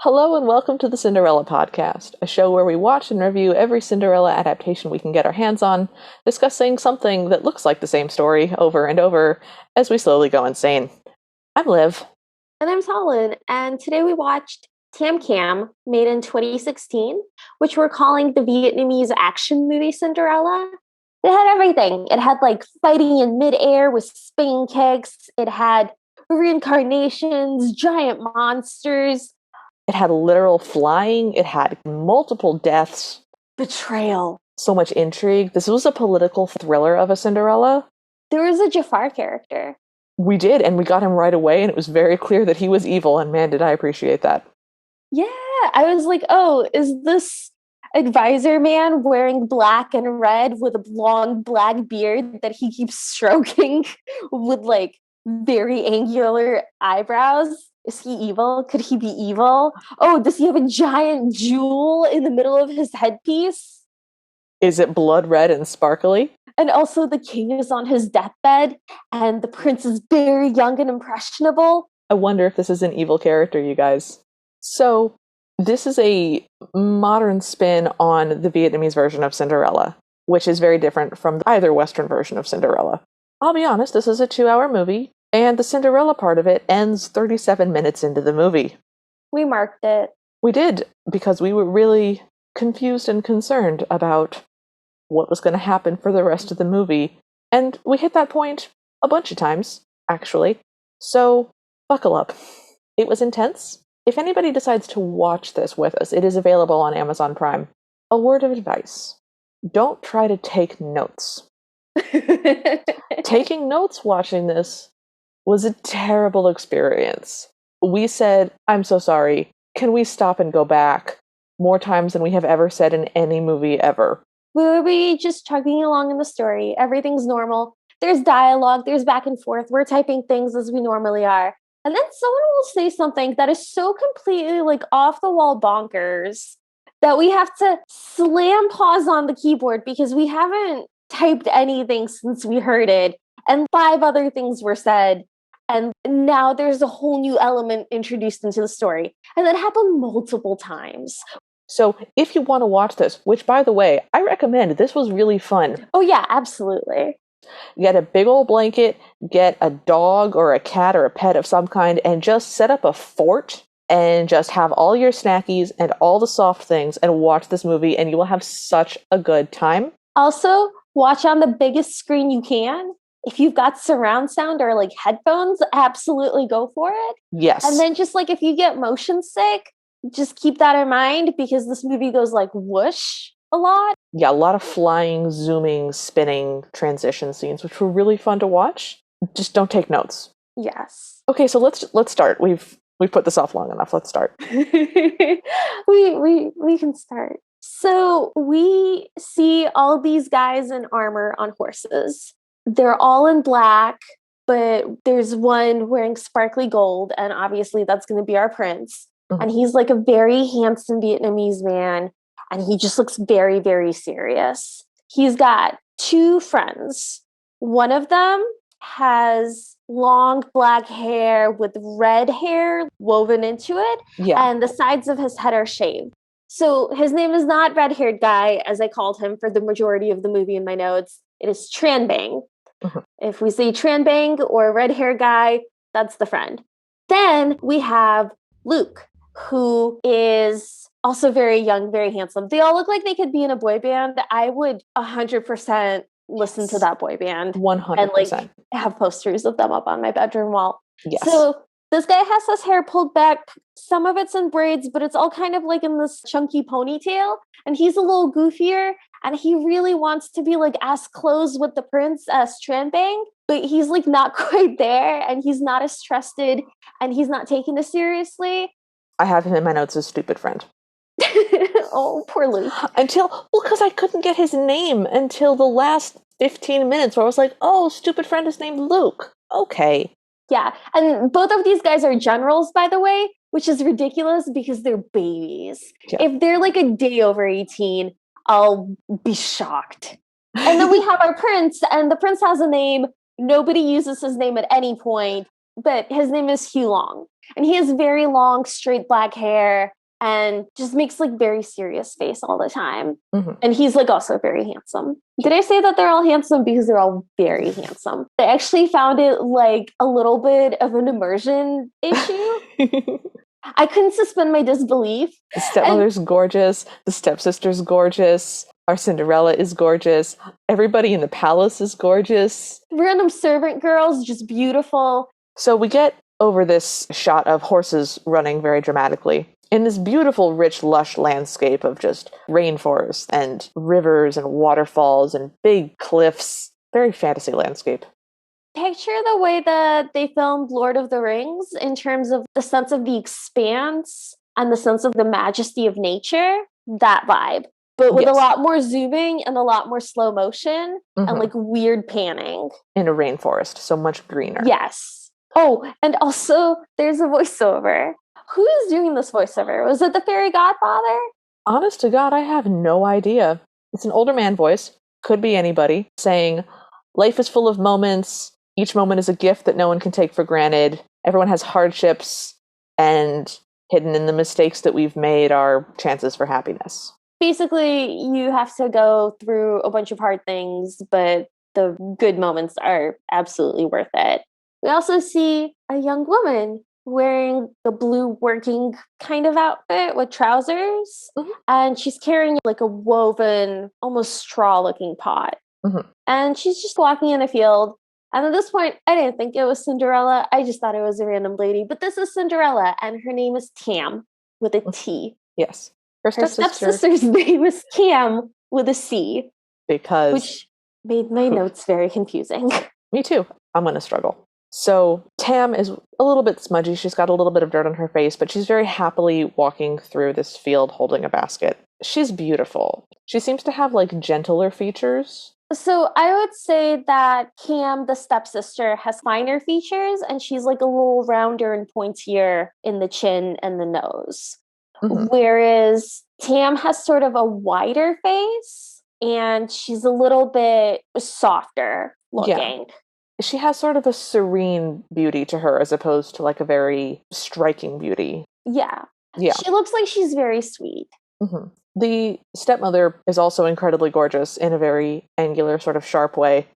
Hello and welcome to the Cinderella podcast, a show where we watch and review every Cinderella adaptation we can get our hands on, discussing something that looks like the same story over and over as we slowly go insane. I'm Liv. And I'm Solid, and today we watched TamCam, made in 2016, which we're calling the Vietnamese Action-Movie Cinderella. It had everything. It had like fighting in midair with spinning kicks. It had reincarnations, giant monsters. It had literal flying. It had multiple deaths. Betrayal. So much intrigue. This was a political thriller of a Cinderella. There was a Jafar character. We did, and we got him right away, and it was very clear that he was evil, and man, did I appreciate that. Yeah, I was like, oh, is this advisor man wearing black and red with a long black beard that he keeps stroking with like very angular eyebrows? Is he evil? Could he be evil? Oh, does he have a giant jewel in the middle of his headpiece? Is it blood red and sparkly? And also the king is on his deathbed and the prince is very young and impressionable. I wonder if this is an evil character, you guys. So, this is a modern spin on the Vietnamese version of Cinderella, which is very different from either Western version of Cinderella. I'll be honest, this is a 2-hour movie, and the Cinderella part of it ends 37 minutes into the movie. We marked it. We did, because we were really confused and concerned about what was going to happen for the rest of the movie, and we hit that point a bunch of times, actually. So, buckle up. It was intense. If anybody decides to watch this with us, it is available on Amazon Prime. A word of advice. Don't try to take notes. Taking notes watching this was a terrible experience. We said, I'm so sorry, can we stop and go back? More times than we have ever said in any movie ever. We will be just chugging along in the story. Everything's normal. There's dialogue, there's back and forth. We're typing things as we normally are. And then someone will say something that is so completely like off the wall bonkers that we have to slam pause on the keyboard because we haven't typed anything since we heard it. And 5 other things were said. And now there's a whole new element introduced into the story. And that happened multiple times. So if you want to watch this, which by the way, I recommend, this was really fun. Oh yeah, absolutely. Get a big old blanket, get a dog or a cat or a pet of some kind, and just set up a fort and just have all your snackies and all the soft things and watch this movie, and you will have such a good time. Also, watch on the biggest screen you can. If you've got surround sound or like headphones, absolutely go for it. Yes. And then just like if you get motion sick, just keep that in mind because this movie goes like whoosh a lot. Yeah, a lot of flying, zooming, spinning transition scenes, which were really fun to watch. Just don't take notes. Yes. Okay, so let's start. We've put this off long enough. Let's start. we can start. So we see all these guys in armor on horses. They're all in black, but there's one wearing sparkly gold, and obviously that's going to be our prince. Mm-hmm. And he's like a very handsome Vietnamese man. And he just looks very, very serious. He's got 2 friends. One of them has long black hair with red hair woven into it. Yeah. And the sides of his head are shaved. So his name is not red-haired guy, as I called him for the majority of the movie in my notes. It is Tran Bang. Mm-hmm. If we say Tran Bang or red-haired guy, that's the friend. Then we have Luke, who is also very young, very handsome. They all look like they could be in a boy band. I would 100% listen to that boy band. 100%. And like have posters of them up on my bedroom wall. Yes. So this guy has his hair pulled back. Some of it's in braids, but it's all kind of like in this chunky ponytail. And he's a little goofier. And he really wants to be like as close with the prince as Tran Bang. But he's like not quite there. And he's not as trusted. And he's not taken as seriously. I have him in my notes as stupid friend. Oh, poor Luke. Because I couldn't get his name until the last 15 minutes where I was like, oh, stupid friend is named Luke. Okay. Yeah. And both of these guys are generals, by the way, which is ridiculous because they're babies. Yeah. If they're like a day over 18, I'll be shocked. And then we have our prince, and the prince has a name. Nobody uses his name at any point, but his name is Hugh Long. And he has very long, straight black hair. and just makes like very serious face all the time. Mm-hmm. And he's like also very handsome. Did I say that they're all handsome? Because they're all very handsome. I actually found it like a little bit of an immersion issue. I couldn't suspend my disbelief. The stepmother's gorgeous. The stepsister's gorgeous. Our Cinderella is gorgeous. Everybody in the palace is gorgeous. Random servant girls, just beautiful. So we get over this shot of horses running very dramatically in this beautiful, rich, lush landscape of just rainforests and rivers and waterfalls and big cliffs. Very fantasy landscape. Picture the way that they filmed Lord of the Rings in terms of the sense of the expanse and the sense of the majesty of nature, that vibe. But with a lot more zooming and a lot more slow motion and like weird panning. In a rainforest, so much greener. Yes. Oh, and also there's a voiceover. Who is doing this voiceover? Was it the fairy godfather? Honest to God, I have no idea. It's an older man voice. Could be anybody saying, life is full of moments. Each moment is a gift that no one can take for granted. Everyone has hardships, and hidden in the mistakes that we've made are chances for happiness. Basically, you have to go through a bunch of hard things, but the good moments are absolutely worth it. We also see a young woman wearing the blue working kind of outfit with trousers, and she's carrying like a woven, almost straw-looking pot. And she's just walking in a field. And at this point, I didn't think it was Cinderella. I just thought it was a random lady. But this is Cinderella, and her name is Tam with a T. Yes. Her stepsister's name is Cam with a C. Because... Which made my notes very confusing. Me too. I'm going to struggle. So Tam is a little bit smudgy. She's got a little bit of dirt on her face, but she's very happily walking through this field holding a basket. She's beautiful. She seems to have like gentler features. So I would say that Cam, the stepsister, has finer features, and she's like a little rounder and pointier in the chin and the nose. Whereas Tam has sort of a wider face, and she's a little bit softer looking. Yeah. She has sort of a serene beauty to her as opposed to like a very striking beauty. Yeah. She looks like she's very sweet. The stepmother is also incredibly gorgeous in a very angular, sort of sharp way,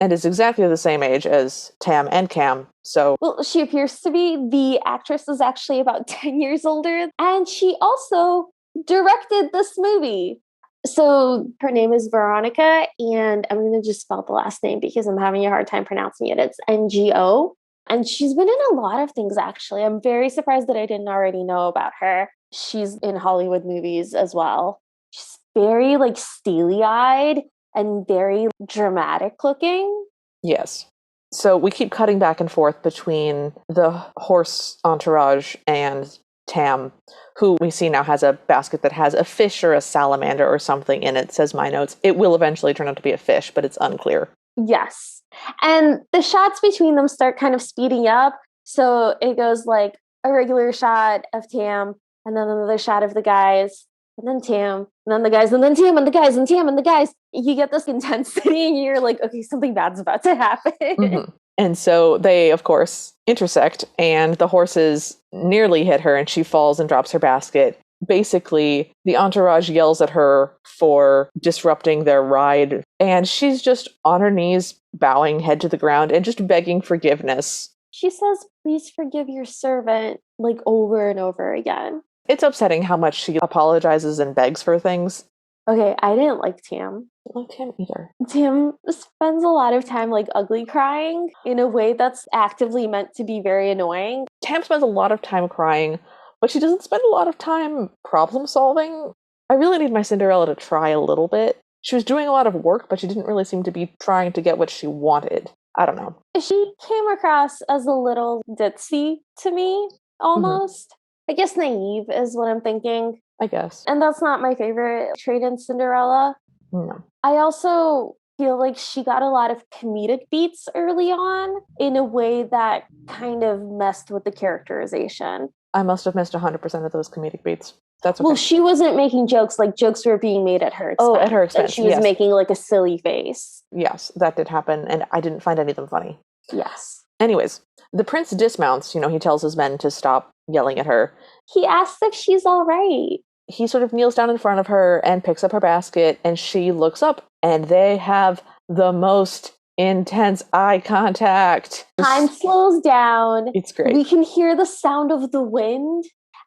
and is exactly the same age as Tam and Cam, so... Well, she appears to be. The actress is actually about 10 years older, and she also directed this movie. So her name is Veronica, and I'm going to just spell the last name because I'm having a hard time pronouncing it. It's Ngo, and she's been in a lot of things, actually. I'm very surprised that I didn't already know about her. She's in Hollywood movies as well. She's very like steely-eyed and very dramatic looking. Yes. So we keep cutting back and forth between the horse entourage and Tam, who we see now has a basket that has a fish or a salamander or something in it, says my notes. It will eventually turn out to be a fish, but it's unclear. Yes. And the shots between them start kind of speeding up. So it goes like a regular shot of Tam, and then another shot of the guys, and then Tam, and then the guys, and then Tam, and the guys, and Tam, and the guys. You get this intensity, and you're like, okay, something bad's about to happen. And so they, of course, intersect, and the horses nearly hit her, and she falls and drops her basket. Basically, the entourage yells at her for disrupting their ride, and she's just on her knees, bowing head to the ground, and just begging forgiveness. She says, please forgive your servant, like over and over again. It's upsetting how much she apologizes and begs for things. Okay, I didn't like Tam. I didn't like Tam either. Tam spends a lot of time like ugly crying in a way that's actively meant to be very annoying. Tam spends a lot of time crying, but she doesn't spend a lot of time problem solving. I really need my Cinderella to try a little bit. She was doing a lot of work, but she didn't really seem to be trying to get what she wanted. I don't know. She came across as a little ditzy to me, almost. I guess naive is what I'm thinking. I guess. And that's not my favorite trait in Cinderella. No. I also feel like she got a lot of comedic beats early on in a way that kind of messed with the characterization. I must have missed 100% of those comedic beats. That's okay. Well, she wasn't making jokes, like jokes were being made at her expense. Oh, at her expense, and she was making like a silly face. Yes, that did happen, and I didn't find any of them funny. Yes. Anyways, the prince dismounts, he tells his men to stop yelling at her. He asks if she's all right. He sort of kneels down in front of her and picks up her basket, and she looks up, and they have the most intense eye contact. Time slows down. It's great. We can hear the sound of the wind,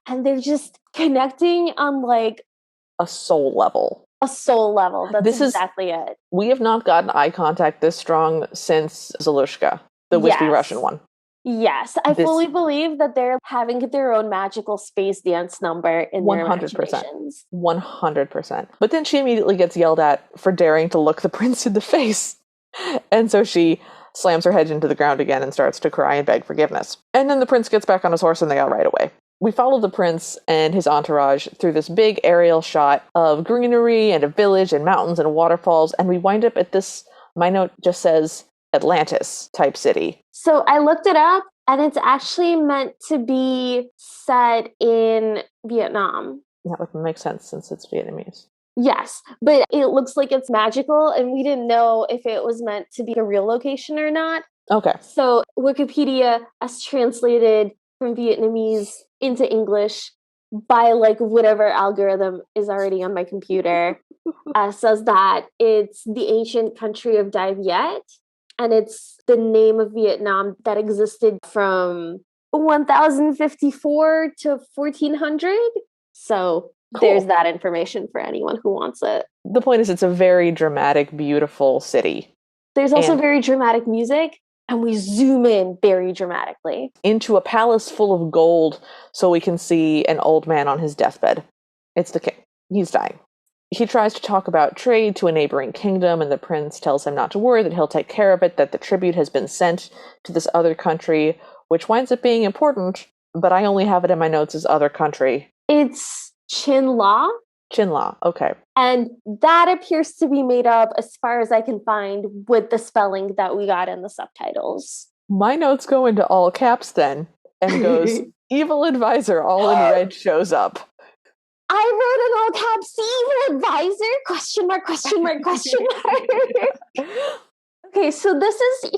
and they're just connecting on like a soul level. A soul level. That's exactly it. We have not gotten eye contact this strong since Zolushka, the wispy Russian one. Yes, I fully believe that they're having their own magical space dance number in 100%. Their imaginations. 100%. But then she immediately gets yelled at for daring to look the prince in the face. And so she slams her head into the ground again and starts to cry and beg forgiveness. And then the prince gets back on his horse and they all ride away. We follow the prince and his entourage through this big aerial shot of greenery and a village and mountains and waterfalls. And we wind up at this, my note just says, Atlantis type city. So I looked it up, and it's actually meant to be set in Vietnam. That would make sense since it's Vietnamese. Yes, but it looks like it's magical, and we didn't know if it was meant to be a real location or not. Okay. So Wikipedia has translated from Vietnamese into English by like whatever algorithm is already on my computer. Says that it's the ancient country of Dai Viet. And it's the name of Vietnam that existed from 1054 to 1400. So there's that information for anyone who wants it. The point is, it's a very dramatic, beautiful city. There's also very dramatic music, and we zoom in very dramatically. Into a palace full of gold so we can see an old man on his deathbed. It's the king. He's dying. He tries to talk about trade to a neighboring kingdom, and the prince tells him not to worry, that he'll take care of it, that the tribute has been sent to this other country, which winds up being important, but I only have it in my notes as other country. It's Chinla. Chinla, okay. And that appears to be made up, as far as I can find, with the spelling that we got in the subtitles. My notes go into all caps then, and goes, evil advisor, all in red, shows up. I wrote in all caps, evil advisor, question mark, question mark, question mark. Okay, so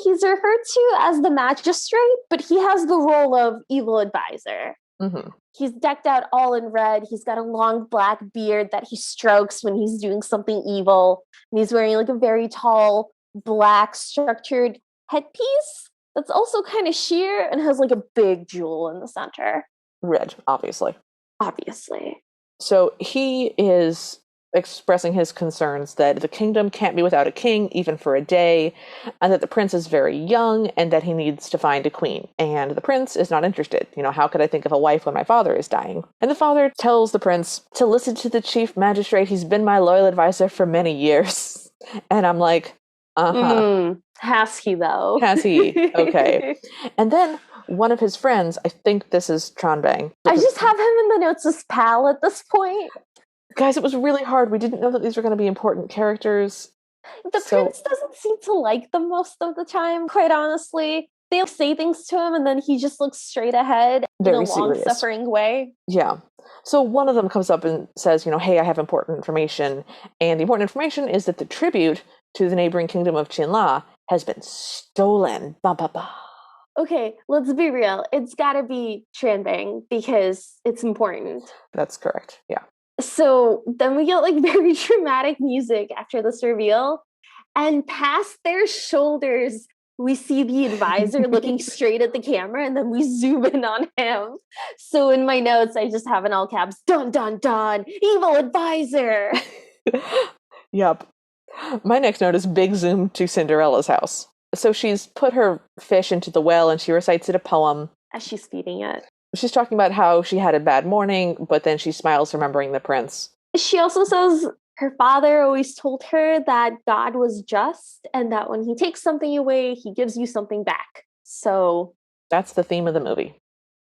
he's referred to as the magistrate, but he has the role of evil advisor. Mm-hmm. He's decked out all in red. He's got a long black beard that he strokes when he's doing something evil. And he's wearing like a very tall, black, structured headpiece that's also kind of sheer and has like a big jewel in the center. Red, obviously. Obviously. So he is expressing his concerns that the kingdom can't be without a king, even for a day, and that the prince is very young, and that he needs to find a queen. And the prince is not interested. How could I think of a wife when my father is dying? And the father tells the prince to listen to the chief magistrate. He's been my loyal advisor for many years. And I'm like, has he, though? Has he? Okay. And then one of his friends, I think this is Tranbang. I just have him in the notes as pal at this point. Guys, it was really hard. We didn't know that these were going to be important characters. The prince doesn't seem to like them most of the time, quite honestly. They'll say things to him, and then he just looks straight ahead in a long-suffering way. Yeah. So one of them comes up and says, hey, I have important information. And the important information is that the tribute to the neighboring kingdom of Chinla has been stolen. Ba, ba, ba. Okay, let's be real. It's got to be Tranbang because it's important. That's correct, yeah. So then we get like very dramatic music after this reveal, and past their shoulders, we see the advisor looking straight at the camera, and then we zoom in on him. So in my notes, I just have in all caps, dun, dun, dun, evil advisor. Yep. My next note is big zoom to Cinderella's house. So she's put her fish into the well, and she recites it a poem. As she's feeding it. She's talking about how she had a bad morning, but then she smiles remembering the prince. She also says her father always told her that God was just and that when he takes something away, he gives you something back. So that's the theme of the movie.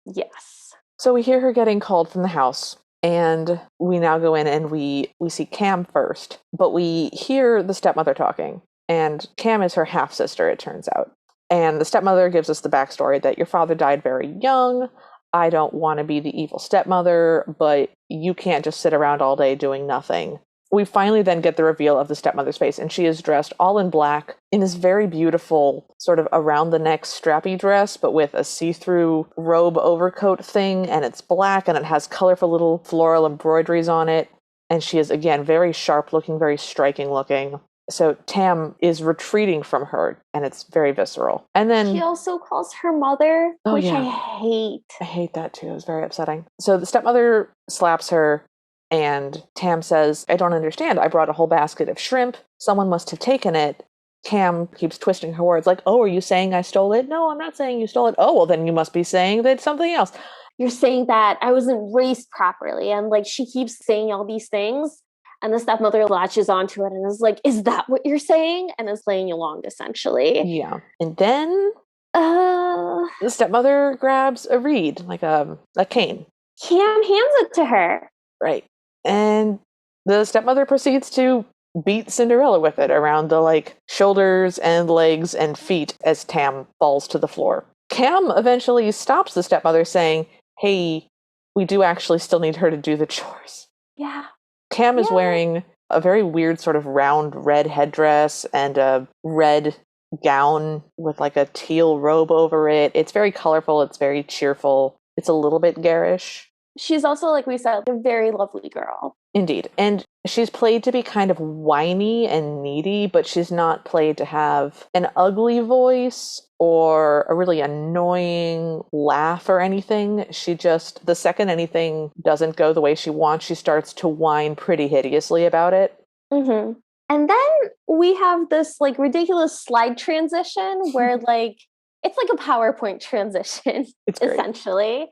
Yes. So we hear her getting called from the house, and we now go in and we see Cam first, but we hear the stepmother talking, and Cam is her half-sister, it turns out. And the stepmother gives us the backstory that your father died very young. I don't want to be the evil stepmother, but you can't just sit around all day doing nothing. We finally then get the reveal of the stepmother's face, and she is dressed all in black in this very beautiful sort of around-the-neck strappy dress, but with a see-through robe overcoat thing, and it's black, and it has colorful little floral embroideries on it, and she is, again, very sharp-looking, very striking-looking. So Tam is retreating from her, and it's very visceral. And then she also calls her mother, which yeah. I hate. I hate that too. It was very upsetting. So the stepmother slaps her, and Tam says, I don't understand. I brought a whole basket of shrimp. Someone must have taken it. Tam keeps twisting her words like, oh, are you saying I stole it? No, I'm not saying you stole it. Oh, well, then you must be saying that something else. You're saying that I wasn't raised properly. And like, she keeps saying all these things. And the stepmother latches onto it and is like, is that what you're saying? And is playing along, essentially. Yeah. And then the stepmother grabs a reed, like a cane. Cam hands it to her. Right. And the stepmother proceeds to beat Cinderella with it around the like shoulders and legs and feet as Tam falls to the floor. Cam eventually stops the stepmother saying, hey, we do actually still need her to do the chores. Yeah. Cam is wearing a very weird sort of round red headdress and a red gown with like a teal robe over it. It's very colorful. It's very cheerful. It's a little bit garish. She's also, like we said, a very lovely girl. Indeed. And she's played to be kind of whiny and needy, but she's not played to have an ugly voice or a really annoying laugh or anything. She just, the second anything doesn't go the way she wants, she starts to whine pretty hideously about it. Mm-hmm. And then we have this like ridiculous slide transition where like it's like a PowerPoint transition, essentially.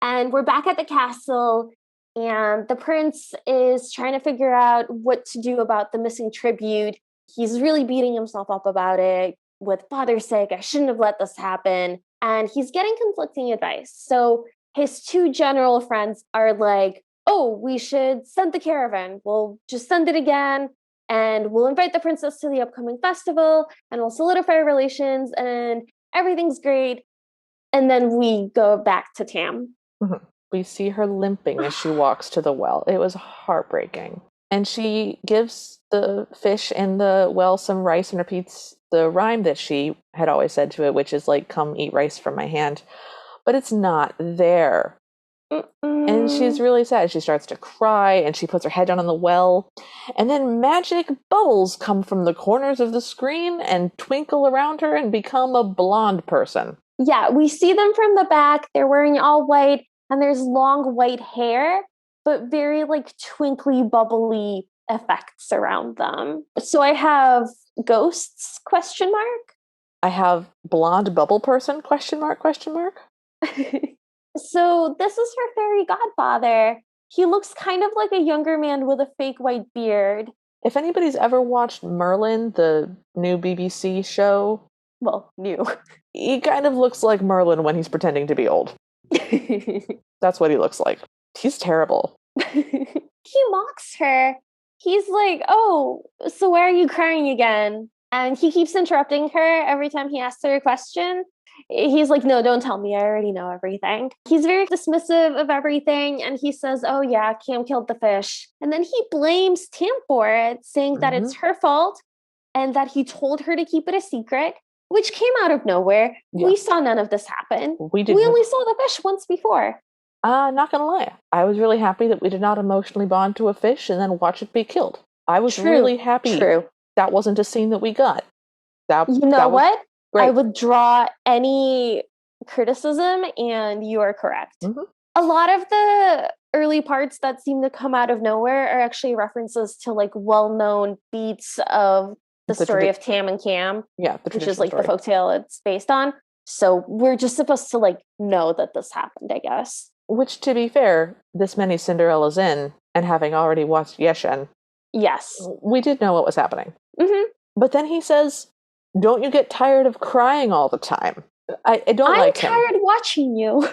And we're back at the castle, and the prince is trying to figure out what to do about the missing tribute. He's really beating himself up about it. With father's sake, I shouldn't have let this happen. And he's getting conflicting advice. So his two general friends are like, oh, we should send the caravan. We'll just send it again. And we'll invite the princess to the upcoming festival. And we'll solidify relations. And everything's great. And then we go back to Tam. Mm-hmm. We see her limping as she walks to the well. It was heartbreaking. And she gives the fish in the well some rice and repeats the rhyme that she had always said to it, which is like, come eat rice from my hand. But it's not there. And she's really sad. She starts to cry and she puts her head down on the well. And then magic bubbles come from the corners of the screen and twinkle around her and become a blonde person. Yeah, we see them from the back. They're wearing all white and there's long white hair, but very like twinkly, bubbly effects around them. So I have ghosts, ? I have blonde bubble person, ? So this is her fairy godfather. He looks kind of like a younger man with a fake white beard. If anybody's ever watched Merlin, the new BBC show, well, new. He kind of looks like Merlin when he's pretending to be old. That's what he looks like. He's terrible. He mocks her. He's like, oh, so why are you crying again? And he keeps interrupting her every time he asks her a question. He's like, no, don't tell me. I already know everything. He's very dismissive of everything. And he says, oh, yeah, Cam killed the fish. And then he blames Tam for it, saying that it's her fault and that he told her to keep it a secret, which came out of nowhere. Yeah. We saw none of this happen. We only saw the fish once before. Not gonna lie. I was really happy that we did not emotionally bond to a fish and then watch it be killed. I was really happy that wasn't a scene that we got. That what? Great. I would draw any criticism, and you are correct. Mm-hmm. A lot of the early parts that seem to come out of nowhere are actually references to like well-known beats of the story of Tam and Cam, which is like the folktale it's based on. So we're just supposed to like know that this happened, I guess. Which, to be fair, this many Cinderellas in, and having already watched Yeshen, we did know what was happening. Mm-hmm. But then he says, don't you get tired of crying all the time? I don't like him. I'm tired watching you.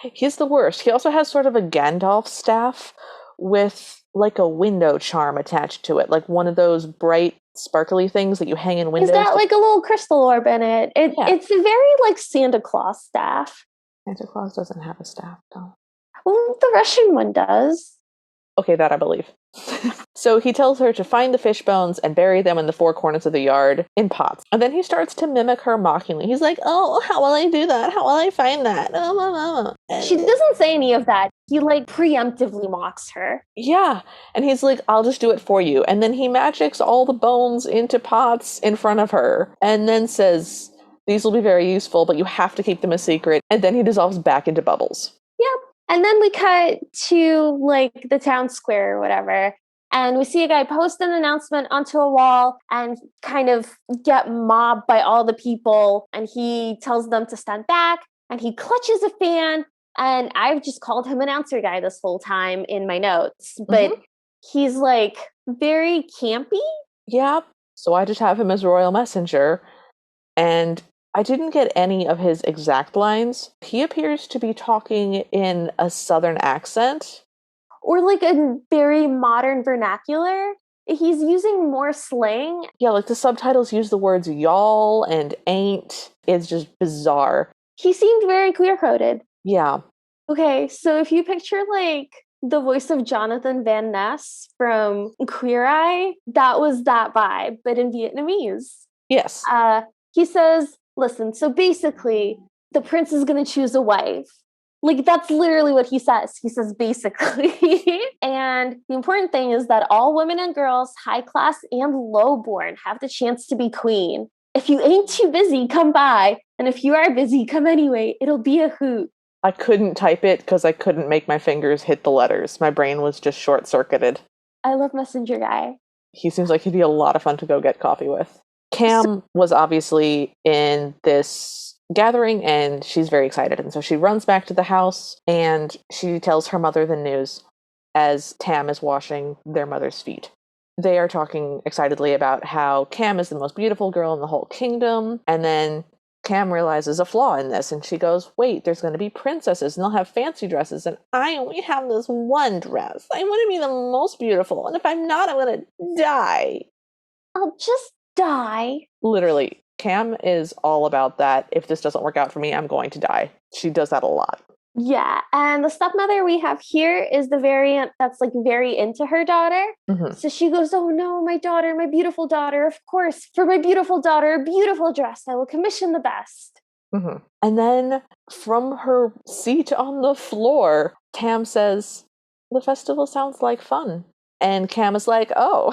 He's the worst. He also has sort of a Gandalf staff with like a window charm attached to it, like one of those bright, sparkly things that you hang in windows. He's got like a little crystal orb in it. It's a very like Santa Claus staff. Santa Claus doesn't have a staff, though. Well, the Russian one does. Okay, that I believe. So he tells her to find the fish bones and bury them in the four corners of the yard in pots. And then he starts to mimic her mockingly. He's like, oh, how will I do that? How will I find that? She doesn't say any of that. He like preemptively mocks her. Yeah. And he's like, I'll just do it for you. And then he magics all the bones into pots in front of her and then says, these will be very useful, but you have to keep them a secret. And then he dissolves back into bubbles. Yep. And then we cut to like the town square or whatever. And we see a guy post an announcement onto a wall and kind of get mobbed by all the people. And he tells them to stand back and he clutches a fan. And I've just called him announcer guy this whole time in my notes. But he's like very campy. Yeah. So I just have him as royal messenger. And I didn't get any of his exact lines. He appears to be talking in a southern accent. Or like a very modern vernacular. He's using more slang. Yeah, like the subtitles use the words y'all and ain't. It's just bizarre. He seemed very queer-coded. Yeah. Okay, so if you picture like the voice of Jonathan Van Ness from Queer Eye, that was that vibe, but in Vietnamese. Yes. He says, listen, so basically, the prince is going to choose a wife. Like, that's literally what he says. He says, basically. And the important thing is that all women and girls, high class and lowborn, have the chance to be queen. If you ain't too busy, come by. And if you are busy, come anyway. It'll be a hoot. I couldn't type it because I couldn't make my fingers hit the letters. My brain was just short-circuited. I love Messenger Guy. He seems like he'd be a lot of fun to go get coffee with. Cam was obviously in this gathering and she's very excited. And so she runs back to the house and she tells her mother the news as Tam is washing their mother's feet. They are talking excitedly about how Cam is the most beautiful girl in the whole kingdom. And then Cam realizes a flaw in this and she goes, wait, there's going to be princesses and they'll have fancy dresses and I only have this one dress. I want to be the most beautiful. And if I'm not, I'm going to die. I'll just die. Literally, Cam is all about that. If this doesn't work out for me, I'm going to die. She does that a lot. Yeah, and the stepmother we have here is the variant that's like very into her daughter. So she goes, oh no, my daughter, my beautiful daughter, of course, for my beautiful daughter, a beautiful dress, I will commission the best. And then from her seat on the floor, Tam says, the festival sounds like fun. And Cam is like, oh,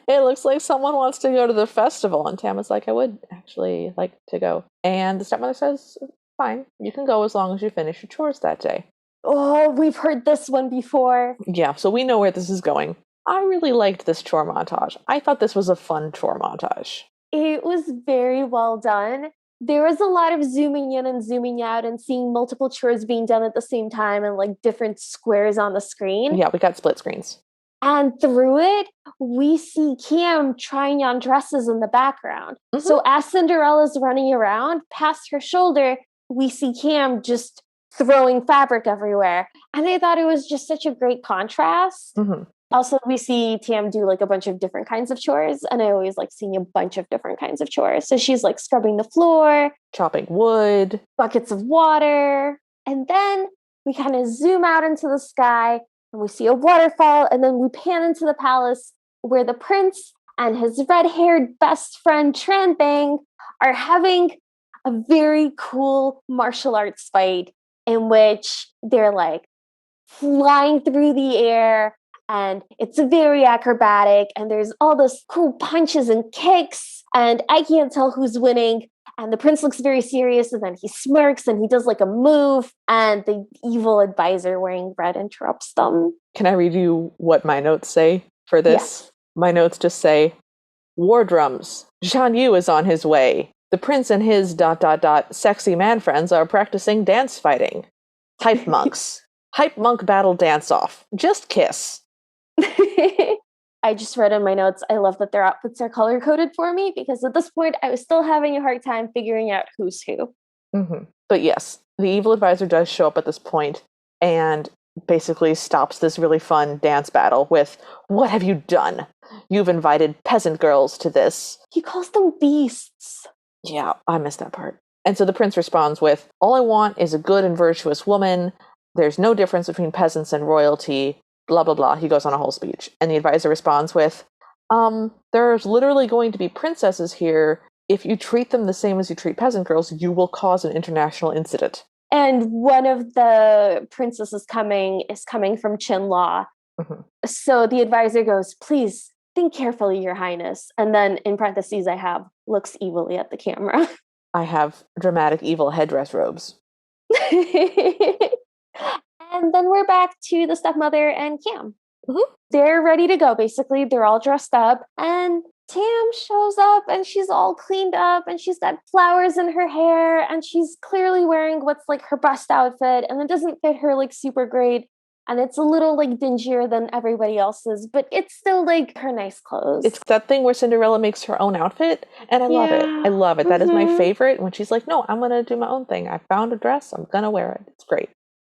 it looks like someone wants to go to the festival. And Tam is like, I would actually like to go. And the stepmother says, fine, you can go as long as you finish your chores that day. Oh, we've heard this one before. Yeah, so we know where this is going. I really liked this chore montage. I thought this was a fun chore montage. It was very well done. There was a lot of zooming in and zooming out and seeing multiple chores being done at the same time and like different squares on the screen. Yeah, we got split screens. And through it, we see Cam trying on dresses in the background. So as Cinderella's running around, past her shoulder, we see Cam just throwing fabric everywhere. And I thought it was just such a great contrast. Also, we see Tam do like a bunch of different kinds of chores. And I always like seeing a bunch of different kinds of chores. So she's like scrubbing the floor, chopping wood, buckets of water. And then we kind of zoom out into the sky and we see a waterfall. And then we pan into the palace where the prince and his red-haired best friend Tran Bang are having a very cool martial arts fight in which they're like flying through the air and it's very acrobatic and there's all those cool punches and kicks and I can't tell who's winning and the prince looks very serious and then he smirks and he does like a move and the evil advisor wearing red interrupts them. Can I read you what my notes say for this? Yes. My notes just say, war drums. Zhan Yu is on his way. The prince and his ... sexy man friends are practicing dance fighting. Hype monks. Hype monk battle dance off. Just kiss. I just read in my notes, I love that their outfits are color coded for me because at this point I was still having a hard time figuring out who's who. But yes, the evil advisor does show up at this point and basically stops this really fun dance battle with, what have you done? You've invited peasant girls to this. He calls them beasts. Yeah, I missed that part. And so the prince responds with, all I want is a good and virtuous woman. There's no difference between peasants and royalty. blah, blah, blah. He goes on a whole speech. And the advisor responds with, there's literally going to be princesses here. If you treat them the same as you treat peasant girls, you will cause an international incident. And one of the princesses is coming from Chinlaw. Mm-hmm. So the advisor goes, please think carefully, Your Highness. And then in parentheses, I have looks evilly at the camera. I have dramatic evil headdress robes. And then we're back to the stepmother and Cam. Mm-hmm. They're ready to go, basically. They're all dressed up. And Tam shows up and she's all cleaned up and she's got flowers in her hair and she's clearly wearing what's like her best outfit and it doesn't fit her like super great. And it's a little like dingier than everybody else's, but it's still like her nice clothes. It's that thing where Cinderella makes her own outfit, and I love it. I love it. Mm-hmm. That is my favorite. When she's like, no, I'm going to do my own thing. I found a dress. I'm going to wear it. It's great.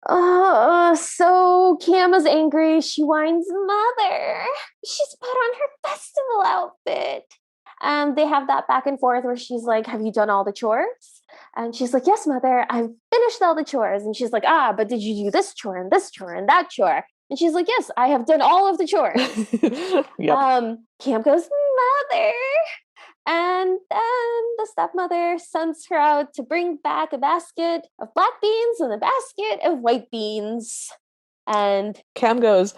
So Cam is angry. She whines, Mother, she's put on her festival outfit. And they have that back and forth where she's like, have you done all the chores? And she's like, yes, Mother, I've finished all the chores. And she's like, but did you do this chore and this chore and that chore? And she's like, yes, I have done all of the chores. Yep. Cam goes, Mother. And then the stepmother sends her out to bring back a basket of black beans and a basket of white beans. And Cam goes,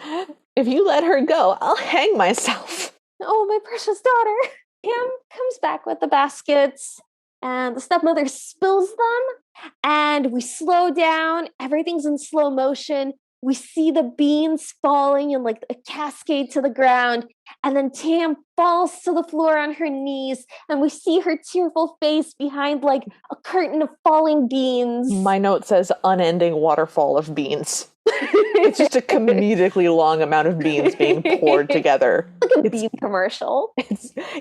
if you let her go, I'll hang myself. Oh, my precious daughter. Cam comes back with the baskets and the stepmother spills them and we slow down. Everything's in slow motion. We see the beans falling in like a cascade to the ground. And then Tam falls to the floor on her knees and we see her tearful face behind like a curtain of falling beans. My note says unending waterfall of beans. It's just a comedically long amount of beans being poured together. Like a bean commercial.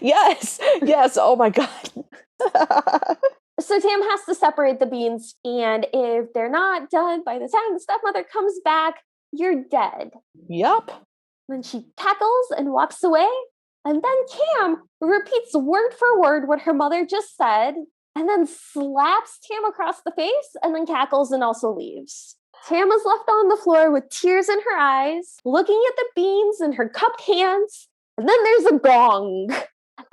Yes. Oh my God. So Tam has to separate the beans, and if they're not done by the time the stepmother comes back, you're dead. Yup. Then she cackles and walks away, and then Cam repeats word for word what her mother just said, and then slaps Tam across the face, and then cackles and also leaves. Tam is left on the floor with tears in her eyes, looking at the beans in her cupped hands, and then there's a gong.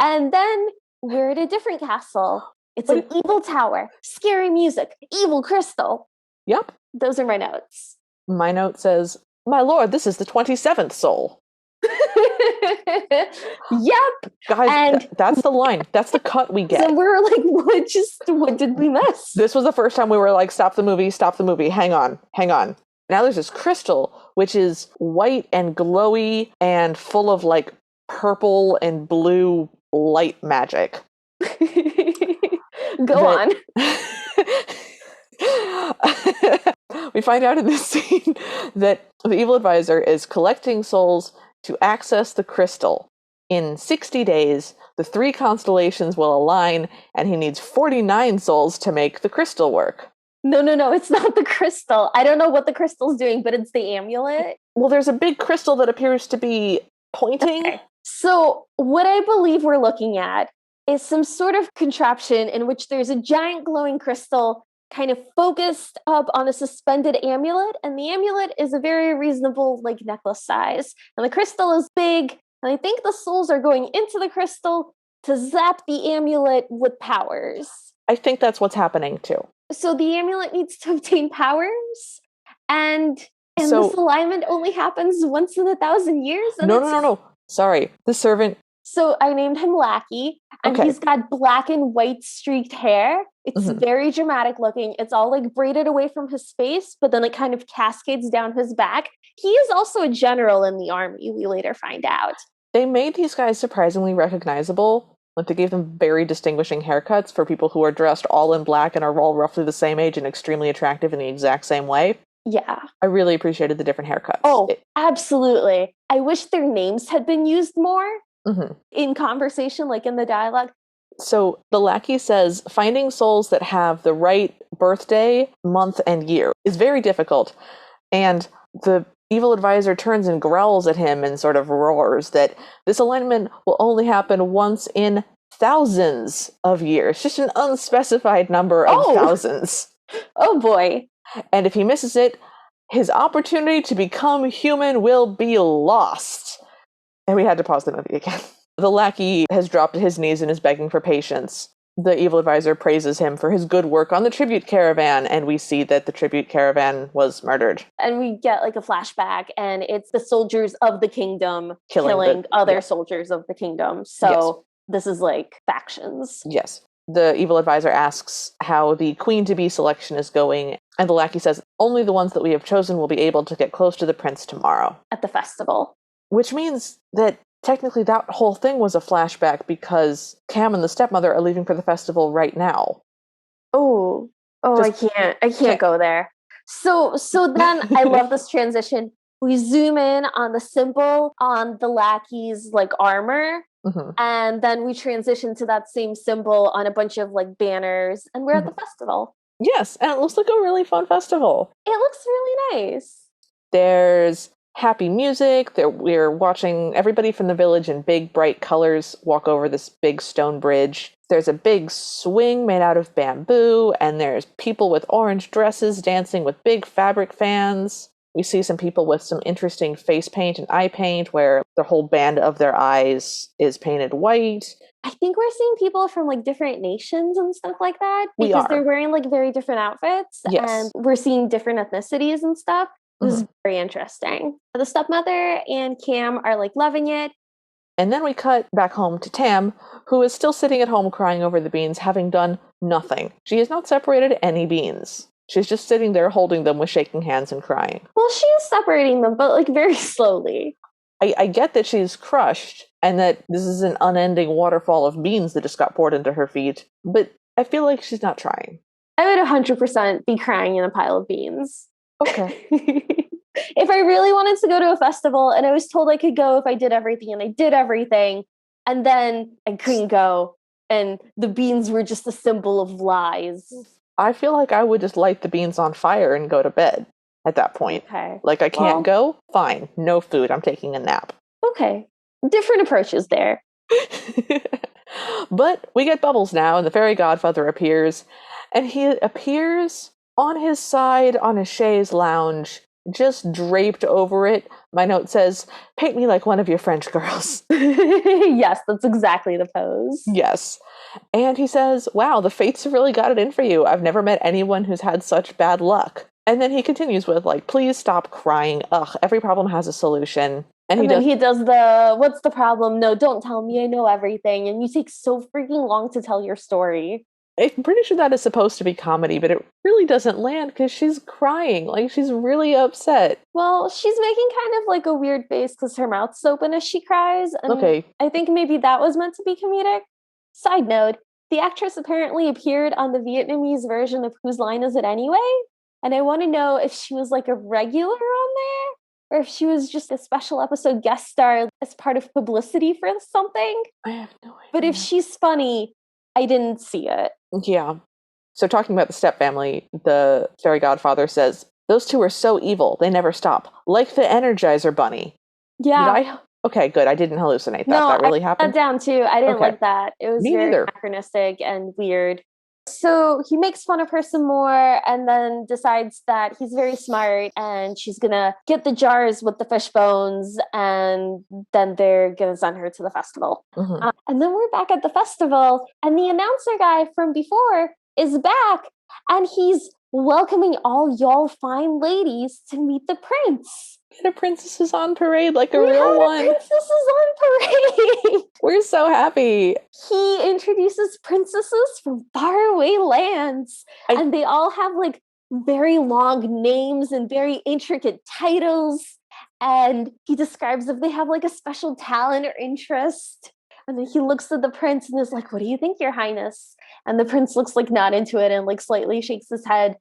And then we're at a different castle. It's an evil tower, scary music, evil crystal. Yep. Those are my notes. My note says, my lord, this is the 27th soul. Yep. Guys, and that's the line. That's the cut we get. So we're like, what did we miss? This was the first time we were like, stop the movie. Hang on. Now there's this crystal, which is white and glowy and full of like purple and blue light magic. Go on. We find out in this scene that the evil advisor is collecting souls to access the crystal. In 60 days, the 3 constellations will align, and he needs 49 souls to make the crystal work. No, it's not the crystal. I don't know what the crystal's doing, but it's the amulet. Well, there's a big crystal that appears to be pointing. Okay. So what I believe we're looking at is some sort of contraption in which there's a giant glowing crystal kind of focused up on a suspended amulet, and the amulet is a very reasonable like necklace size, and the crystal is big, and I think the souls are going into the crystal to zap the amulet with powers. I think that's what's happening too. So the amulet needs to obtain powers, and this alignment only happens once in 1,000 years. And No. Sorry, the servant. So I named him Lackey, and he's got black and white streaked hair. It's very dramatic looking. It's all like braided away from his face, but then it kind of cascades down his back. He is also a general in the army, we later find out. They made these guys surprisingly recognizable. Like, they gave them very distinguishing haircuts for people who are dressed all in black and are all roughly the same age and extremely attractive in the exact same way. Yeah. I really appreciated the different haircuts. Oh, absolutely. I wish their names had been used more in conversation, like in the dialogue. So the lackey says, finding souls that have the right birthday, month, and year is very difficult. And the evil advisor turns and growls at him and sort of roars that this alignment will only happen once in thousands of years. Just an unspecified number of thousands. Oh boy. And if he misses it, his opportunity to become human will be lost. And we had to pause the movie again. The lackey has dropped to his knees and is begging for patience. The evil advisor praises him for his good work on the tribute caravan, and we see that the tribute caravan was murdered. And we get like a flashback, and it's the soldiers of the kingdom killing other soldiers of the kingdom. So this is like factions. Yes. The evil advisor asks how the queen-to-be selection is going, and the lackey says, only the ones that we have chosen will be able to get close to the prince tomorrow. At the festival. Which means that technically that whole thing was a flashback because Cam and the stepmother are leaving for the festival right now. I can't go there. So then I love this transition. We zoom in on the symbol on the lackey's like armor. Mm-hmm. And then we transition to that same symbol on a bunch of like banners, and we're at the festival. Yes, and it looks like a really fun festival. It looks really nice. There's happy music. We're watching everybody from the village in big, bright colors walk over this big stone bridge. There's a big swing made out of bamboo, and there's people with orange dresses dancing with big fabric fans. We see some people with some interesting face paint and eye paint where the whole band of their eyes is painted white. I think we're seeing people from like different nations and stuff like that because they're wearing like very different outfits. Yes. And we're seeing different ethnicities and stuff. It was very interesting. The stepmother and Cam are like loving it. And then we cut back home to Tam, who is still sitting at home crying over the beans, having done nothing. She has not separated any beans. She's just sitting there holding them with shaking hands and crying. Well, she's separating them, but like very slowly. I get that she's crushed and that this is an unending waterfall of beans that just got poured into her feet, but I feel like she's not trying. I would 100% be crying in a pile of beans. Okay. If I really wanted to go to a festival and I was told I could go if I did everything and I did everything, and then I couldn't go and the beans were just a symbol of lies. I feel like I would just light the beans on fire and go to bed at that point. Okay. Like I can't go? Fine. No food. I'm taking a nap. Okay. Different approaches there. But we get Bubbles now, and the fairy godfather appears, and he appears on his side on a chaise lounge, just draped over it. My note says, paint me like one of your French girls. Yes, that's exactly the pose. Yes. And he says, wow, the fates have really got it in for you. I've never met anyone who's had such bad luck. And then he continues with, like, please stop crying. Ugh, every problem has a solution. And he does the, what's the problem? No, don't tell me. I know everything. And you take so freaking long to tell your story. I'm pretty sure that is supposed to be comedy, but it really doesn't land because she's crying. Like, she's really upset. Well, she's making kind of like a weird face because her mouth's open as she cries. And okay. I think maybe that was meant to be comedic. Side note, the actress apparently appeared on the Vietnamese version of Whose Line Is It Anyway? And I want to know if she was like a regular on there or if she was just a special episode guest star as part of publicity for something. I have no idea. But if she's funny, I didn't see it. Yeah. So talking about the stepfamily, the fairy godfather says, those two are so evil, they never stop. Like the Energizer Bunny. Yeah. Okay, good. I didn't hallucinate that. No, that really happened? I put that down too. I didn't like that. It was very anachronistic and weird. So he makes fun of her some more and then decides that he's very smart and she's going to get the jars with the fish bones and then they're going to send her to the festival. Mm-hmm. And then we're back at the festival and the announcer guy from before is back and he's welcoming all y'all fine ladies to meet the prince. The princess is on parade like a real one. The princess is on parade. We're so happy. He introduces princesses from faraway lands. And they all have like very long names and very intricate titles. And he describes if they have like a special talent or interest. And then he looks at the prince and is like, what do you think, Your Highness? And the prince looks like not into it and like slightly shakes his head.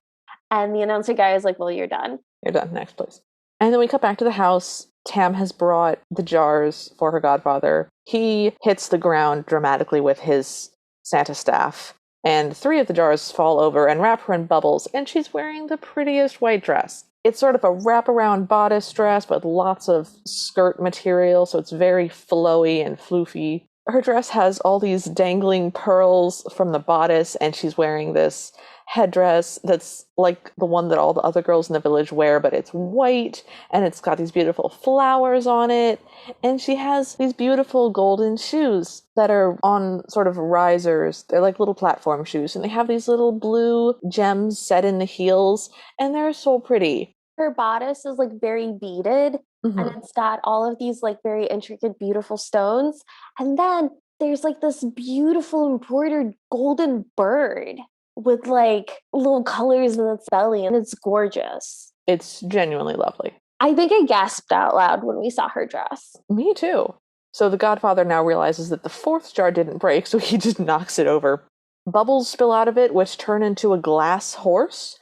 And the announcer guy is like, well, you're done. You're done. Next, please. And then we cut back to the house. Tam has brought the jars for her godfather. He hits the ground dramatically with his Santa staff. And 3 of the jars fall over and wrap her in bubbles. And she's wearing the prettiest white dress. It's sort of a wraparound bodice dress with lots of skirt material. So it's very flowy and floofy. Her dress has all these dangling pearls from the bodice, and she's wearing this headdress that's like the one that all the other girls in the village wear, but it's white, and it's got these beautiful flowers on it, and she has these beautiful golden shoes that are on sort of risers. They're like little platform shoes, and they have these little blue gems set in the heels, and they're so pretty. Her bodice is like very beaded, and it's got all of these like very intricate, beautiful stones. And then there's like this beautiful embroidered golden bird with like little colors in its belly, and it's gorgeous. It's genuinely lovely. I think I gasped out loud when we saw her dress. Me too. So the Godfather now realizes that the fourth jar didn't break, so he just knocks it over. Bubbles spill out of it, which turn into a glass horse,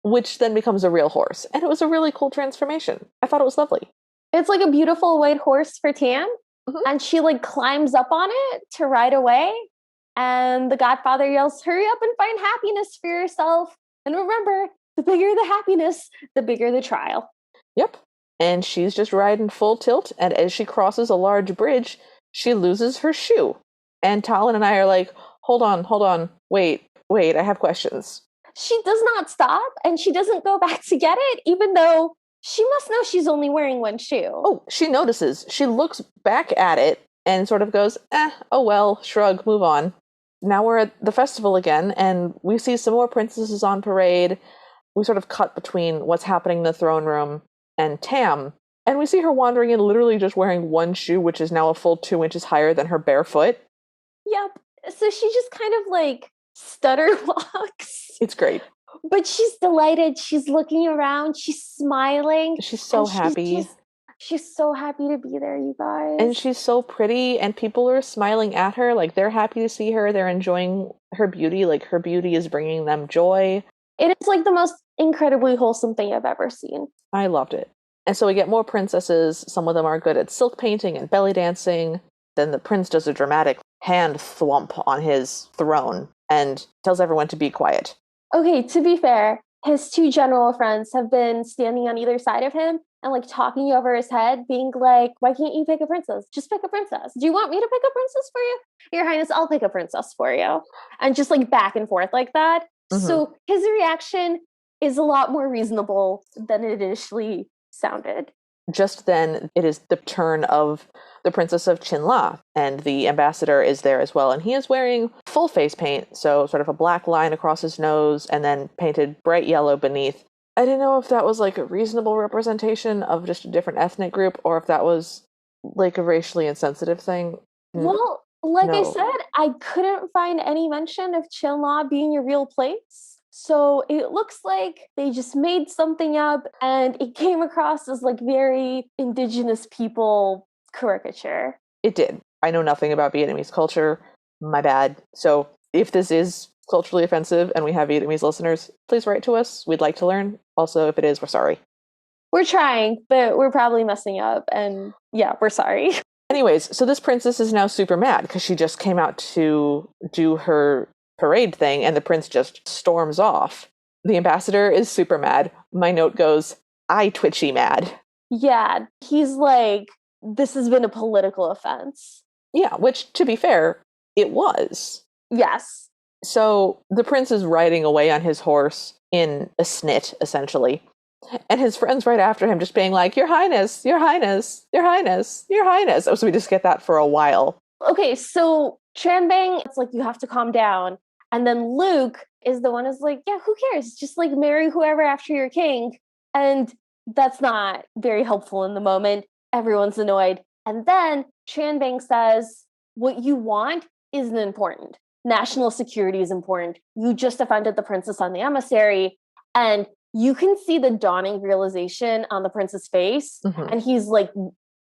which then becomes a real horse. And it was a really cool transformation. I thought it was lovely. It's like a beautiful white horse for Tam, and she like climbs up on it to ride away. And the Godfather yells, "Hurry up and find happiness for yourself. And remember, the bigger the happiness, the bigger the trial." Yep. And she's just riding full tilt, and as she crosses a large bridge, she loses her shoe. And Talon and I are like, hold on, wait, I have questions. She does not stop, and she doesn't go back to get it, even though she must know she's only wearing one shoe. Oh, she notices. She looks back at it and sort of goes, oh well, shrug, move on. Now we're at the festival again, and we see some more princesses on parade. We sort of cut between what's happening in the throne room and Tam, and we see her wandering in literally just wearing one shoe, which is now a full 2 inches higher than her bare foot. Yep. So she just kind of like stutter walks. It's great. But she's delighted. She's looking around. She's smiling. She's so happy. She's so happy to be there, you guys. And she's so pretty, and people are smiling at her. Like, they're happy to see her. They're enjoying her beauty. Like, her beauty is bringing them joy. It is like the most incredibly wholesome thing I've ever seen. I loved it. And so we get more princesses. Some of them are good at silk painting and belly dancing. Then the prince does a dramatic hand thwomp on his throne and tells everyone to be quiet. Okay, to be fair, his two general friends have been standing on either side of him and like talking over his head, being like, "Why can't you pick a princess? Just pick a princess. Do you want me to pick a princess for you? Your Highness, I'll pick a princess for you." And just like back and forth like that. So his reaction is a lot more reasonable than it initially sounded. Just then, it is the turn of the Princess of Chinla, and the ambassador is there as well, and he is wearing full face paint, so sort of a black line across his nose, and then painted bright yellow beneath. I didn't know if that was like a reasonable representation of just a different ethnic group, or if that was like a racially insensitive thing. Well, like I said, I couldn't find any mention of Chinla being a real place. So it looks like they just made something up, and it came across as like very indigenous people caricature. It did. I know nothing about Vietnamese culture. My bad. So if this is culturally offensive and we have Vietnamese listeners, please write to us. We'd like to learn. Also, if it is, we're sorry. We're trying, but we're probably messing up. And yeah, we're sorry. Anyways, so this princess is now super mad because she just came out to do her parade thing, and the prince just storms off. The ambassador is super mad. My note goes, "I twitchy mad." Yeah, he's like, this has been a political offense. Yeah, which, to be fair, it was. Yes. So the prince is riding away on his horse in a snit, essentially. And his friends right after him just being like, "Your Highness, Your Highness, Your Highness, Your Highness." Oh, so we just get that for a while. Okay, so Tran Bang, it's like, you have to calm down. And then Luke is the one who's like, yeah, who cares? Just like marry whoever after you're king. And that's not very helpful in the moment. Everyone's annoyed. And then Tran Bang says, what you want isn't important. National security is important. You just offended the princess on the emissary. And you can see the dawning realization on the prince's face. And he's like,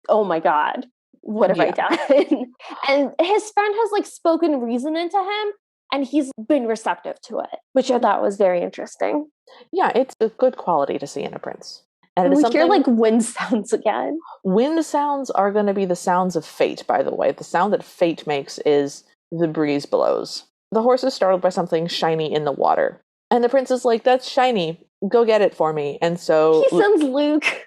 oh my God, what have I done? And his friend has like spoken reason into him, and he's been receptive to it, which I thought was very interesting. Yeah, it's a good quality to see in a prince. And we hear like wind sounds again. Wind sounds are going to be the sounds of fate, by the way. The sound that fate makes is the breeze blows. The horse is startled by something shiny in the water. And the prince is like, "That's shiny. Go get it for me." And so he sends Luke.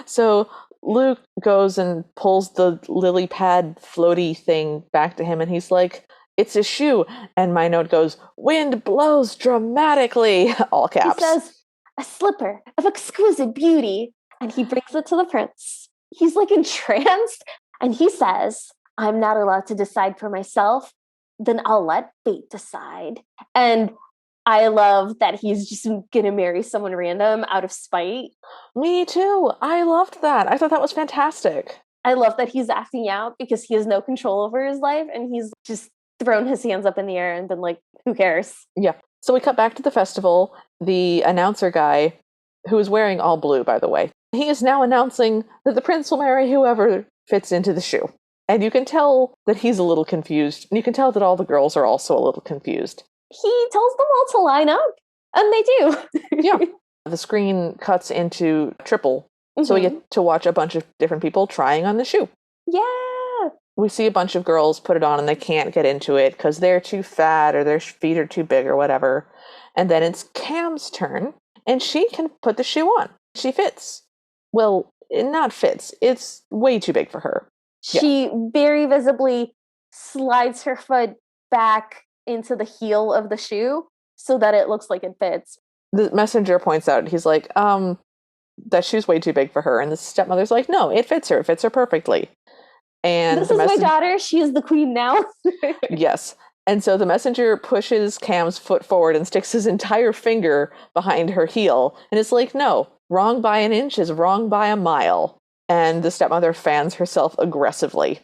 So Luke goes and pulls the lily pad floaty thing back to him, and he's like, it's a shoe. And my note goes, wind blows dramatically, all caps. He says, a slipper of exquisite beauty. And he brings it to the prince. He's like entranced. And he says, I'm not allowed to decide for myself. Then I'll let fate decide. And I love that he's just going to marry someone random out of spite. Me too. I loved that. I thought that was fantastic. I love that he's acting out because he has no control over his life. And he's just thrown his hands up in the air and been like, who cares? Yeah. So we cut back to the festival. The announcer guy, who is wearing all blue, by the way, he is now announcing that the prince will marry whoever fits into the shoe. And you can tell that he's a little confused. And you can tell that all the girls are also a little confused. He tells them all to line up. And they do. Yeah. The screen cuts into triple. Mm-hmm. So we get to watch a bunch of different people trying on the shoe. Yeah. We see a bunch of girls put it on and they can't get into it because they're too fat or their feet are too big or whatever. And then it's Cam's turn and she can put the shoe on. She fits. Well, not fits. It's way too big for her. She very visibly slides her foot back into the heel of the shoe so that it looks like it fits. The messenger points out, he's like, that shoe's way too big for her. And the stepmother's like, no, it fits her. It fits her perfectly. And this is my daughter. She is the queen now. Yes. And so the messenger pushes Cam's foot forward and sticks his entire finger behind her heel. And it's like, no, wrong by an inch is wrong by a mile. And the stepmother fans herself aggressively.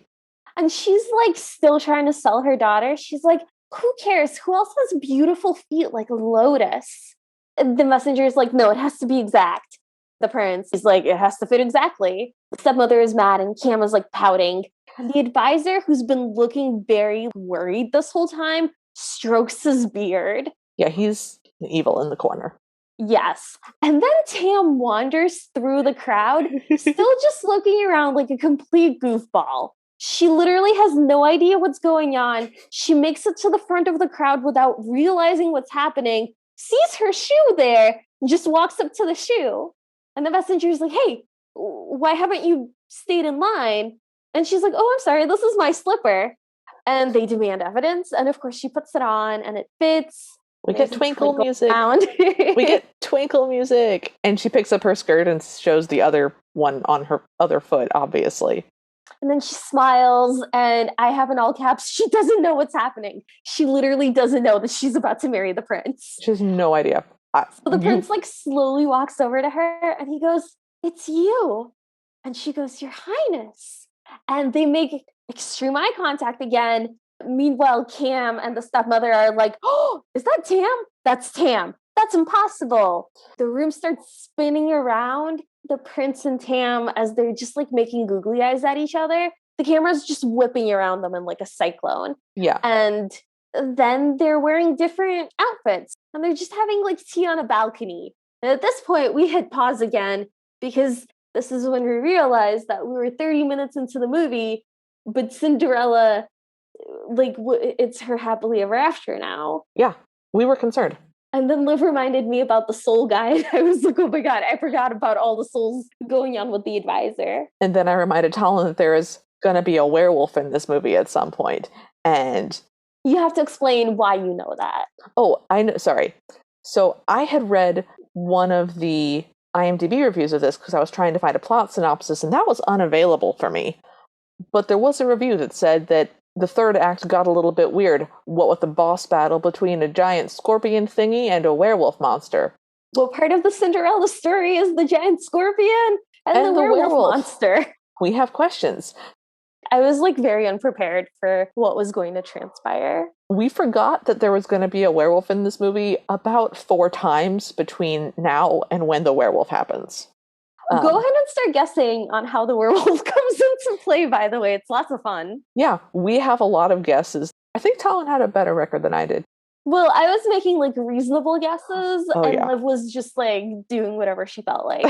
And she's like still trying to sell her daughter. She's like, who cares? Who else has beautiful feet like Lotus? The messenger is like, no, it has to be exact. The prince is like, it has to fit exactly. The stepmother is mad and Cam is like pouting. And the advisor, who's been looking very worried this whole time, strokes his beard. Yeah, he's evil in the corner. Yes. And then Tam wanders through the crowd, still just looking around like a complete goofball. She literally has no idea what's going on. She makes it to the front of the crowd without realizing what's happening, sees her shoe there, and just walks up to the shoe. And the messenger is like, hey, why haven't you stayed in line? And she's like, oh, I'm sorry, this is my slipper. And they demand evidence. And of course, she puts it on and it fits. We get twinkle music. We get twinkle music. And she picks up her skirt and shows the other one on her other foot, obviously. And then she smiles, and I have in all caps, she doesn't know what's happening. She literally doesn't know that she's about to marry the prince. She has no idea. So the prince like slowly walks over to her and he goes, it's you. And she goes, Your Highness. And they make extreme eye contact again. Meanwhile, Cam and the stepmother are like, oh, is that Tam? That's Tam. That's impossible. The room starts spinning around. The prince and Tam, as they're just like making googly eyes at each other, the camera's just whipping around them in like a cyclone. Yeah. And then they're wearing different outfits and they're just having like tea on a balcony. And at this point, we hit pause again because this is when we realized that we were 30 minutes into the movie, but Cinderella, like, it's her happily ever after now. Yeah, we were concerned. And then Liv reminded me about the soul guy. I was like, oh my God, I forgot about all the souls going on with the advisor. And then I reminded Talon that there is going to be a werewolf in this movie at some point. And you have to explain why you know that. Oh, I know. Sorry. So I had read one of the IMDb reviews of this because I was trying to find a plot synopsis, and that was unavailable for me. But there was a review that said that the third act got a little bit weird. What with the boss battle between a giant scorpion thingy and a werewolf monster. Well, part of the Cinderella story is the giant scorpion and the werewolf monster. We have questions. I was like very unprepared for what was going to transpire. We forgot that there was going to be a werewolf in this movie about 4 times between now and when the werewolf happens. Go ahead and start guessing on how the werewolf comes into play, by the way. It's lots of fun. Yeah, we have a lot of guesses. I think Talon had a better record than I did. Well, I was making like reasonable guesses, and yeah. Liv was just like doing whatever she felt like.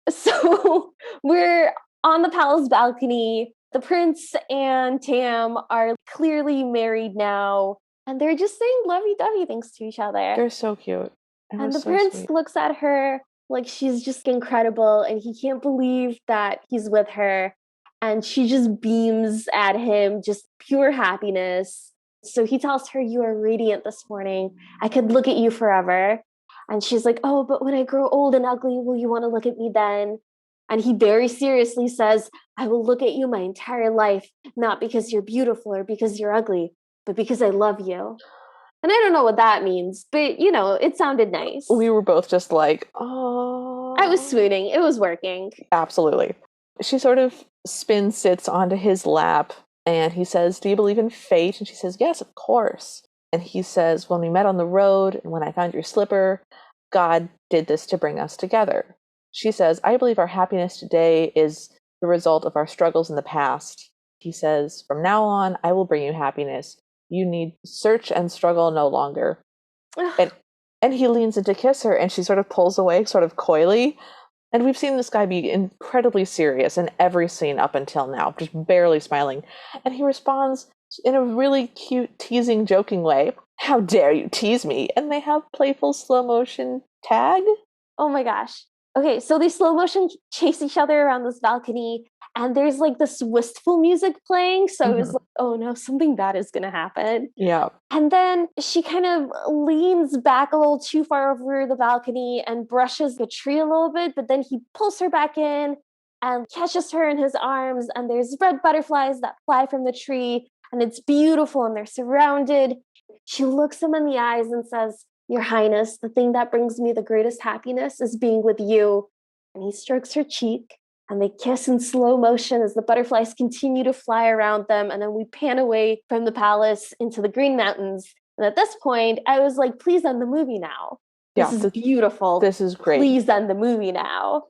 So we're on the palace balcony. The prince and Tam are clearly married now, and they're just saying lovey-dovey things to each other. They're so cute. And the prince looks at her Like, she's just incredible, and he can't believe that he's with her. And she just beams at him, just pure happiness. So he tells her, "You are radiant this morning. I could look at you forever." And she's like, "Oh, but when I grow old and ugly, will you want to look at me then?" And he very seriously says, "I will look at you my entire life, not because you're beautiful or because you're ugly, but because I love you." And I don't know what that means, but it sounded nice. We were both just like, oh. I was swooning. It was working. Absolutely. She sort of sits onto his lap, and he says, "Do you believe in fate?" And she says, "Yes, of course." And he says, "When we met on the road and when I found your slipper, God did this to bring us together." She says, "I believe our happiness today is the result of our struggles in the past." He says, "From now on, I will bring you happiness. You need search and struggle no longer." And he leans in to kiss her, and she sort of pulls away, sort of coyly. And we've seen this guy be incredibly serious in every scene up until now, just barely smiling. And he responds in a really cute, teasing, joking way. "How dare you tease me?" And they have playful slow motion tag. Oh my gosh. Okay, so they slow motion chase each other around this balcony, and there's like this wistful music playing. So it was like, oh no, something bad is going to happen. Yeah. And then she kind of leans back a little too far over the balcony and brushes the tree a little bit, but then he pulls her back in and catches her in his arms. And there's red butterflies that fly from the tree, and it's beautiful, and they're surrounded. She looks him in the eyes and says, "Your Highness, the thing that brings me the greatest happiness is being with you." And he strokes her cheek, and they kiss in slow motion as the butterflies continue to fly around them. And then we pan away from the palace into the Green Mountains. And at this point, I was like, please end the movie now. This is beautiful. This is great. Please end the movie now.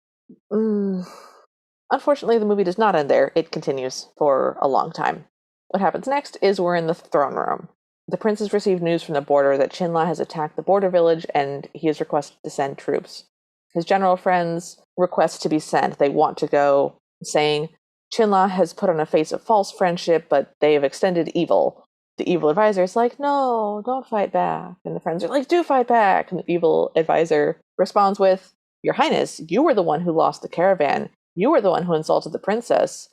Unfortunately, the movie does not end there. It continues for a long time. What happens next is we're in the throne room. The prince has received news from the border that Chinla has attacked the border village, and he is requested to send troops. His general friends request to be sent. They want to go, saying, "Chinla has put on a face of false friendship, but they have extended evil." The evil advisor is like, "No, don't fight back." And the friends are like, "Do fight back." And the evil advisor responds with, "Your Highness, you were the one who lost the caravan. You were the one who insulted the princess.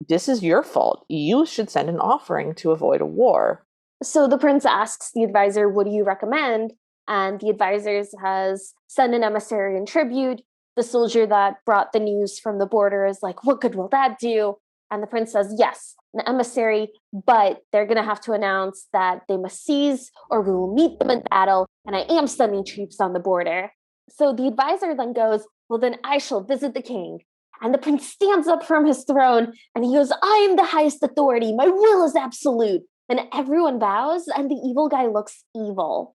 This is your fault. You should send an offering to avoid a war." So the prince asks the advisor, "What do you recommend?" And the advisor has sent an emissary in tribute. The soldier that brought the news from the border is like, "What good will that do?" And the prince says, "Yes, an emissary, but they're going to have to announce that they must seize or we will meet them in battle. And I am sending troops on the border." So the advisor then goes, "Well, then I shall visit the king." And the prince stands up from his throne and he goes, "I am the highest authority. My will is absolute." And everyone bows, and the evil guy looks evil.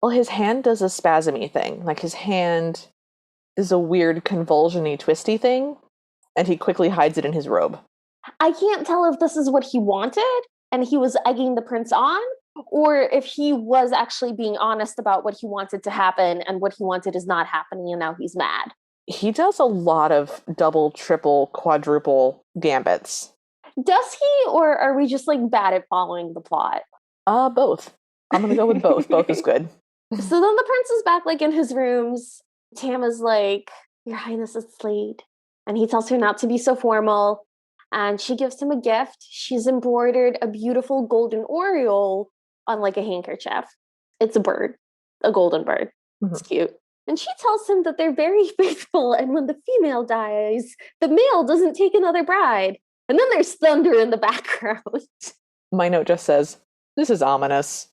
Well, his hand does a spasmy thing. Like, his hand is a weird convulsion-y, twisty thing, and he quickly hides it in his robe. I can't tell if this is what he wanted, and he was egging the prince on, or if he was actually being honest about what he wanted to happen, and what he wanted is not happening, and now he's mad. He does a lot of double, triple, quadruple gambits. Does he, or are we just like bad at following the plot? Both. I'm gonna go with both. Both is good. So then the prince is back like in his rooms. Tam is like, "Your Highness is late." And he tells her not to be so formal. And she gives him a gift. She's embroidered a beautiful golden oriole on like a handkerchief. It's a bird, a golden bird. It's cute. And she tells him that they're very faithful. And when the female dies, the male doesn't take another bride. And then there's thunder in the background. My note just says, "This is ominous."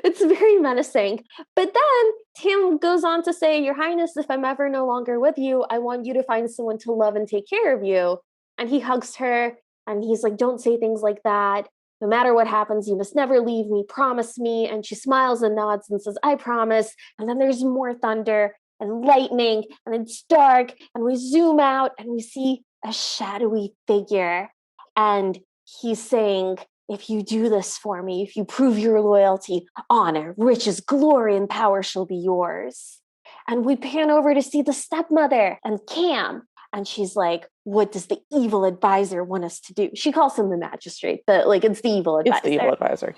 It's very menacing. But then Tam goes on to say, "Your Highness, if I'm ever no longer with you, I want you to find someone to love and take care of you." And he hugs her and he's like, "Don't say things like that. No matter what happens, you must never leave me. Promise me." And she smiles and nods and says, "I promise." And then there's more thunder and lightning and it's dark and we zoom out and we see a shadowy figure. And he's saying, "If you do this for me, if you prove your loyalty, honor, riches, glory, and power shall be yours." And we pan over to see the stepmother and Cam. And she's like, "What does the evil advisor want us to do?" She calls him the magistrate, but like it's the evil advisor. It's the evil advisor.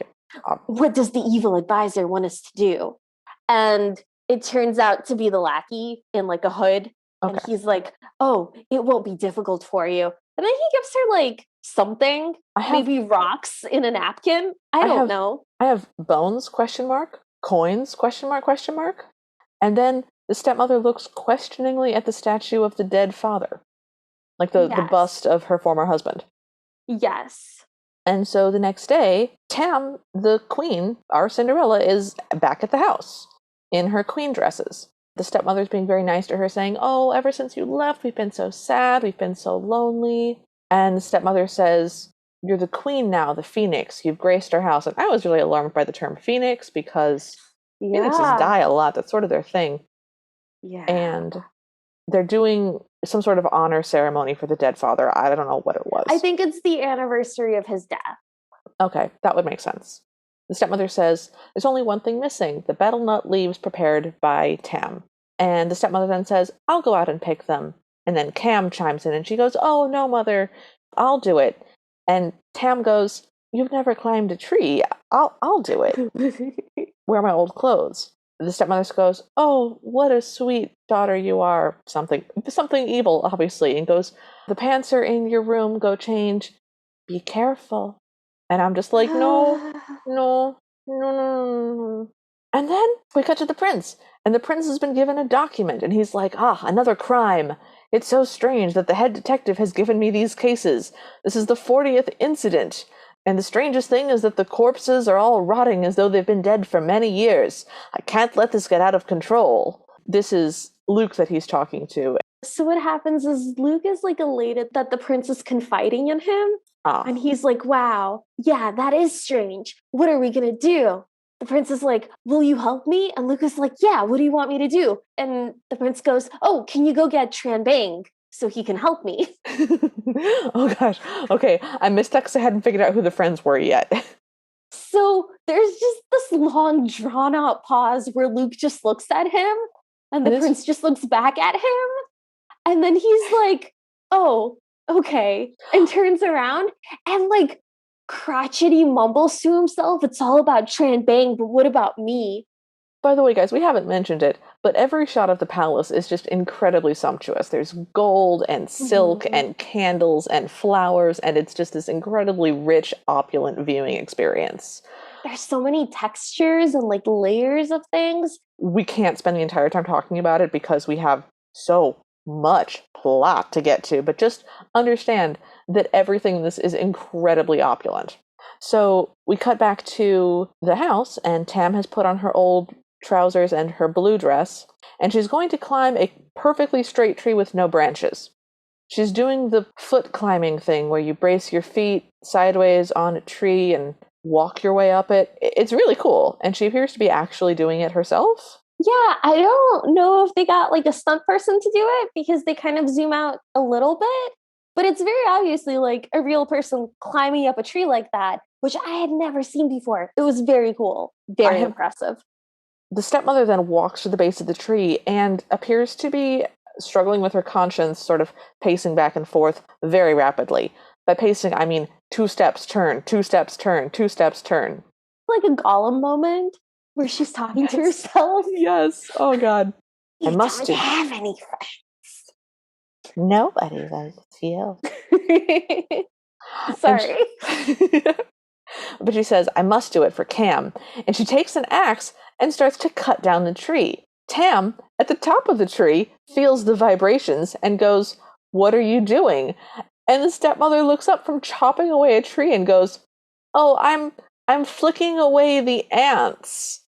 "What does the evil advisor want us to do?" And it turns out to be the lackey in like a hood. Okay. And he's like, oh, it won't be difficult for you. And then he gives her like something, maybe rocks in a napkin. I don't know. I have bones, question mark, coins, question mark, question mark. And then the stepmother looks questioningly at the statue of the dead father. Like the bust of her former husband. Yes. And so the next day, Tam, the queen, our Cinderella, is back at the house in her queen dresses. The stepmother's being very nice to her, saying, oh, ever since you left, we've been so sad, we've been so lonely. And the stepmother says, you're the queen now, the phoenix, you've graced our house. And I was really alarmed by the term phoenix because phoenixes die a lot. That's sort of their thing. Yeah. And they're doing some sort of honor ceremony for the dead father. I don't know what it was. I think it's the anniversary of his death. Okay, that would make sense. The stepmother says, there's only one thing missing, the betel nut leaves prepared by Tam. And the stepmother then says, I'll go out and pick them. And then Cam chimes in and she goes, oh, no, mother, I'll do it. And Tam goes, you've never climbed a tree. I'll do it. Wear my old clothes. The stepmother goes, oh, what a sweet daughter you are. Something evil, obviously. And goes, the pants are in your room. Go change. Be careful. And I'm just like, no. And then we cut to the prince. And the prince has been given a document. And he's like, another crime. It's so strange that the head detective has given me these cases. This is the 40th incident. And the strangest thing is that the corpses are all rotting as though they've been dead for many years. I can't let this get out of control. This is Luke that he's talking to. So what happens is Luke is like elated that the prince is confiding in him. And he's like, wow, yeah, that is strange. What are we going to do? The prince is like, will you help me? And Luke is like, yeah, what do you want me to do? And the prince goes, oh, can you go get Tran Bang so he can help me? Oh gosh. Okay, I missed that because I hadn't figured out who the friends were yet. So there's just this long drawn out pause where Luke just looks at him and the prince just looks back at him. And then he's like, oh, okay. And turns around and like crotchety mumbles to himself. It's all about Tran Bang, but what about me? By the way, guys, we haven't mentioned it, but every shot of the palace is just incredibly sumptuous. There's gold and silk and candles and flowers, and it's just this incredibly rich, opulent viewing experience. There's so many textures and like layers of things. We can't spend the entire time talking about it because we have so much plot to get to, but just understand that everything in this is incredibly opulent. So we cut back to the house, and Tam has put on her old trousers and her blue dress, and she's going to climb a perfectly straight tree with no branches. She's doing the foot climbing thing where you brace your feet sideways on a tree and walk your way up it. It's really cool, and she appears to be actually doing it herself. Yeah, I don't know if they got like a stunt person to do it because they kind of zoom out a little bit, but it's very obviously like a real person climbing up a tree like that, which I had never seen before. It was very cool, very impressive. The stepmother then walks to the base of the tree and appears to be struggling with her conscience, sort of pacing back and forth very rapidly. By pacing, I mean 2 steps, turn, 2 steps, turn, 2 steps, turn. Like a Gollum moment where she's talking to herself. Yes. Oh, God. You don't have any friends. Nobody likes you. Sorry. But she says, I must do it for Cam. And she takes an axe and starts to cut down the tree. Tam, at the top of the tree, feels the vibrations and goes, what are you doing? And the stepmother looks up from chopping away a tree and goes, oh, I'm flicking away the ants.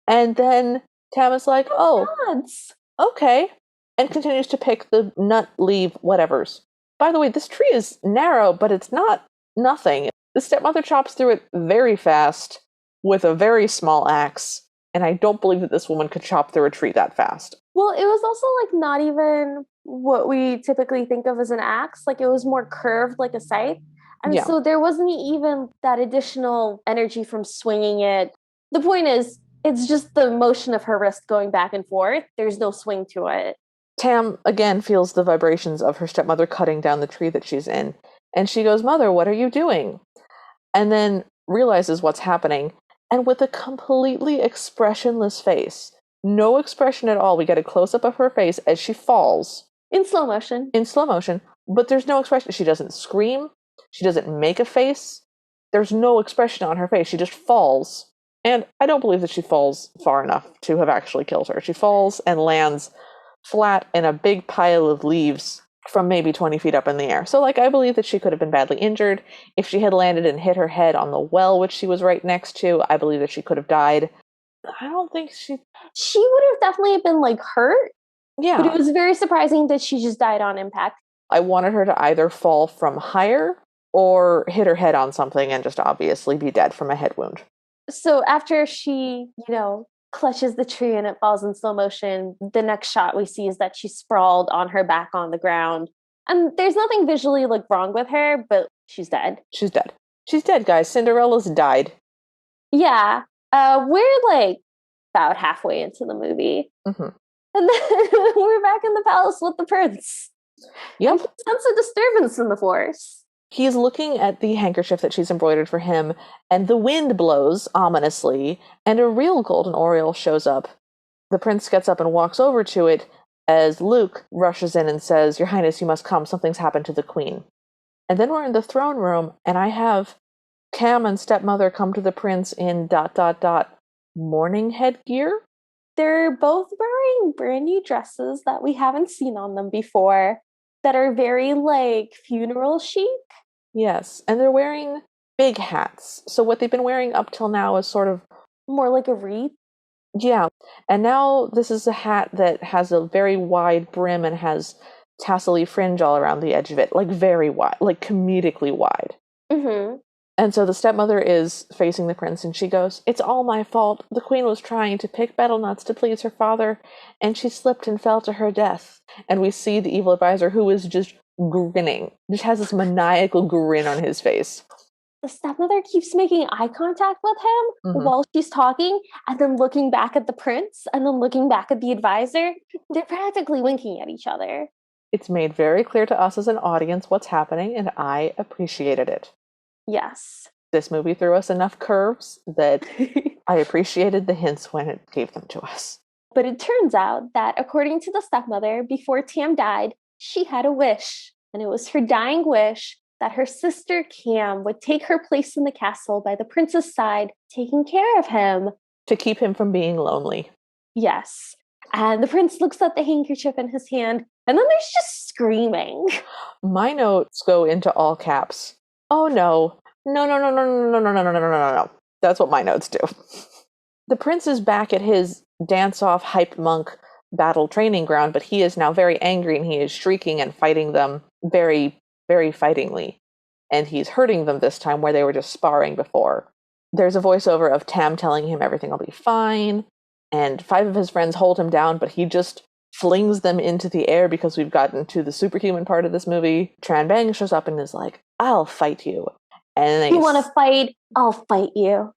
And then Tam is like, oh, ants. Okay. And continues to pick the nut, leaf, whatevers. By the way, this tree is narrow, but it's not nothing. The stepmother chops through it very fast with a very small axe. And I don't believe that this woman could chop through a tree that fast. Well, it was also like not even what we typically think of as an axe. Like it was more curved like a scythe. And so there wasn't even that additional energy from swinging it. The point is, it's just the motion of her wrist going back and forth. There's no swing to it. Tam again feels the vibrations of her stepmother cutting down the tree that she's in. And she goes, Mother, what are you doing? And then realizes what's happening. And with a completely expressionless face, No expression at all. We get a close-up of her face as she falls. In slow motion. In slow motion, but there's no expression. She doesn't scream. She doesn't make a face. There's no expression on her face. She just falls. And I don't believe that she falls far enough to have actually killed her. She falls and lands flat in a big pile of leaves from maybe 20 feet up in the air. So, I believe that she could have been badly injured. If she had landed and hit her head on the well, which she was right next to, I believe that she could have died. I don't think she would have definitely been, hurt. Yeah. But it was very surprising that she just died on impact. I wanted her to either fall from higher or hit her head on something and just obviously be dead from a head wound. So after she, clutches the tree and it falls in slow motion, the next shot we see is that she's sprawled on her back on the ground. And there's nothing visually wrong with her, but she's dead. She's dead. She's dead, guys. Cinderella's died. Yeah. We're about halfway into the movie. Mm-hmm. And then we're back in the palace with the prince. Yep. And he senses a disturbance in the force. He's looking at the handkerchief that she's embroidered for him, and the wind blows ominously, and a real golden oriole shows up. The prince gets up and walks over to it as Luke rushes in and says, "Your Highness, you must come. Something's happened to the queen." And then we're in the throne room, and I have Cam and stepmother come to the prince in ... mourning headgear. They're both wearing brand new dresses that we haven't seen on them before that are very funeral chic. Yes, and they're wearing big hats. So what they've been wearing up till now is sort of more like a wreath. Yeah, and now this is a hat that has a very wide brim and has tassel-y fringe all around the edge of it, very wide, comedically wide. Mm-hmm. And so the stepmother is facing the prince, and she goes, "It's all my fault. The queen was trying to pick betel nuts to please her father, and she slipped and fell to her death." And we see the evil advisor, who is just grinning, just has this maniacal grin on his face. The stepmother keeps making eye contact with him while she's talking, and then looking back at the prince, and then looking back at the advisor. They're practically winking at each other. It's made very clear to us as an audience what's happening, and I appreciated it. Yes. This movie threw us enough curves that I appreciated the hints when it gave them to us. But it turns out that, according to the stepmother, before Tam died, she had a wish. And it was her dying wish that her sister Cam would take her place in the castle by the prince's side, taking care of him. To keep him from being lonely. Yes. And the prince looks at the handkerchief in his hand, and then there's just screaming. My notes go into all caps. Oh no. No, no, no, no, no, no, no, no, no, no, no, no, no. That's what my notes do. The prince is back at his dance-off hype monk battle training ground, but he is now very angry, and he is shrieking and fighting them very, very fightingly. And he's hurting them this time where they were just sparring before. There's a voiceover of Tam telling him everything will be fine, and 5 of his friends hold him down, but he just flings them into the air because we've gotten to the superhuman part of this movie. Tran Bang shows up and is like, "I'll fight you." And you want to fight? I'll fight you.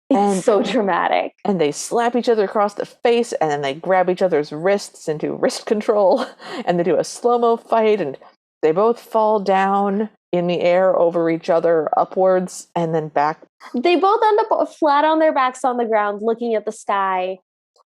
It's so dramatic. And they slap each other across the face, and then they grab each other's wrists into wrist control, and they do a slow-mo fight, and they both fall down in the air over each other, upwards, and then back. They both end up flat on their backs on the ground, looking at the sky,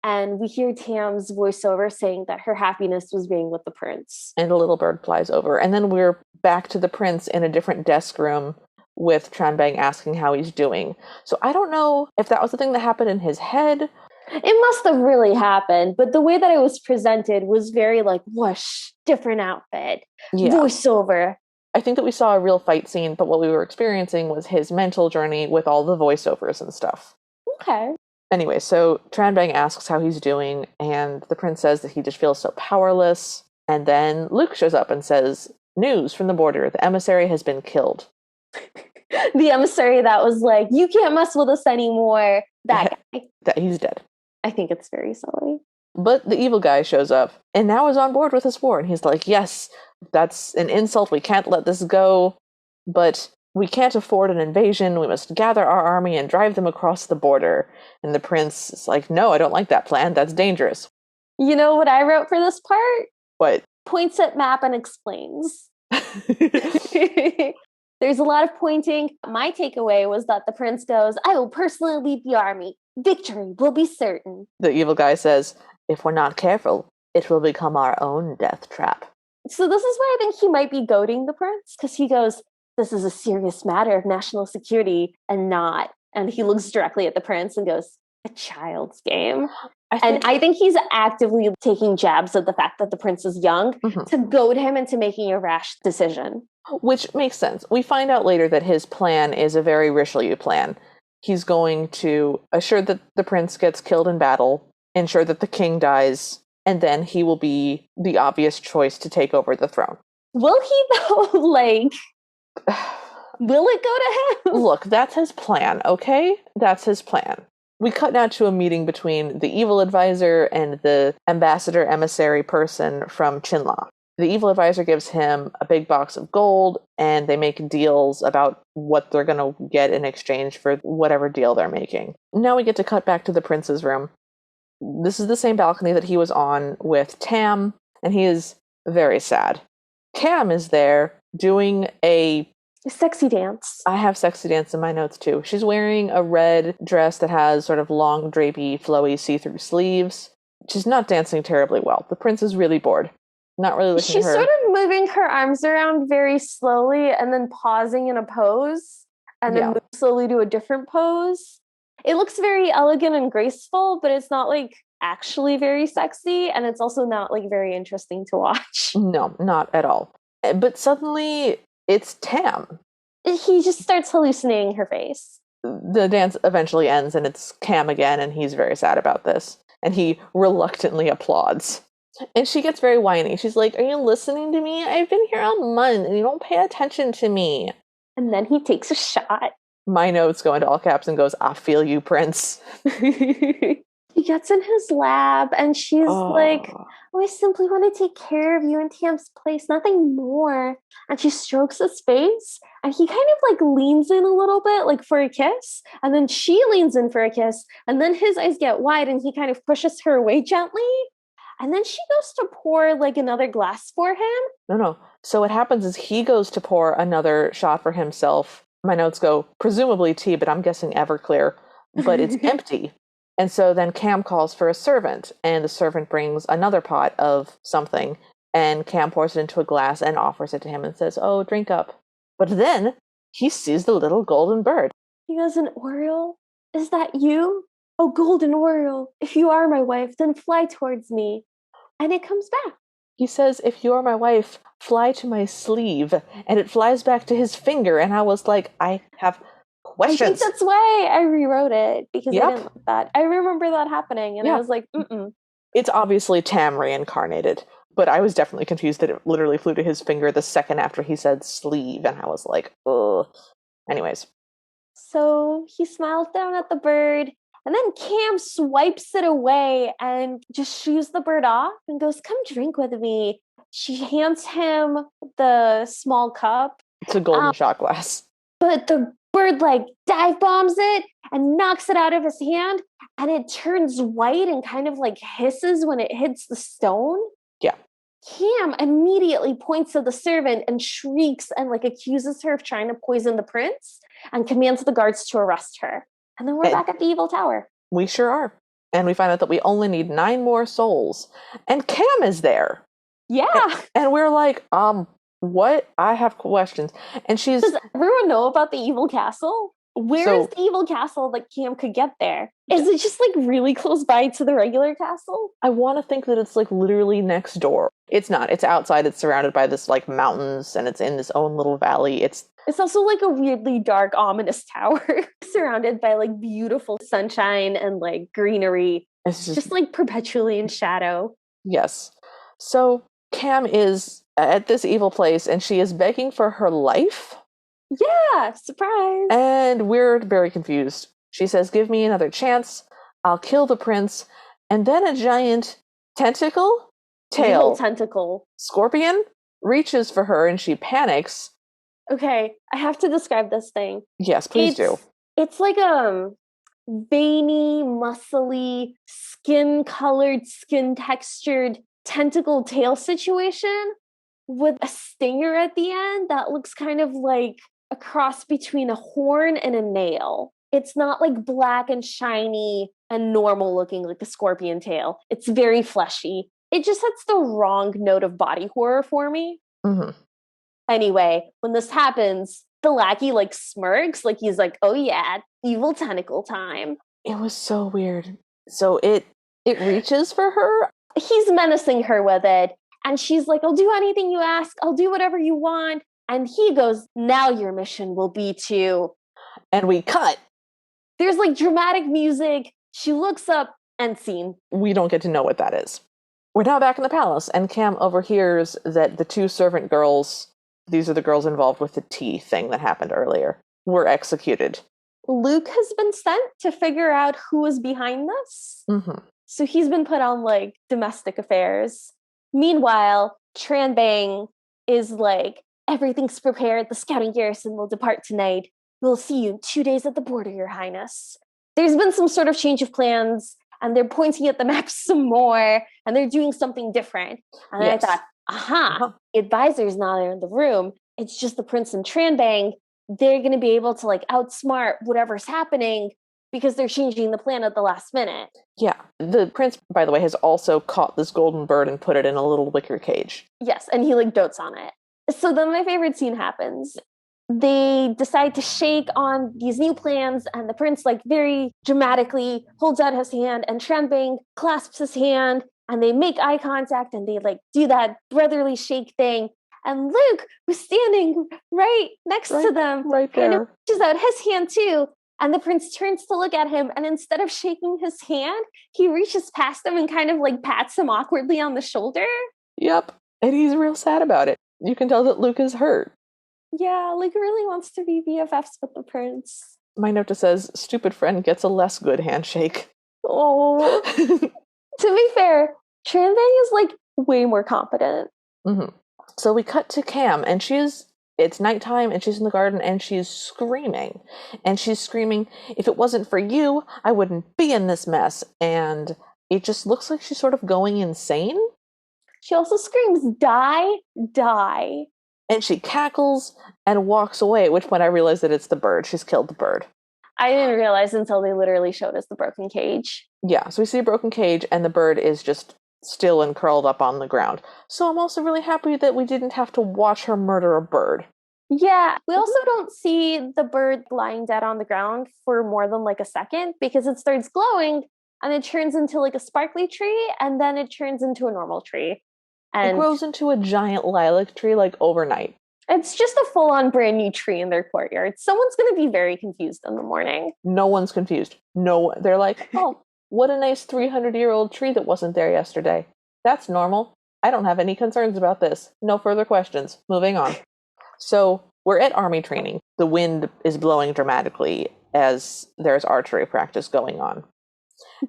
and we hear Tam's voiceover saying that her happiness was being with the prince. And a little bird flies over, and then we're back to the prince in a different desk room, with Tran Bang asking how he's doing. So I don't know if that was the thing that happened in his head. It must have really happened, but the way that it was presented was very whoosh, different outfit, voiceover. I think that we saw a real fight scene, but what we were experiencing was his mental journey with all the voiceovers and stuff. Okay. Anyway, so Tran Bang asks how he's doing, and the prince says that he just feels so powerless. And then Luke shows up and says, "News from the border, the emissary has been killed." The emissary that was like, "You can't mess with us anymore." That guy. That he's dead. I think it's very silly. But the evil guy shows up and now is on board with his war. And he's like, "Yes, that's an insult. We can't let this go. But we can't afford an invasion. We must gather our army and drive them across the border." And the prince is like, "No, I don't like that plan. That's dangerous." You know what I wrote for this part? What? Points at map and explains. There's a lot of pointing. My takeaway was that the prince goes, "I will personally lead the army. Victory will be certain. The evil guy says, if we're not careful, it will become our own death trap. So this is where I think he might be goading the prince, because he goes, this is a serious matter of national security and not. And he looks directly at the prince and goes, a child's game. I think he's actively taking jabs at the fact that the prince is young to goad him into making a rash decision. Which makes sense. We find out later that his plan is a very Richelieu plan. He's going to assure that the prince gets killed in battle, ensure that the king dies, and then he will be the obvious choice to take over the throne. Will he, though? Like, will it go to him? Look, that's his plan, okay? That's his plan. We cut now to a meeting between the evil advisor and the ambassador emissary person from Chinla. The evil advisor gives him a big box of gold, and they make deals about what they're going to get in exchange for whatever deal they're making. Now we get to cut back to the prince's room. This is the same balcony that he was on with Tam, and he is very sad. Cam is there doing a sexy dance. I have sexy dance in my notes too. She's wearing a red dress that has sort of long, drapey, flowy, see-through sleeves. She's not dancing terribly well. The prince is really bored. Not really looking at her. She's sort of moving her arms around very slowly and then pausing in a pose and then move slowly to a different pose. It looks very elegant and graceful, but it's not like actually very sexy, and it's also not like very interesting to watch. No, not at all. But suddenly it's Tam. He just starts hallucinating her face. The dance eventually ends and it's Cam again, and he's very sad about this. And he reluctantly applauds. And she gets very whiny. She's like, are you listening to me? I've been here a month and you don't pay attention to me. And then he takes a shot. My notes go into all caps and goes, I feel you, Prince. He gets in his lap and she's like, I simply want to take care of you in Tam's place, nothing more. And she strokes his face and he kind of like leans in a little bit, like for a kiss. And then she leans in for a kiss. And then his eyes get wide and he kind of pushes her away gently. And then she goes to pour like another glass for him. No. So what happens is he goes to pour another shot for himself. My notes go, presumably tea, but I'm guessing Everclear. But it's empty. And so then Cam calls for a servant, and the servant brings another pot of something, and Cam pours it into a glass and offers it to him and says, oh, drink up. But then he sees the little golden bird. He goes, an oriole? Is that you? Oh, golden oriole, if you are my wife, then fly towards me. And it comes back. He says, if you're my wife, fly to my sleeve. And it flies back to his finger. And I was like, I have questions. I think that's why I rewrote it, because I didn't like that. I remember that happening, and I was like, It's obviously Tam reincarnated, but I was definitely confused that it literally flew to his finger the second after he said sleeve, and I was like, ugh. Anyways. So he smiles down at the bird, and then Cam swipes it away and just shoos the bird off and goes, come drink with me. She hands him the small cup. It's a golden shot glass. But the bird like dive bombs it and knocks it out of his hand, and it turns white and kind of like hisses when it hits the stone. Yeah. Cam immediately points to the servant and shrieks and like accuses her of trying to poison the prince and commands the guards to arrest her. And then we're back at the evil tower. We sure are. And we find out that we only need 9 more souls. And Cam is there. Yeah. And we're like, what? I have questions. And she's... Does everyone know about the evil castle? Where is the evil castle that Cam could get there? Is it just like really close by to the regular castle? I want to think that it's like literally next door. It's not. It's outside. It's surrounded by this like mountains, and it's in this own little valley. It's also like a weirdly dark, ominous tower surrounded by like beautiful sunshine and like greenery. It's just like perpetually in shadow. Yes. So Cam is at this evil place and she is begging for her life. Yeah, surprise. And we're very confused. She says, give me another chance. I'll kill the prince. And then a giant tentacle, tail, tentacle scorpion reaches for her and she panics. Okay, I have to describe this thing. Yes, please do. It's like a veiny, muscly, skin-colored, skin-textured tentacle tail situation with a stinger at the end that looks kind of like a cross between a horn and a nail. It's not like black and shiny and normal looking like the scorpion tail. It's very fleshy. It just sets the wrong note of body horror for me. Mm-hmm. Anyway, when this happens, the lackey like smirks, like he's like, oh yeah, evil tentacle time. It was so weird. So it reaches for her. He's menacing her with it. And she's like, I'll do anything you ask. I'll do whatever you want. And he goes, now your mission will be to... And we cut. There's like dramatic music. She looks up and scene. We don't get to know what that is. We're now back in the palace, and Cam overhears that the 2 servant girls, these are the girls involved with the tea thing that happened earlier, were executed. Luke has been sent to figure out who is behind this. Mm-hmm. So he's been put on like domestic affairs. Meanwhile, Tran Bang is like, everything's prepared. The scouting garrison will depart tonight. We'll see you in 2 days at the border, Your Highness. There's been some sort of change of plans, and they're pointing at the map some more, and they're doing something different. And yes. I thought, aha, the advisor's not in the room. It's just the Prince and Tran Bang. They're going to be able to like outsmart whatever's happening because they're changing the plan at the last minute. Yeah. The prince, by the way, has also caught this golden bird and put it in a little wicker cage. Yes, and he like dotes on it. So then my favorite scene happens. They decide to shake on these new plans, and the prince like very dramatically holds out his hand, and Tran Bang clasps his hand, and they make eye contact, and they like do that brotherly shake thing. And Luke was standing right next to them, right there, and reaches out his hand too. And the prince turns to look at him, and instead of shaking his hand, he reaches past him and kind of like pats him awkwardly on the shoulder. Yep, and he's real sad about it. You can tell that Luke is hurt. Yeah, Luke really wants to be BFFs with the prince. My note just says, stupid friend gets a less good handshake. Oh. To be fair, Tran Bang is like way more competent. Mm-hmm. So we cut to Cam, and it's nighttime, and she's in the garden, and she's screaming. And she's screaming, if it wasn't for you, I wouldn't be in this mess. And it just looks like she's sort of going insane. She also screams, die, die. And she cackles and walks away, at which point I realize that it's the bird. She's killed the bird. I didn't realize until they literally showed us the broken cage. Yeah, so we see a broken cage, and the bird is just still and curled up on the ground. So I'm also really happy that we didn't have to watch her murder a bird. Yeah, we also don't see the bird lying dead on the ground for more than like a second, because it starts glowing and it turns into like a sparkly tree, and then it turns into a normal tree. And it grows into a giant lilac tree like overnight. It's just a full-on brand new tree in their courtyard. Someone's going to be very confused in the morning. No one's confused. No, they're like, oh, what a nice 300-year-old tree that wasn't there yesterday. That's normal. I don't have any concerns about this. No further questions. Moving on. So we're at army training. The wind is blowing dramatically as there's archery practice going on.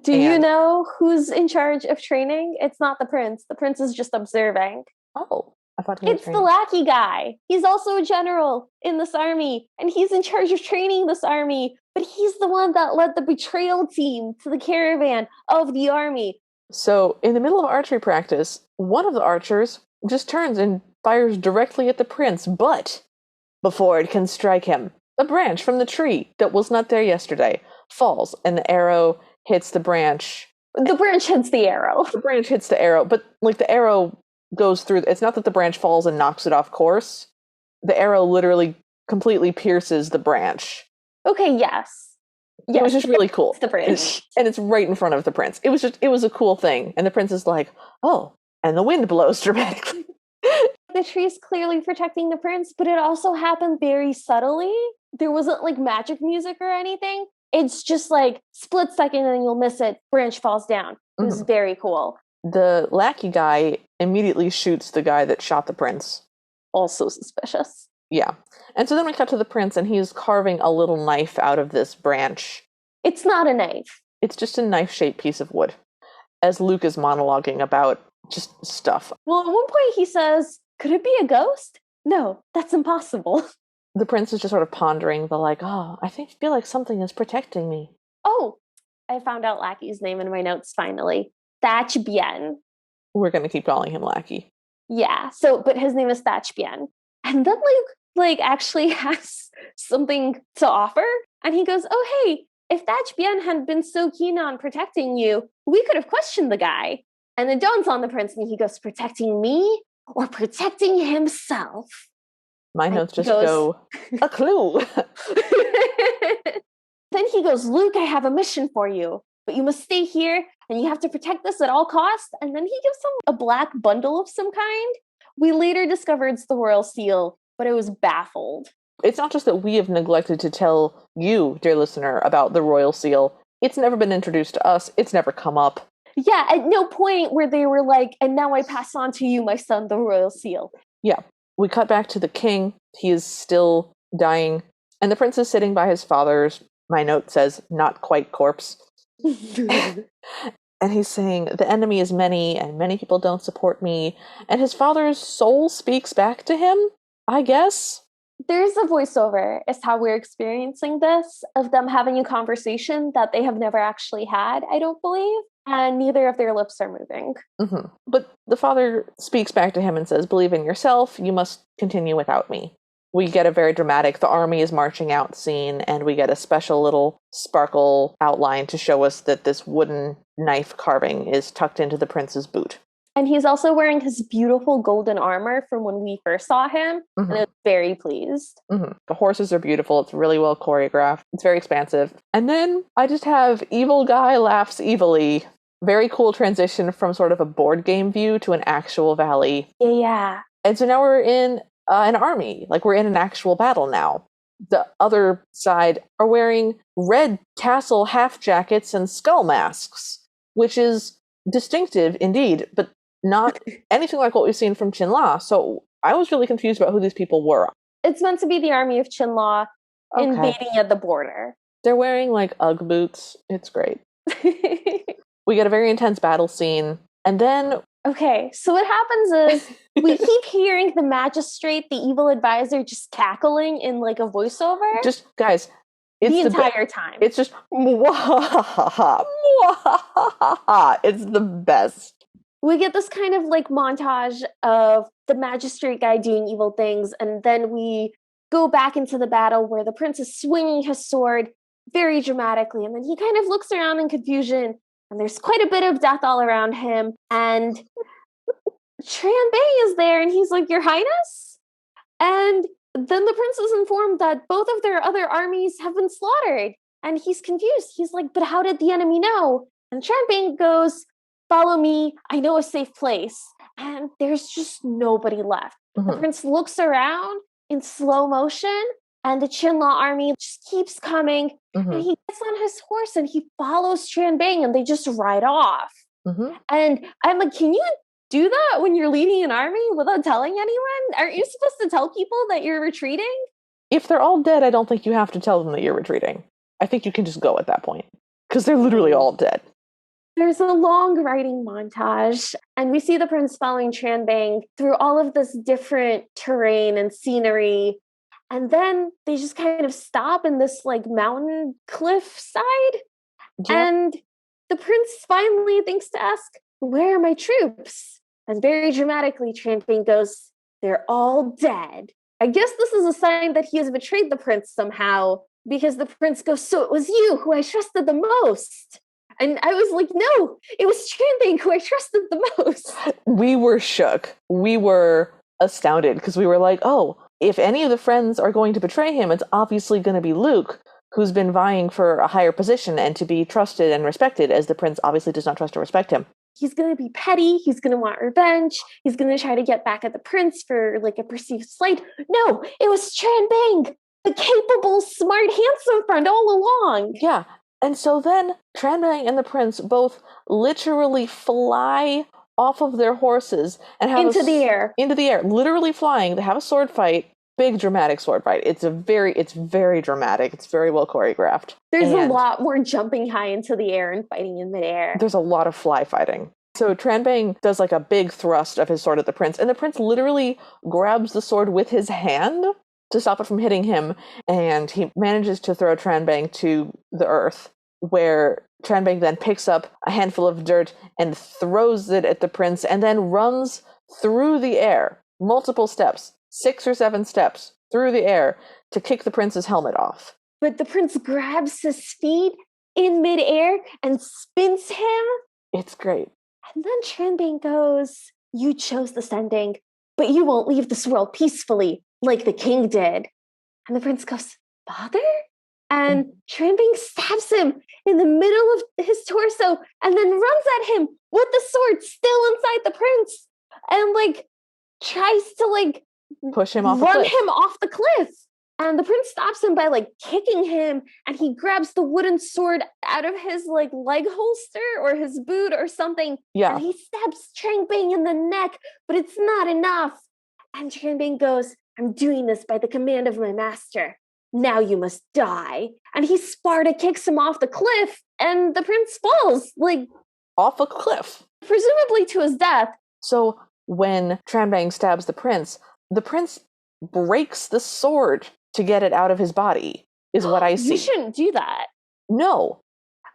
Do you know who's in charge of training? It's not the prince. The prince is just observing. Oh, I thought he was It's the lackey guy. He's also a general in this army, and he's in charge of training this army. But he's the one that led the betrayal team to the caravan of the army. So in the middle of archery practice, one of the archers just turns and fires directly at the prince. But before it can strike him, a branch from the tree that was not there yesterday falls, and the arrow hits the branch. The branch hits the arrow. The branch hits the arrow, but like the arrow goes through. It's not that the branch falls and knocks it off course. The arrow literally completely pierces the branch. Okay, yes. It was just really cool. It's the branch. And it's right in front of the prince. It was a cool thing. And the prince is like, oh, and the wind blows dramatically. The tree is clearly protecting the prince, but it also happened very subtly. There wasn't like magic music or anything. It's just like split second and you'll miss it. Branch falls down. It was very cool. The lackey guy immediately shoots the guy that shot the prince. Also suspicious. Yeah. And so then we cut to the prince, and he's carving a little knife out of this branch. It's not a knife. It's just a knife-shaped piece of wood. As Luke is monologuing about just stuff. Well, at one point he says, could it be a ghost? No, that's impossible. The prince is just sort of pondering I feel like something is protecting me. Oh, I found out Lackey's name in my notes finally. Thatch Bien. We're going to keep calling him Lackey. Yeah, but his name is Thatch Bien. And then Luke actually has something to offer. And he goes, oh, hey, if that Bien hadn't been so keen on protecting you, we could have questioned the guy. And it dawns on the prince, and he goes, protecting me or protecting himself? My notes just go, a clue. Then he goes, Luke, I have a mission for you, but you must stay here and you have to protect this at all costs. And then he gives him a black bundle of some kind. We later discovered it's the royal seal, but I was baffled. It's not just that we have neglected to tell you, dear listener, about the royal seal. It's never been introduced to us. It's never come up. Yeah, at no point where they were like, and now I pass on to you, my son, the royal seal. Yeah. We cut back to the king. He is still dying. And the prince is sitting by his father's, my note says, not quite corpse. And he's saying, the enemy is many, and many people don't support me. And his father's soul speaks back to him, I guess. There's a voiceover, is how we're experiencing this, of them having a conversation that they have never actually had, I don't believe. And neither of their lips are moving. Mm-hmm. But the father speaks back to him and says, believe in yourself, you must continue without me. We get a very dramatic, the army is marching out scene, and we get a special little sparkle outline to show us that this wooden knife carving is tucked into the prince's boot. And he's also wearing his beautiful golden armor from when we first saw him, and I was very pleased. The horses are beautiful. It's really well choreographed. It's very expansive. And then I just have evil guy laughs evilly. Very cool transition from sort of a board game view to an actual valley. Yeah. And so now we're in an army. Like, we're in an actual battle now. The other side are wearing red tassel half jackets and skull masks, which is distinctive indeed, but not anything like what we've seen from Chinla. So I was really confused about who these people were. It's meant to be the army of Chinla invading at the border. They're wearing like Ugg boots. It's great. We get a very intense battle scene. And then... Okay, so what happens is we keep hearing the magistrate, the evil advisor, just cackling in like a voiceover. Just, guys, it's the entire time. It's just, mwahaha, mwahaha. It's the best. We get this kind of like montage of the magistrate guy doing evil things, and then we go back into the battle where the prince is swinging his sword very dramatically, and then he kind of looks around in confusion, and there's quite a bit of death all around him, and Tran Bang is there, and he's like, Your Highness? And then the prince is informed that both of their other armies have been slaughtered, and he's confused. He's like, but how did the enemy know? And Tran Bang goes, follow me, I know a safe place. And there's just nobody left. The prince looks around in slow motion, and the Chinla army just keeps coming, and he gets on his horse and he follows Tran Bang, and they just ride off. And I'm like, can you do that when you're leading an army without telling anyone? Aren't you supposed to tell people that you're retreating? If they're all dead, I don't think you have to tell them that you're retreating. I think you can just go at that point, because they're literally all dead. There's a long riding montage, and we see the prince following Tran Bang through all of this different terrain and scenery. And then they just kind of stop in this like mountain cliff side. Yep. And the prince finally thinks to ask, where are my troops? And very dramatically, Tran Bang goes, they're all dead. I guess this is a sign that he has betrayed the prince somehow, because the prince goes, so it was you who I trusted the most. And I was like, no, it was Tran Bang who I trusted the most. We were shook. We were astounded, because we were like, oh, if any of the friends are going to betray him, it's obviously going to be Luke, who's been vying for a higher position and to be trusted and respected, as the prince obviously does not trust or respect him. He's going to be petty. He's going to want revenge. He's going to try to get back at the prince for like a perceived slight. No, it was Tran Bang, the capable, smart, handsome friend all along. Yeah. And so then Tran Bang and the prince both literally fly off of their horses and have into the air, literally flying. They have a sword fight, big dramatic sword fight. It's very dramatic. It's very well choreographed. There's a lot more jumping high into the air and fighting in midair. There's a lot of fly fighting. So Tran Bang does like a big thrust of his sword at the prince, and the prince literally grabs the sword with his hand to stop it from hitting him, and he manages to throw Tran Bang to the earth, where Tran Bang then picks up a handful of dirt and throws it at the prince, and then runs through the air, multiple steps, 6 or 7 steps, through the air to kick the prince's helmet off. But the prince grabs his feet in midair and spins him. It's great. And then Tranbane goes, you chose this ending, but you won't leave this world peacefully like the king did. And the prince goes, father? And Tranbane stabs him in the middle of his torso and then runs at him with the sword still inside the prince and like tries to like push him off run him off the cliff. And the prince stops him by like kicking him, and he grabs the wooden sword out of his like leg holster or his boot or something. Yeah. And he stabs Tranbane in the neck, but it's not enough. And Tranbane goes, I'm doing this by the command of my master. Now you must die. And he Sparta kicks him off the cliff, and the prince falls, like off a cliff, presumably to his death. So when Tranbane stabs the prince breaks the sword to get it out of his body, is what I see. You shouldn't do that. No.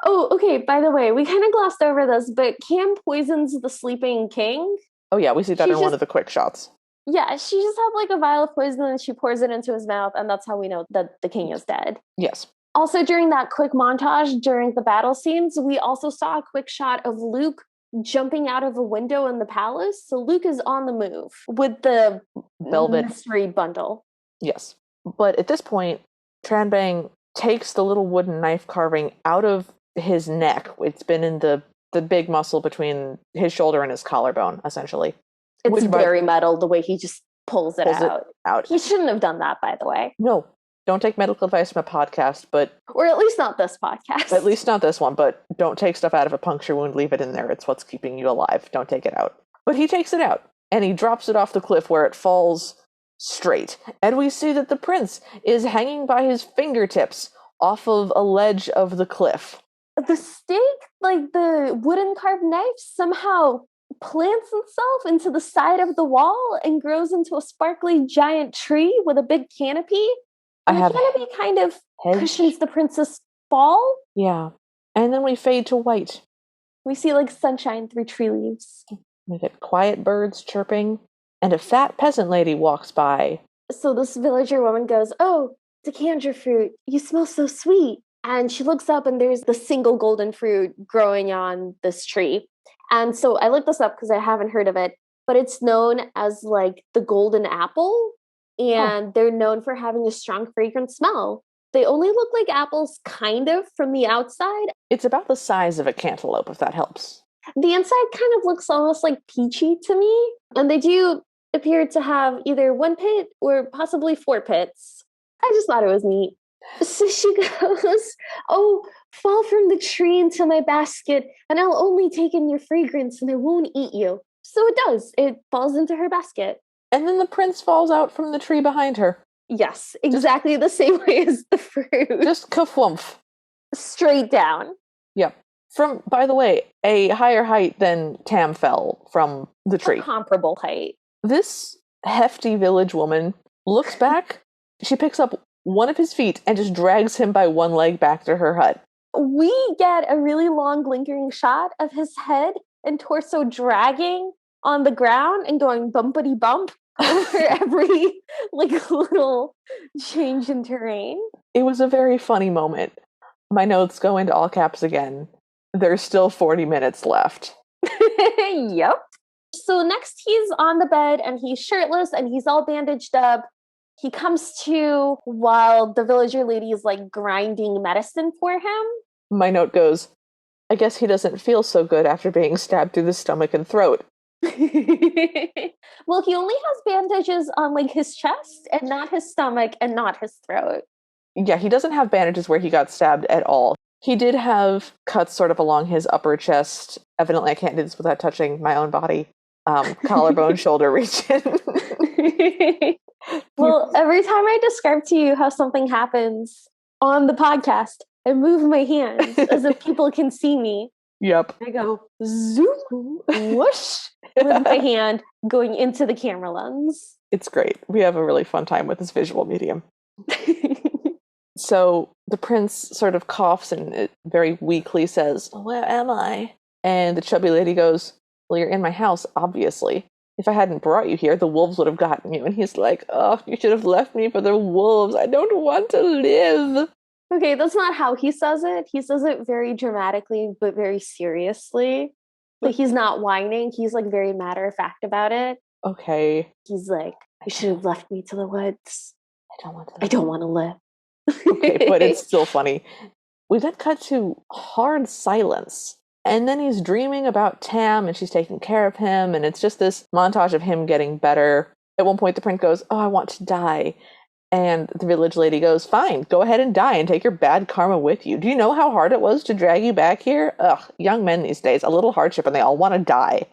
Oh, okay. By the way, we kind of glossed over this, but Cam poisons the sleeping king. Oh yeah, we see that in one of the quick shots. Yeah, she just had like a vial of poison and she pours it into his mouth, and that's how we know that the king is dead. Yes. Also, during that quick montage, during the battle scenes, we also saw a quick shot of Luke jumping out of a window in the palace. So Luke is on the move with the velvet mystery bundle. Yes. But at this point, Tranbane takes the little wooden knife carving out of his neck. It's been in the big muscle between his shoulder and his collarbone, essentially. It's very metal, the way he just pulls it out. He shouldn't have done that, by the way. No. Don't take medical advice from a podcast, but... Or at least not this podcast. At least not this one, but don't take stuff out of a puncture wound, leave it in there. It's what's keeping you alive. Don't take it out. But he takes it out, and he drops it off the cliff where it falls straight. And we see that the prince is hanging by his fingertips off of a ledge of the cliff. The stake, like the wooden carved knife, somehow plants itself into the side of the wall and grows into a sparkly giant tree with a big canopy. And the canopy kind of cushions the prince's fall. Yeah. And then we fade to white. We see like sunshine through tree leaves. We get quiet birds chirping, and a fat peasant lady walks by. So this villager woman goes, oh, decandra fruit, you smell so sweet. And she looks up and there's the single golden fruit growing on this tree. And so I looked this up because I haven't heard of it, but it's known as like the golden apple. And they're known for having a strong fragrant smell. They only look like apples kind of from the outside. It's about the size of a cantaloupe, if that helps. The inside kind of looks almost like peachy to me. And they do appear to have either one pit or possibly 4 pits. I just thought it was neat. So she goes, oh, fall from the tree into my basket and I'll only take in your fragrance and I won't eat you. So it does. It falls into her basket. And then the prince falls out from the tree behind her. Yes, exactly the same way as the fruit. Just kafwumph. Straight down. Yep. From, by the way, a higher height than Tam fell from the tree. A comparable height. This hefty village woman looks back. She picks up one of his feet and just drags him by one leg back to her hut. We get a really long lingering shot of his head and torso dragging on the ground and going bumpity bump over every like little change in terrain. It was a very funny moment. My notes go into all caps again. There's still 40 minutes left. Yep. So next he's on the bed and he's shirtless and he's all bandaged up. He comes to while the villager lady is like grinding medicine for him. My note goes, I guess he doesn't feel so good after being stabbed through the stomach and throat. Well, he only has bandages on like his chest and not his stomach and not his throat. Yeah, he doesn't have bandages where he got stabbed at all. He did have cuts sort of along his upper chest. Evidently, I can't do this without touching my own body. Collarbone, shoulder region. Well, every time I describe to you how something happens on the podcast, I move my hands as if people can see me. Yep. I go zoom, whoosh, with my hand going into the camera lens. It's great. We have a really fun time with this visual medium. So the prince sort of coughs and very weakly says, where am I? And the chubby lady goes, well, you're in my house, obviously. if I hadn't brought you here, the wolves would have gotten you. And he's like, oh, you should have left me for the wolves. I don't want to live. Okay, that's not how he says it. He says it very dramatically, but very seriously. Like, he's not whining. He's like very matter of fact about it. Okay. He's like, you should have left me to the woods. I don't want to live. Okay, but it's still funny. We then cut to hard silence. And then he's dreaming about Tam and she's taking care of him. And it's just this montage of him getting better. At one point, the prince goes, oh, I want to die. And the village lady goes, fine, go ahead and die and take your bad karma with you. Do you know how hard it was to drag you back here? Ugh, young men these days, a little hardship and they all want to die.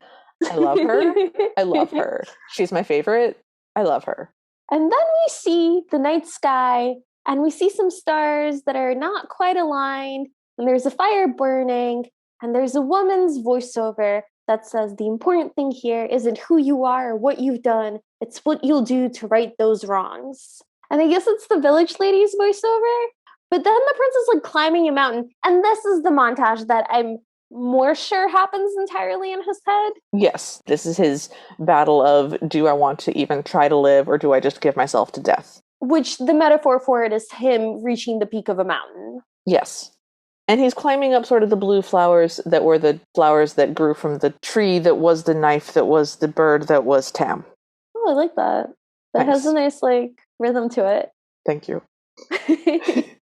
I love her. I love her. She's my favorite. I love her. And then we see the night sky and we see some stars that are not quite aligned. And there's a fire burning. And there's a woman's voiceover that says the important thing here isn't who you are or what you've done. It's what you'll do to right those wrongs. And I guess it's the village lady's voiceover. But then the prince is like climbing a mountain. And this is the montage that I'm more sure happens entirely in his head. Yes, this is his battle of, do I want to even try to live or do I just give myself to death? Which the metaphor for it is him reaching the peak of a mountain. Yes. And he's climbing up sort of the blue flowers that were the flowers that grew from the tree that was the knife that was the bird that was Tam. Oh, I like that. That has a nice like rhythm to it. Thank you.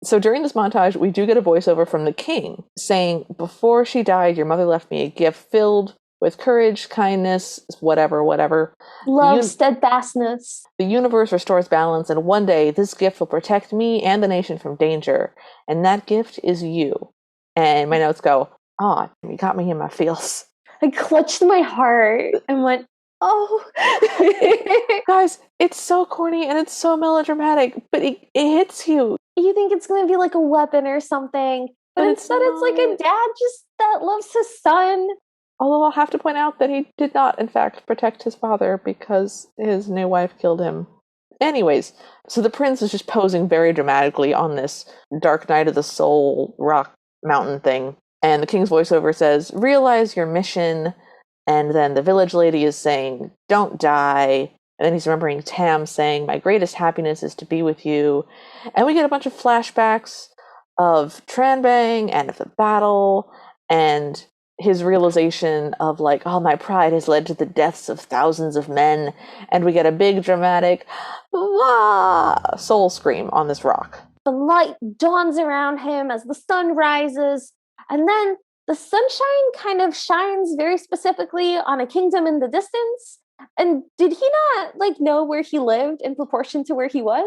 So during this montage, we do get a voiceover from the king saying, before she died, your mother left me a gift filled with courage, kindness, whatever. Love, steadfastness. The universe restores balance, and one day this gift will protect me and the nation from danger. And that gift is you. And my notes go, you got me in my feels. I clutched my heart and went, oh. Guys, it's so corny and it's so melodramatic, but it hits you. You think it's going to be like a weapon or something, but instead it's like a dad just that loves his son. Although I'll have to point out that he did not, in fact, protect his father because his new wife killed him. Anyways, so the prince is just posing very dramatically on this dark night of the soul rock mountain thing. And the king's voiceover says, realize your mission. And then the village lady is saying, don't die. And then he's remembering Tam saying, my greatest happiness is to be with you. And we get a bunch of flashbacks of Tranbang and of the battle and his realization of like, oh, my pride has led to the deaths of thousands of men. And we get a big dramatic soul scream on this rock. The light dawns around him as the sun rises. And then the sunshine kind of shines very specifically on a kingdom in the distance. And did he not like know where he lived in proportion to where he was?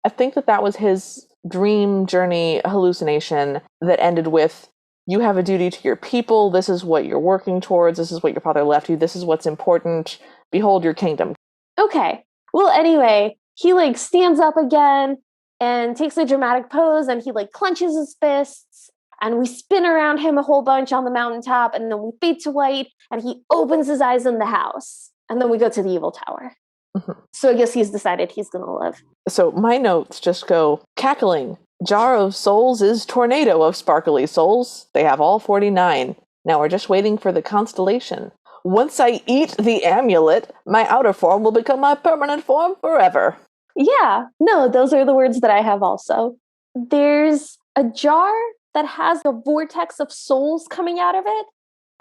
I think that was his dream journey hallucination that ended with, you have a duty to your people. This is what you're working towards. This is what your father left you. This is what's important. Behold your kingdom. Okay. Well, anyway, he like stands up again and takes a dramatic pose and he like clenches his fists and we spin around him a whole bunch on the mountaintop and then we fade to white and he opens his eyes in the house. And then we go to the evil tower. Mm-hmm. So I guess he's decided he's going to live. So my notes just go, cackling. Jar of souls is tornado of sparkly souls. They have all 49. Now we're just waiting for the constellation. Once I eat the amulet, my outer form will become my permanent form forever. Yeah. No, those are the words that I have also. There's a jar that has a vortex of souls coming out of it.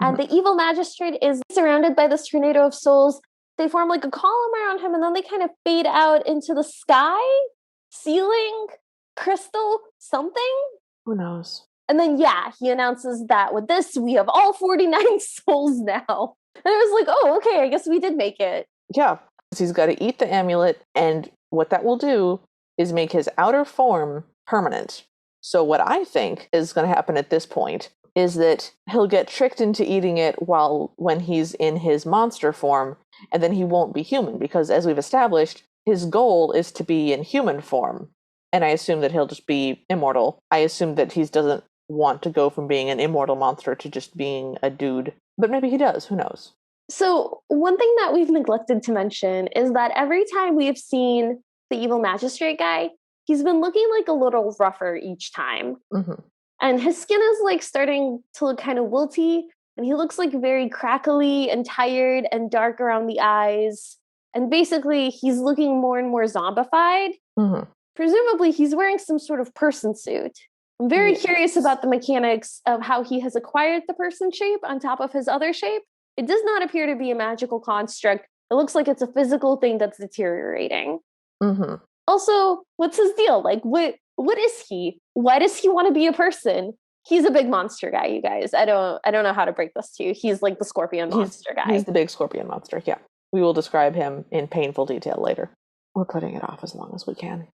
And the evil magistrate is surrounded by this tornado of souls. They form like a column around him and then they kind of fade out into the sky, ceiling, crystal, something. Who knows? And then, he announces that with this, we have all 49 souls now. And I was like, oh, okay, I guess we did make it. Yeah, he's got to eat the amulet. And what that will do is make his outer form permanent. So what I think is going to happen at this point is that he'll get tricked into eating it when he's in his monster form, and then he won't be human, because as we've established, his goal is to be in human form. And I assume that he'll just be immortal. I assume that he doesn't want to go from being an immortal monster to just being a dude. But maybe he does, who knows? So one thing that we've neglected to mention is that every time we've seen the evil magistrate guy, he's been looking like a little rougher each time. Mm-hmm. And his skin is like starting to look kind of wilty. and he looks like very crackly and tired and dark around the eyes. And basically, he's looking more and more zombified. Mm-hmm. Presumably, he's wearing some sort of person suit. I'm very curious about the mechanics of how he has acquired the person shape on top of his other shape. It does not appear to be a magical construct. It looks like it's a physical thing that's deteriorating. Mm-hmm. Also, what's his deal? Like, what is he? Why does he want to be a person? He's a big monster guy, you guys. I don't know how to break this to you. He's like the scorpion monster guy. He's the big scorpion monster, yeah. We will describe him in painful detail later. We're putting it off as long as we can.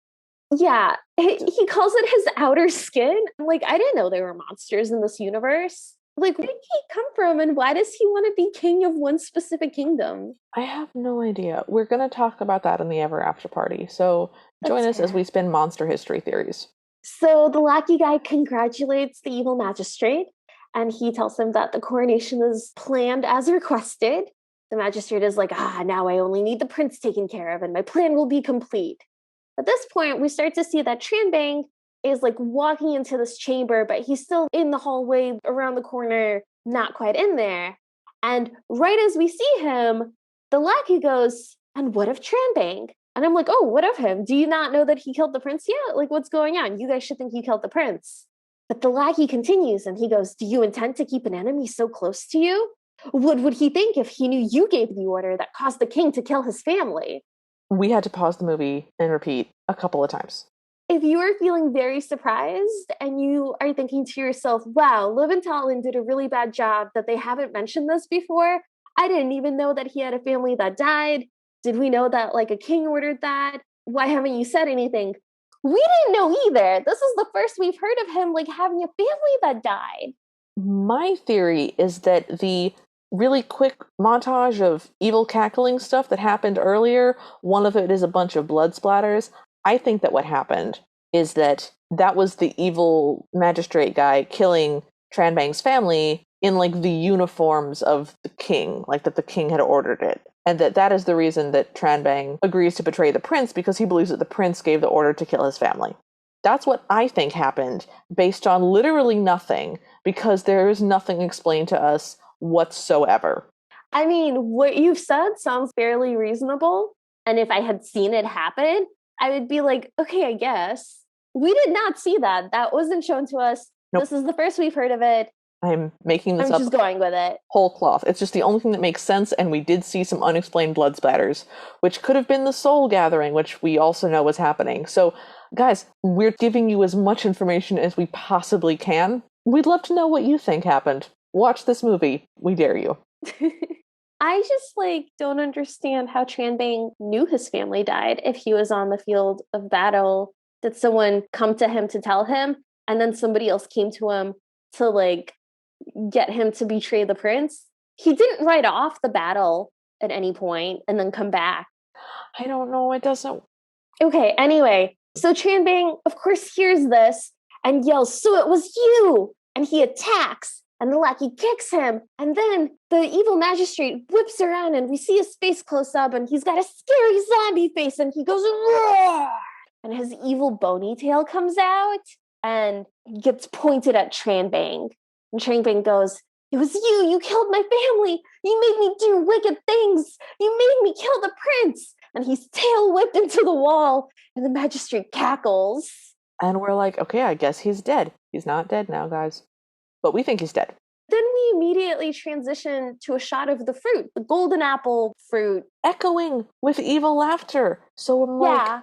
Yeah, he calls it his outer skin. Like, I didn't know there were monsters in this universe. Like, where did he come from, and why does he want to be king of one specific kingdom? I have no idea. We're going to talk about that in the Ever After Party, so join us That's as fair. we spin monster history theories. So the lackey guy congratulates the evil magistrate, and he tells him that the coronation is planned as requested. The magistrate is like, now I only need the prince taken care of, and my plan will be complete. At this point, we start to see that Tranbang is like walking into this chamber, but he's still in the hallway around the corner, not quite in there. And right as we see him, the lackey goes, "And what of Tranbang?" And I'm like, "Oh, what of him? Do you not know that he killed the prince yet? Like, what's going on? You guys should think he killed the prince." But the lackey continues and he goes, "Do you intend to keep an enemy so close to you? What would he think if he knew you gave the order that caused the king to kill his family?" We had to pause the movie and repeat a couple of times. If you are feeling very surprised and you are thinking to yourself, wow, Liv and Talon did a really bad job that they haven't mentioned this before. I didn't even know that he had a family that died. Did we know that like a king ordered that? Why haven't you said anything? We didn't know either. This is the first we've heard of him like having a family that died. My theory is that the really quick montage of evil cackling stuff that happened earlier, one of it is a bunch of blood splatters. I think that what happened is that was the evil magistrate guy killing Tranbang's family in like the uniforms of the king, like that the king had ordered it. And that is the reason that Tranbang agrees to betray the prince, because he believes that the prince gave the order to kill his family. That's what I think happened, based on literally nothing, because there is nothing explained to us whatsoever. I mean, what you've said sounds fairly reasonable. And if I had seen it happen, I would be like, okay, I guess. We did not see that. That wasn't shown to us. Nope. This is the first we've heard of it. I'm making this I'm up. just going with it. Whole cloth. It's just the only thing that makes sense, and we did see some unexplained blood splatters, which could have been the soul gathering, which we also know was happening. So, guys, we're giving you as much information as we possibly can. We'd love to know what you think happened. Watch this movie. We dare you. I just don't understand how Tranbang knew his family died if he was on the field of battle. Did someone come to him to tell him, and then somebody else came to him to get him to betray the prince? He didn't ride off the battle at any point and then come back. I don't know. It doesn't. Okay, anyway, so Tranbang, of course, hears this and yells, "So it was you!" And he attacks, and the lackey kicks him. And then the evil magistrate whips around, and we see his face close up, and he's got a scary zombie face, and he goes, "Roar!" And his evil bony tail comes out and gets pointed at Tranbang. And Tranbang goes, "It was you! You killed my family! You made me do wicked things! You made me kill the prince!" And he's tail whipped into the wall, and the magistrate cackles. And we're like, okay, I guess he's dead. He's not dead now, guys. But we think he's dead. Then we immediately transition to a shot of the fruit, the golden apple fruit. Echoing with evil laughter. So I'm like,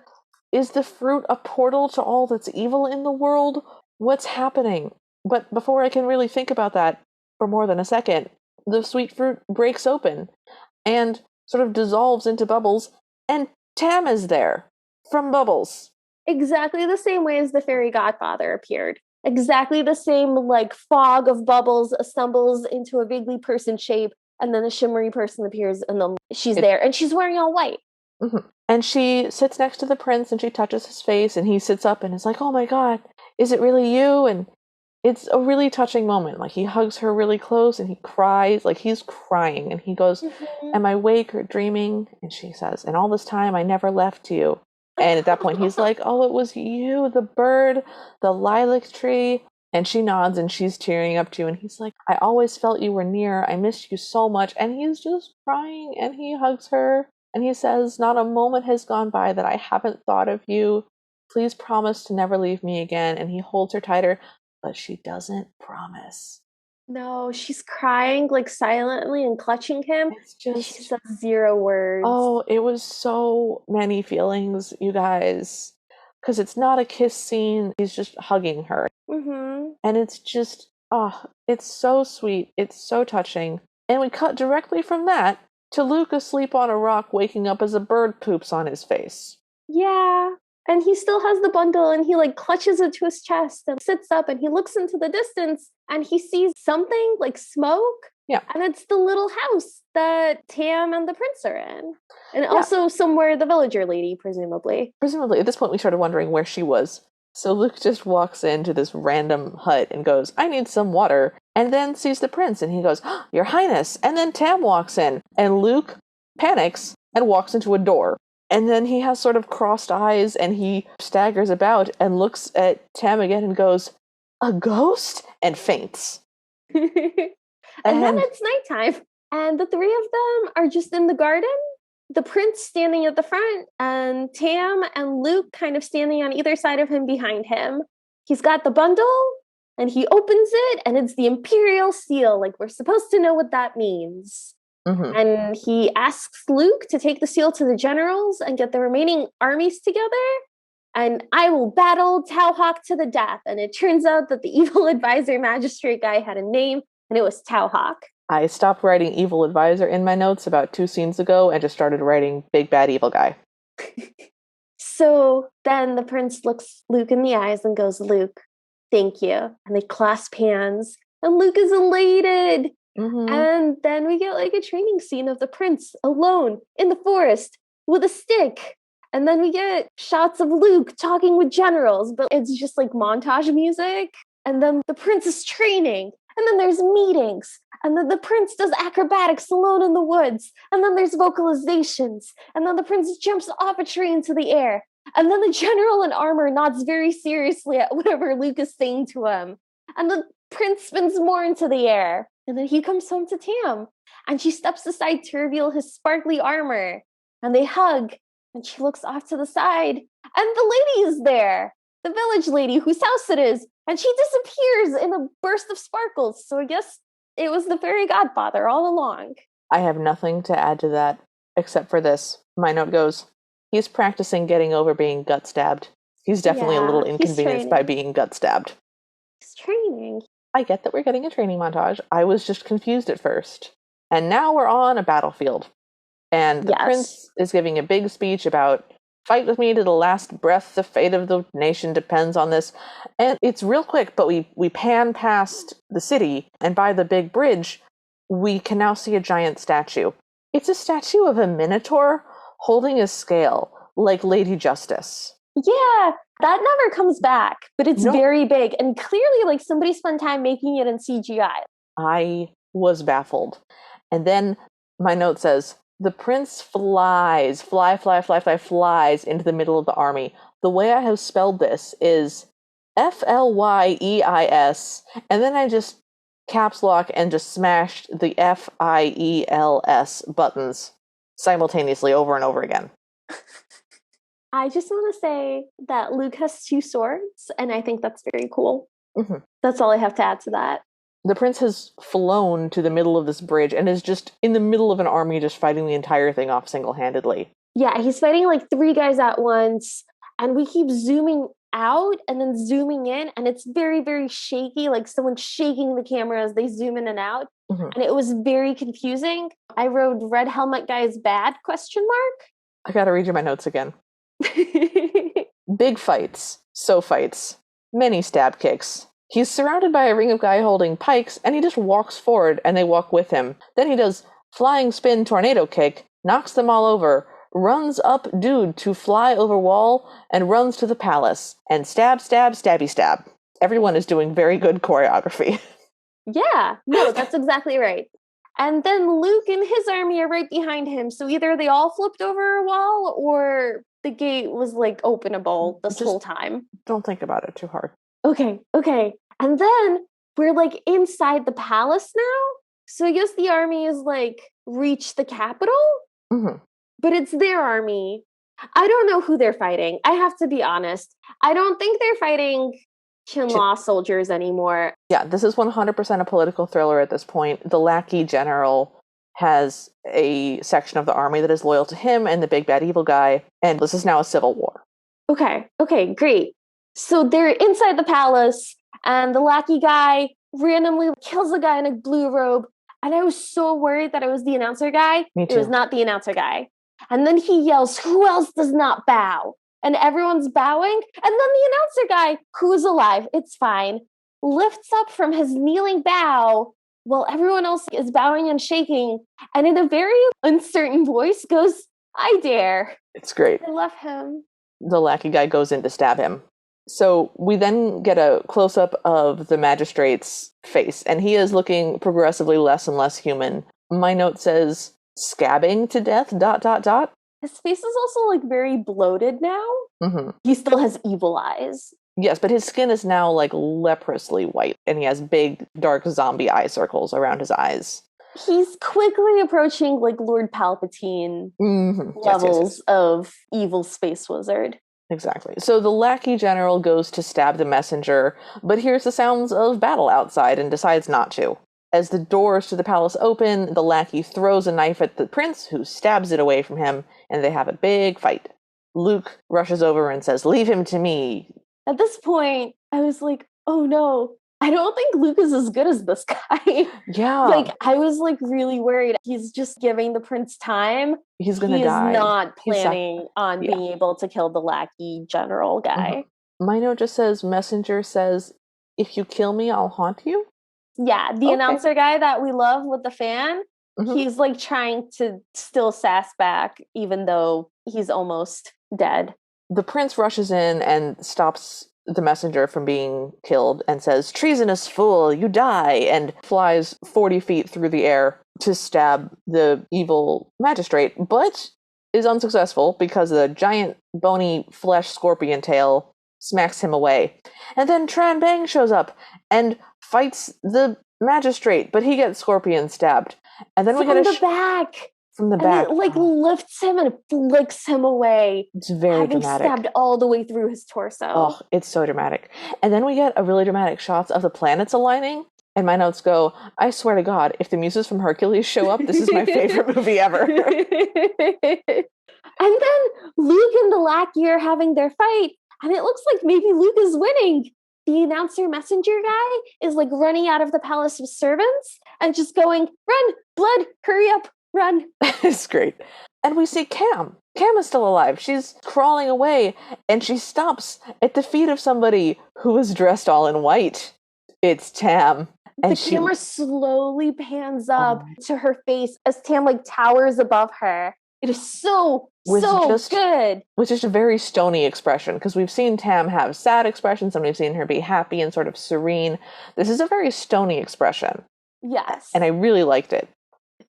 is the fruit a portal to all that's evil in the world? What's happening? But before I can really think about that for more than a second, the sweet fruit breaks open and sort of dissolves into bubbles, and Tam is there from Bubbles. Exactly the same way as the fairy godfather appeared. Exactly the same fog of bubbles assembles into a vaguely person shape, and then a shimmery person appears, and then she's there, and she's wearing all white. Mm-hmm. And she sits next to the prince, and she touches his face, and he sits up and is like, "Oh my god, is it really you?" And it's a really touching moment. Like, he hugs her really close, and he cries. Like, he's crying, and he goes, "Am I awake or dreaming?" And she says, "And all this time I never left you." And at that point, he's like, "Oh, it was you, the bird, the lilac tree. And she nods and she's tearing up to you. And he's like, I always felt you were near. I missed you so much. And he's just crying and he hugs her. And he says, not a moment has gone by that I haven't thought of you. Please promise to never leave me again. And he holds her tighter, but she doesn't promise. No, she's crying like silently and clutching him. It's And she just, says 0 words. oh, it was so many feelings, you guys. Because it's not a kiss scene. He's just hugging her. Mm-hmm. And it's just, oh, it's so sweet. It's so touching. And we cut directly from that to Luke asleep on a rock, waking up as a bird poops on his face. Yeah. And he still has the bundle and he like clutches it to his chest and sits up and he looks into the distance and he sees something like smoke. Yeah. And it's the little house that Tam and the prince are in. And also somewhere the villager lady, presumably. Presumably, at this point, we started wondering where she was. So Luke just walks into this random hut and goes, I need some water. And then sees the prince and he goes, oh, Your Highness. And then Tam walks in and Luke panics and walks into a door. And then he has sort of crossed eyes and he staggers about and looks at Tam again and goes, a ghost? And faints. And then it's nighttime. And the 3 of them are just in the garden. The prince standing at the front and Tam and Luke kind of standing on either side of him behind him. He's got the bundle and he opens it and it's the imperial seal. Like, we're supposed to know what that means. Mm-hmm. And he asks Luke to take the seal to the generals and get the remaining armies together. And I will battle Tauhawk to the death. And it turns out that the evil advisor magistrate guy had a name and it was Tauhawk. I stopped writing evil advisor in my notes about 2 scenes ago and just started writing big bad evil guy. So then the prince looks Luke in the eyes and goes, Luke, thank you. And they clasp hands and Luke is elated. Mm-hmm. And then we get like a training scene of the prince alone in the forest with a stick. And then we get shots of Luke talking with generals, but it's just like montage music. And then the prince is training. And then there's meetings. And then the prince does acrobatics alone in the woods. And then there's vocalizations. And then the prince jumps off a tree into the air. And then the general in armor nods very seriously at whatever Luke is saying to him. And the prince spins more into the air. And then he comes home to Tam. And she steps aside to reveal his sparkly armor. And they hug. And she looks off to the side. And the lady is there. The village lady whose house it is. And she disappears in a burst of sparkles. So I guess it was the fairy godfather all along. I have nothing to add to that, except for this. My note goes, he's practicing getting over being gut stabbed. He's definitely a little inconvenienced by being gut stabbed. He's training. I get that we're getting a training montage. I was just confused at first. And now we're on a battlefield. And the prince is giving a big speech about fight with me to the last breath. The fate of the nation depends on this. And it's real quick, but we pan past the city, and by the big bridge, we can now see a giant statue. It's a statue of a minotaur holding a scale, like Lady Justice. Yeah, that never comes back, but it's very big. And clearly, like, somebody spent time making it in CGI. I was baffled. And then my note says, the prince flies into the middle of the army. The way I have spelled this is F-L-Y-E-I-S, and then I just caps lock and just smashed the F-I-E-L-S buttons simultaneously over and over again. I just want to say that Luke has 2 swords, and I think that's very cool. Mm-hmm. That's all I have to add to that. The prince has flown to the middle of this bridge and is just in the middle of an army just fighting the entire thing off single-handedly. Yeah, he's fighting like 3 guys at once, and we keep zooming out and then zooming in, and it's very, very shaky, like someone's shaking the camera as they zoom in and out. Mm-hmm. And it was very confusing. I wrote red helmet guys bad, ? I gotta read you my notes again. Big fights, many stab kicks. He's surrounded by a ring of guys holding pikes, and he just walks forward, and they walk with him. Then he does flying spin tornado kick, knocks them all over, runs up dude to fly over wall, and runs to the palace. And stab, stabby stab. Everyone is doing very good choreography. Yeah, no, that's exactly right. And then Luke and his army are right behind him, so either they all flipped over a wall, or the gate was, like, openable this whole time. Don't think about it too hard. Okay. And then we're like inside the palace now. So I guess the army is like reached the capital, but it's their army. I don't know who they're fighting. I have to be honest. I don't think they're fighting Qinlaw soldiers anymore. Yeah, this is 100% a political thriller at this point. The lackey general has a section of the army that is loyal to him and the big bad evil guy, and this is now a civil war. Okay, great. So they're inside the palace, and the lackey guy randomly kills a guy in a blue robe, and I was so worried that it was the announcer guy. Me too. It was not the announcer guy. And then he yells, "Who else does not bow?" And everyone's bowing, and then the announcer guy, who is alive, it's fine, lifts up from his kneeling bow while everyone else is bowing and shaking, and in a very uncertain voice goes, "I dare." It's great. I love him. The lackey guy goes in to stab him. So we then get a close-up of the magistrate's face, and he is looking progressively less and less human. My note says, "Scabbing to death, ... His face is also like very bloated now. He still has evil eyes. Yes, but his skin is now like leprously white, and he has big, dark zombie eye circles around his eyes. He's quickly approaching like Lord Palpatine levels of evil space wizard. Exactly. So the lackey general goes to stab the messenger, but hears the sounds of battle outside and decides not to. As the doors to the palace open, the lackey throws a knife at the prince, who stabs it away from him, and they have a big fight. Luke rushes over and says, "Leave him to me." At this point, I was like, oh no, I don't think Luke is as good as this guy. Yeah. Like, I was like really worried. He's just giving the prince time. He's gonna die. He's not planning on being able to kill the lackey general guy. My note just says, messenger says, "If you kill me, I'll haunt you." Yeah, the announcer guy that we love with the fan, he's like trying to still sass back, even though he's almost dead. The prince rushes in and stops the messenger from being killed and says, "Treasonous fool, you die," and flies 40 feet through the air to stab the evil magistrate, but is unsuccessful because the giant bony flesh scorpion tail smacks him away. And then Tran Bang shows up and fights the magistrate, but he gets scorpion stabbed. And then we get the back. From the back. And it like lifts him and flicks him away. It's very dramatic. Stabbed all the way through his torso. Oh, it's so dramatic. And then we get a really dramatic shots of the planets aligning. And my notes go, I swear to God, if the muses from Hercules show up, this is my favorite movie ever. And then Luke and the lackey are having their fight. And it looks like maybe Luke is winning. The announcer messenger guy is like running out of the palace of servants and just going, "Run, blood, hurry up, run." It's great. And we see Cam. Cam is still alive. She's crawling away, and she stops at the feet of somebody who is dressed all in white. It's Tam. And the camera slowly pans up to her face as Tam like towers above her. It is so good. With just a very stony expression, because we've seen Tam have sad expressions and we've seen her be happy and sort of serene. This is a very stony expression. Yes. And I really liked it.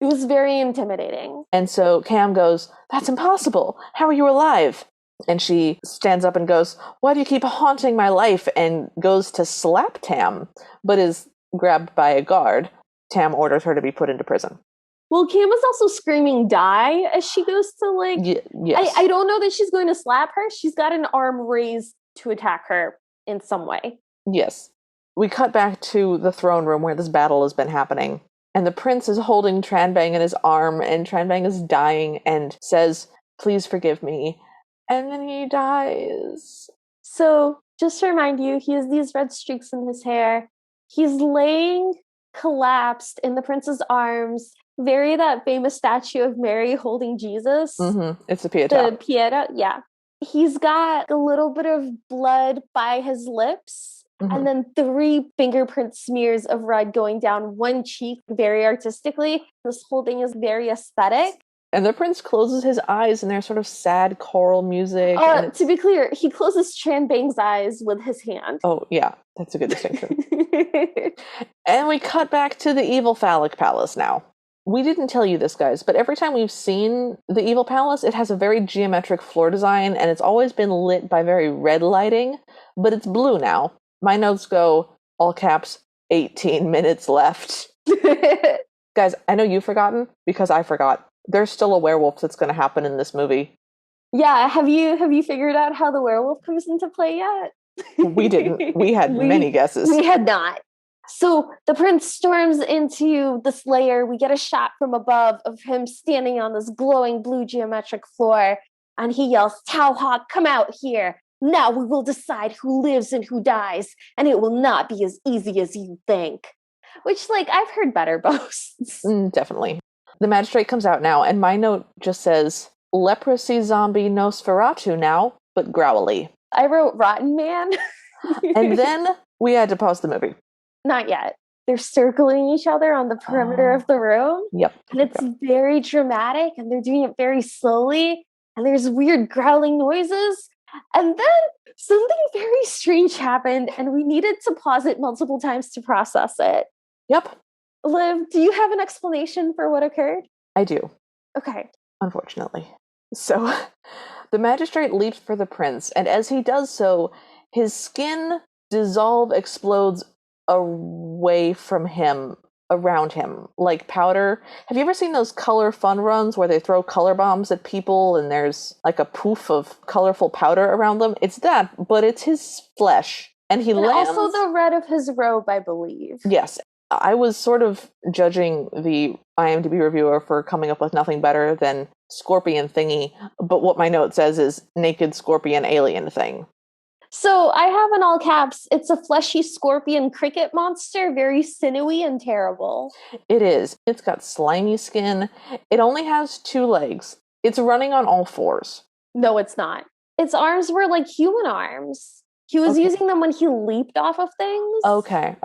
It was very intimidating. And so Cam goes, "That's impossible. How are you alive?" And she stands up and goes, "Why do you keep haunting my life?" and goes to slap Tam, but is grabbed by a guard. Tam orders her to be put into prison. Well, Cam is also screaming "die" as she goes to like... Yes. I don't know that she's going to slap her. She's got an arm raised to attack her in some way. Yes. We cut back to the throne room where this battle has been happening. And the prince is holding Tran Bang in his arm, and Tran Bang is dying and says, "Please forgive me." And then he dies. So, just to remind you, he has these red streaks in his hair. He's laying collapsed in the prince's arms. Very that famous statue of Mary holding Jesus. It's the Pietà. The Pietà, yeah. He's got a little bit of blood by his lips, and then 3 fingerprint smears of red going down one cheek very artistically. This whole thing is very aesthetic. And the prince closes his eyes and there's sort of sad choral music. To be clear, he closes Tran Bang's eyes with his hand. Oh, yeah. That's a good distinction. And we cut back to the evil phallic palace now. We didn't tell you this, guys, but every time we've seen the evil palace, it has a very geometric floor design, and it's always been lit by very red lighting, but it's blue now. My notes go, all caps, 18 minutes left. Guys, I know you've forgotten because I forgot. There's still a werewolf that's going to happen in this movie. Yeah, have you figured out how the werewolf comes into play yet? We didn't. We had many guesses. We had not. So the prince storms into this lair. We get a shot from above of him standing on this glowing blue geometric floor, and he yells, "Tau Hawk, come out here. Now we will decide who lives and who dies, and it will not be as easy as you think." Which, like, I've heard better boasts. Definitely. The magistrate comes out now, and my note just says, "Leprosy zombie Nosferatu now, but growly." I wrote Rotten Man. And then we had to pause the movie. Not yet. They're circling each other on the perimeter of the room. Yep. And it's very dramatic, and they're doing it very slowly, and there's weird growling noises. And then something very strange happened, and we needed to pause it multiple times to process it. Yep. Liv, do you have an explanation for what occurred? I do. Okay. Unfortunately. So, the magistrate leaps for the prince, and as he does so, his skin explodes away from him, around him, like powder. Have you ever seen those color fun runs where they throw color bombs at people and there's like a poof of colorful powder around them? It's that, but it's his flesh. And he lands... also the red of his robe, I believe. Yes. I was sort of judging the IMDb reviewer for coming up with nothing better than scorpion thingy, but what my note says is naked scorpion alien thing. So I have in all caps, it's a fleshy scorpion cricket monster, very sinewy and terrible. It is. It's got slimy skin. It only has 2 legs. It's running on all 4s. No, it's not. Its arms were like human arms. He was using them when he leaped off of things. Okay.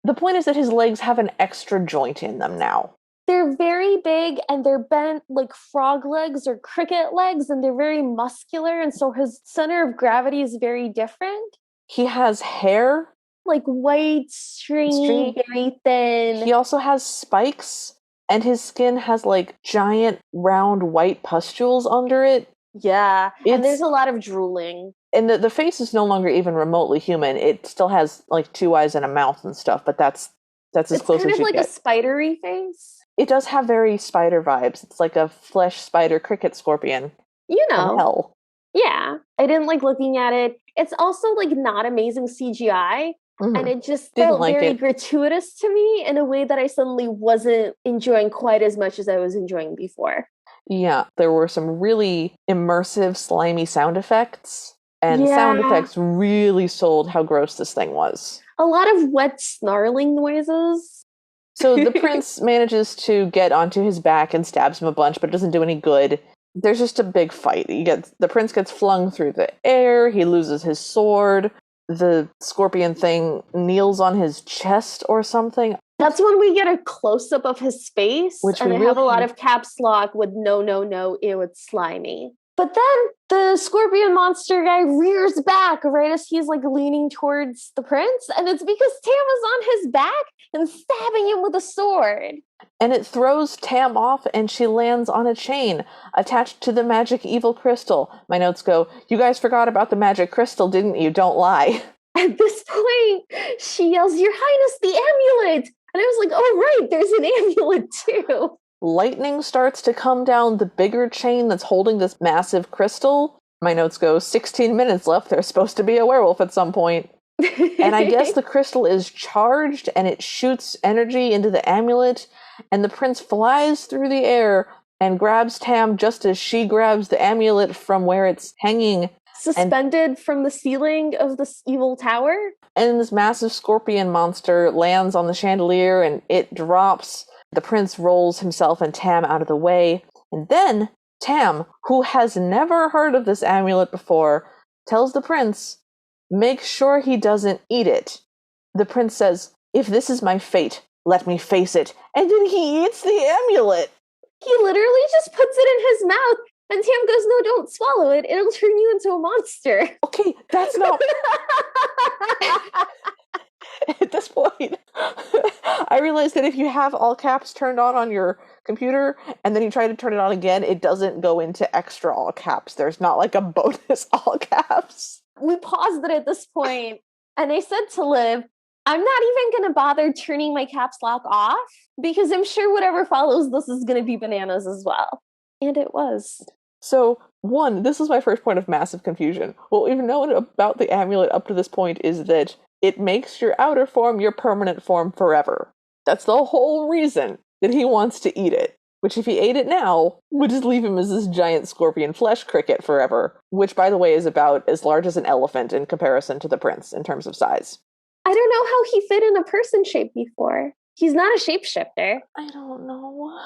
The point is that his legs have an extra joint in them now. They're very big and they're bent like frog legs or cricket legs, and they're very muscular, and so his center of gravity is very different. He has hair. Like white, stringy, very thin. He also has spikes, and his skin has like giant round white pustules under it. Yeah, and there's a lot of drooling. And the face is no longer even remotely human. It still has like 2 eyes and a mouth and stuff, but that's as close as you get. It's kind of like a spidery face. It does have very spider vibes. It's like a flesh spider cricket scorpion. You know. From hell. Yeah. I didn't like looking at it. It's also like not amazing CGI. Mm-hmm. And it just felt very gratuitous to me in a way that I suddenly wasn't enjoying quite as much as I was enjoying before. Yeah. There were some really immersive, slimy sound effects. And sound effects really sold how gross this thing was. A lot of wet snarling noises. So the prince manages to get onto his back and stabs him a bunch, but it doesn't do any good. There's just a big fight. The prince gets flung through the air. He loses his sword. The scorpion thing kneels on his chest or something. That's when we get a close-up of his face. Which and they have a lot of caps lock with no, ew, it's slimy. But then the scorpion monster guy rears back right as he's like leaning towards the prince. And it's because Tam is on his back and stabbing him with a sword. And it throws Tam off and she lands on a chain attached to the magic evil crystal. My notes go, "You guys forgot about the magic crystal, didn't you? Don't lie." At this point, she yells, "Your Highness, the amulet!" And I was like, oh, right, there's an amulet too. Lightning starts to come down the bigger chain that's holding this massive crystal. My notes go, 16 minutes left. There's supposed to be a werewolf at some point. And I guess the crystal is charged and it shoots energy into the amulet. And the prince flies through the air and grabs Tam just as she grabs the amulet from where it's hanging. Suspended from the ceiling of this evil tower. And this massive scorpion monster lands on the chandelier and it drops. The prince rolls himself and Tam out of the way. And then Tam, who has never heard of this amulet before, tells the prince, make sure he doesn't eat it. The prince says, if this is my fate, let me face it. And then he eats the amulet. He literally just puts it in his mouth. And Tam goes, no, don't swallow it. It'll turn you into a monster. Okay, that's not... At this point, I realized that if you have all caps turned on your computer and then you try to turn it on again, it doesn't go into extra all caps. There's not like a bonus all caps. We paused it at this point, and I said to Liv, I'm not even going to bother turning my caps lock off because I'm sure whatever follows this is going to be bananas as well. And it was. So, one, this is my first point of massive confusion. What we've known about the amulet up to this point is that it makes your outer form your permanent form forever. That's the whole reason that he wants to eat it. Which, if he ate it now, would just leave him as this giant scorpion flesh cricket forever. Which, by the way, is about as large as an elephant in comparison to the prince in terms of size. I don't know how he fit in a person shape before. He's not a shapeshifter. I don't know.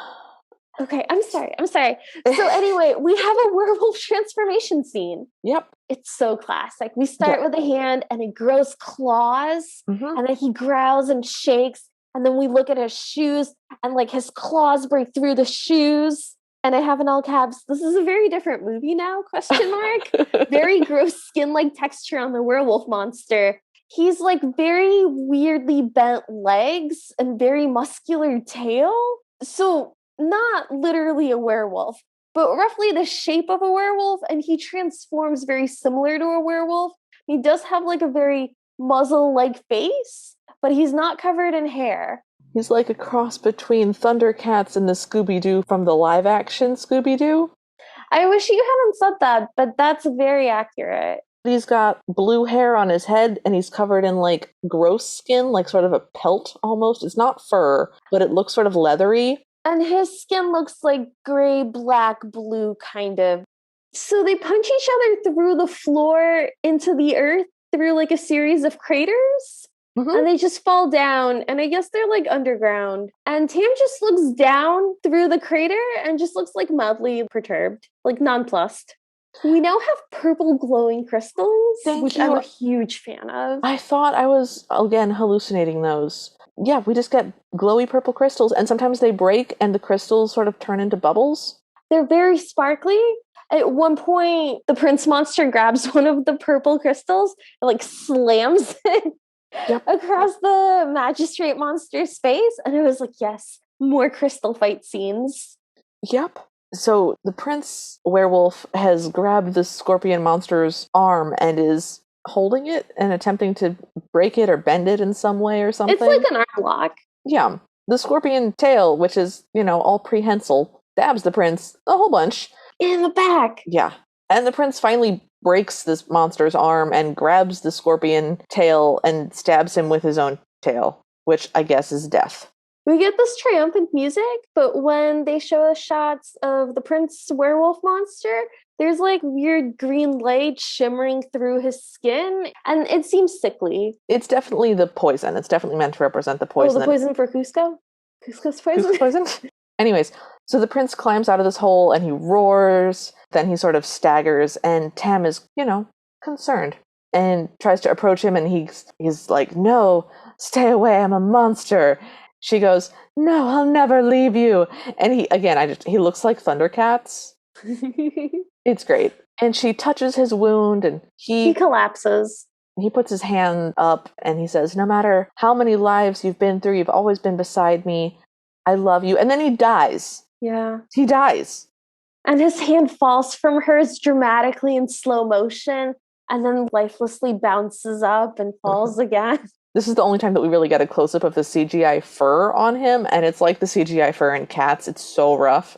Okay, I'm sorry. So anyway, we have a werewolf transformation scene. Yep. It's so classic. We start with a hand and it grows claws, and then he growls and shakes, and then we look at his shoes and like his claws break through the shoes. And I have in all caps, this is a very different movie now, ? Very gross skin-like texture on the werewolf monster. He's like very weirdly bent legs and very muscular tail. So not literally a werewolf, but roughly the shape of a werewolf, and he transforms very similar to a werewolf. He does have like a very muzzle-like face, but he's not covered in hair. He's like a cross between Thundercats and the Scooby-Doo from the live-action Scooby-Doo. I wish you hadn't said that, but that's very accurate. He's got blue hair on his head, and he's covered in, like, gross skin, like sort of a pelt almost. It's not fur, but it looks sort of leathery. And his skin looks like gray, black, blue, kind of. So they punch each other through the floor into the earth through, like, a series of craters. And they just fall down, and I guess they're, like, underground. And Tam just looks down through the crater and just looks, like, mildly perturbed, like, nonplussed. We now have purple glowing crystals, which I'm a huge fan of. I thought I was, again, hallucinating those. Yeah, we just get glowy purple crystals, and sometimes they break, and the crystals sort of turn into bubbles. They're very sparkly. At one point, the prince monster grabs one of the purple crystals and, like, slams it across the magistrate monster's face, and it was like, yes, more crystal fight scenes. Yep. So the prince werewolf has grabbed the scorpion monster's arm and is holding it and attempting to break it or bend it in some way or something. It's like an arm lock. Yeah. The scorpion tail, which is, all prehensile, stabs the prince a whole bunch. In the back. Yeah. And the prince finally breaks this monster's arm and grabs the scorpion tail and stabs him with his own tail, which I guess is death. We get this triumphant music, but when they show us shots of the prince werewolf monster, there's like weird green light shimmering through his skin, and it seems sickly. It's definitely the poison. It's definitely meant to represent the poison. Oh, the poison for Cusco? Cusco's poison? Cusco's poison? Anyways, so the prince climbs out of this hole and he roars, then he sort of staggers, and Tam is, concerned and tries to approach him, and he's like, "No, stay away, I'm a monster." She goes, "No, I'll never leave you." And he looks like Thundercats. It's great. And she touches his wound, and he collapses. He puts his hand up and he says, "No matter how many lives you've been through, you've always been beside me. I love you." And then he dies. Yeah. He dies. And his hand falls from hers dramatically in slow motion, and then lifelessly bounces up and falls again. This is the only time that we really get a close-up of the CGI fur on him, and it's like the CGI fur in Cats. It's so rough.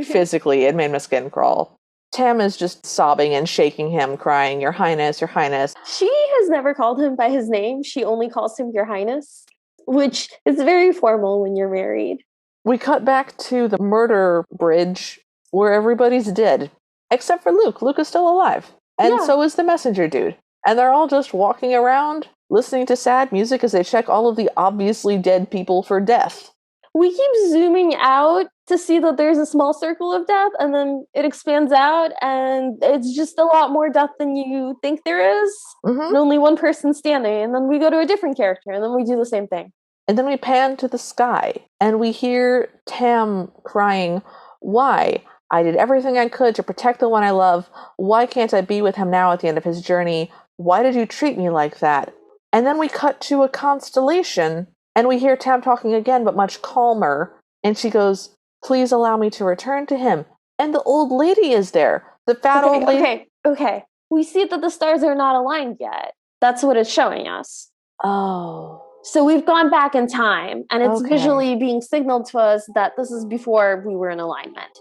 Physically, it made my skin crawl. Tam is just sobbing and shaking him, crying, "Your Highness, Your Highness." She has never called him by his name. She only calls him Your Highness, which is very formal when you're married. We cut back to the murder bridge where everybody's dead, except for Luke. Luke is still alive. And so is the messenger dude. And they're all just walking around, listening to sad music as they check all of the obviously dead people for death. We keep zooming out to see that there's a small circle of death, and then it expands out, and it's just a lot more death than you think there is. And only one person standing, and then we go to a different character, and then we do the same thing. And then we pan to the sky, and we hear Tam crying, "Why? I did everything I could to protect the one I love. Why can't I be with him now at the end of his journey? Why did you treat me like that?" And then we cut to a constellation, and we hear Tam talking again, but much calmer. And she goes, "Please allow me to return to him." And the old lady is there. The fat old lady. Okay. We see that the stars are not aligned yet. That's what it's showing us. Oh. So we've gone back in time, and it's Okay. visually being signaled to us that this is before we were in alignment.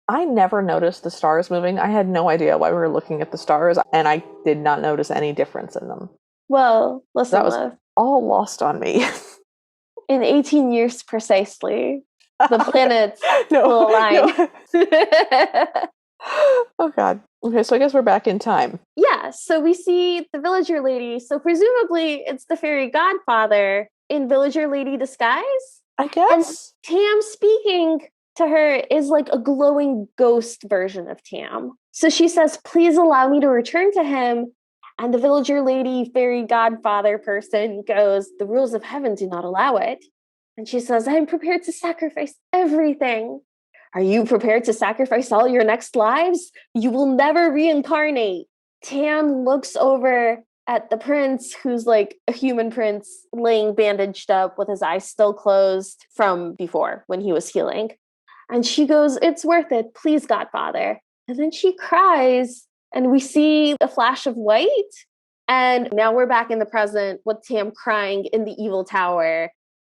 I never noticed the stars moving. I had no idea why we were looking at the stars, and I did not notice any difference in them. Well, That listen, was Liv, all lost on me. in 18 years precisely, the planets will No, align. no. Oh God. Okay, so I guess we're back in time. Yeah, so we see the villager lady. So presumably it's the fairy godfather in villager lady disguise. I And guess. Tam speaking to her is like a glowing ghost version of Tam. So she says, please allow me to return to him. And the villager lady, fairy godfather person goes, the rules of heaven do not allow it. And she says, I'm prepared to sacrifice everything. Are you prepared to sacrifice all your next lives? You will never reincarnate. Tam looks over at the prince, who's like a human prince, laying bandaged up with his eyes still closed from before when he was healing. And she goes, it's worth it. Please, Godfather. And then she cries, and we see a flash of white. And now we're back in the present with Tam crying in the evil tower.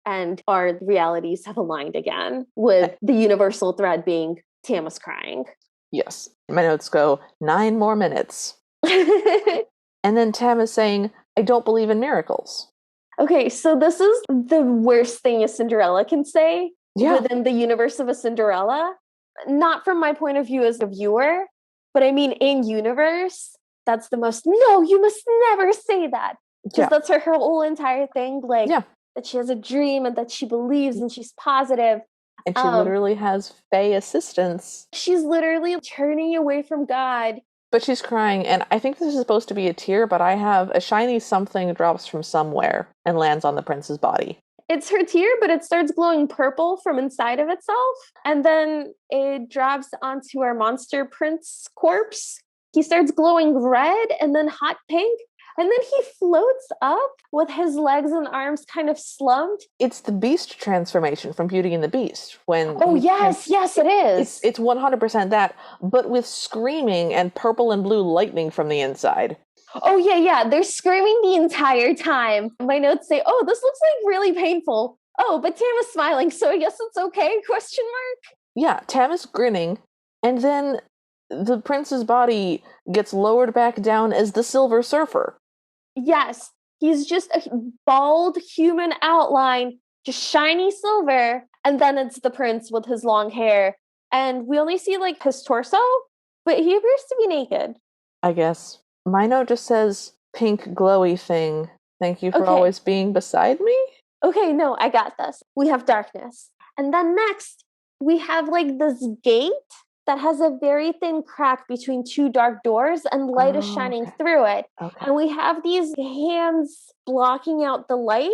And our realities have aligned again, with the universal thread being Tam was crying. Yes. My notes go 9 more minutes. And then Tam is saying, I don't believe in miracles. Okay, so this is the worst thing a Cinderella can say within the universe of a Cinderella. Not from my point of view as a viewer, but I mean in universe, that's the most, no, you must never say that. Because that's her whole entire thing, like that she has a dream and that she believes and she's positive. And she literally has Fae assistance. She's literally turning away from God. But she's crying, and I think this is supposed to be a tear, but I have a shiny something drops from somewhere and lands on the prince's body. It's her tear, but it starts glowing purple from inside of itself, and then it drops onto our monster prince corpse. He starts glowing red and then hot pink, and then he floats up with his legs and arms kind of slumped. It's the Beast transformation from Beauty and the Beast. Yes, it is. It's 100% that, but with screaming and purple and blue lightning from the inside. Oh, yeah. They're screaming the entire time. My notes say, oh, this looks like really painful. Oh, but Tam is smiling, so I guess it's okay, ? Yeah, Tam is grinning, and then the prince's body gets lowered back down as the Silver Surfer. Yes, he's just a bald human outline, just shiny silver, and then it's the prince with his long hair. And we only see like his torso, but he appears to be naked. I guess. My note just says, pink glowy thing. Thank you for always being beside me. Okay, no, I got this. We have darkness. And then next, we have like this gate that has a very thin crack between two dark doors, and light is shining through it. And we have these hands blocking out the light.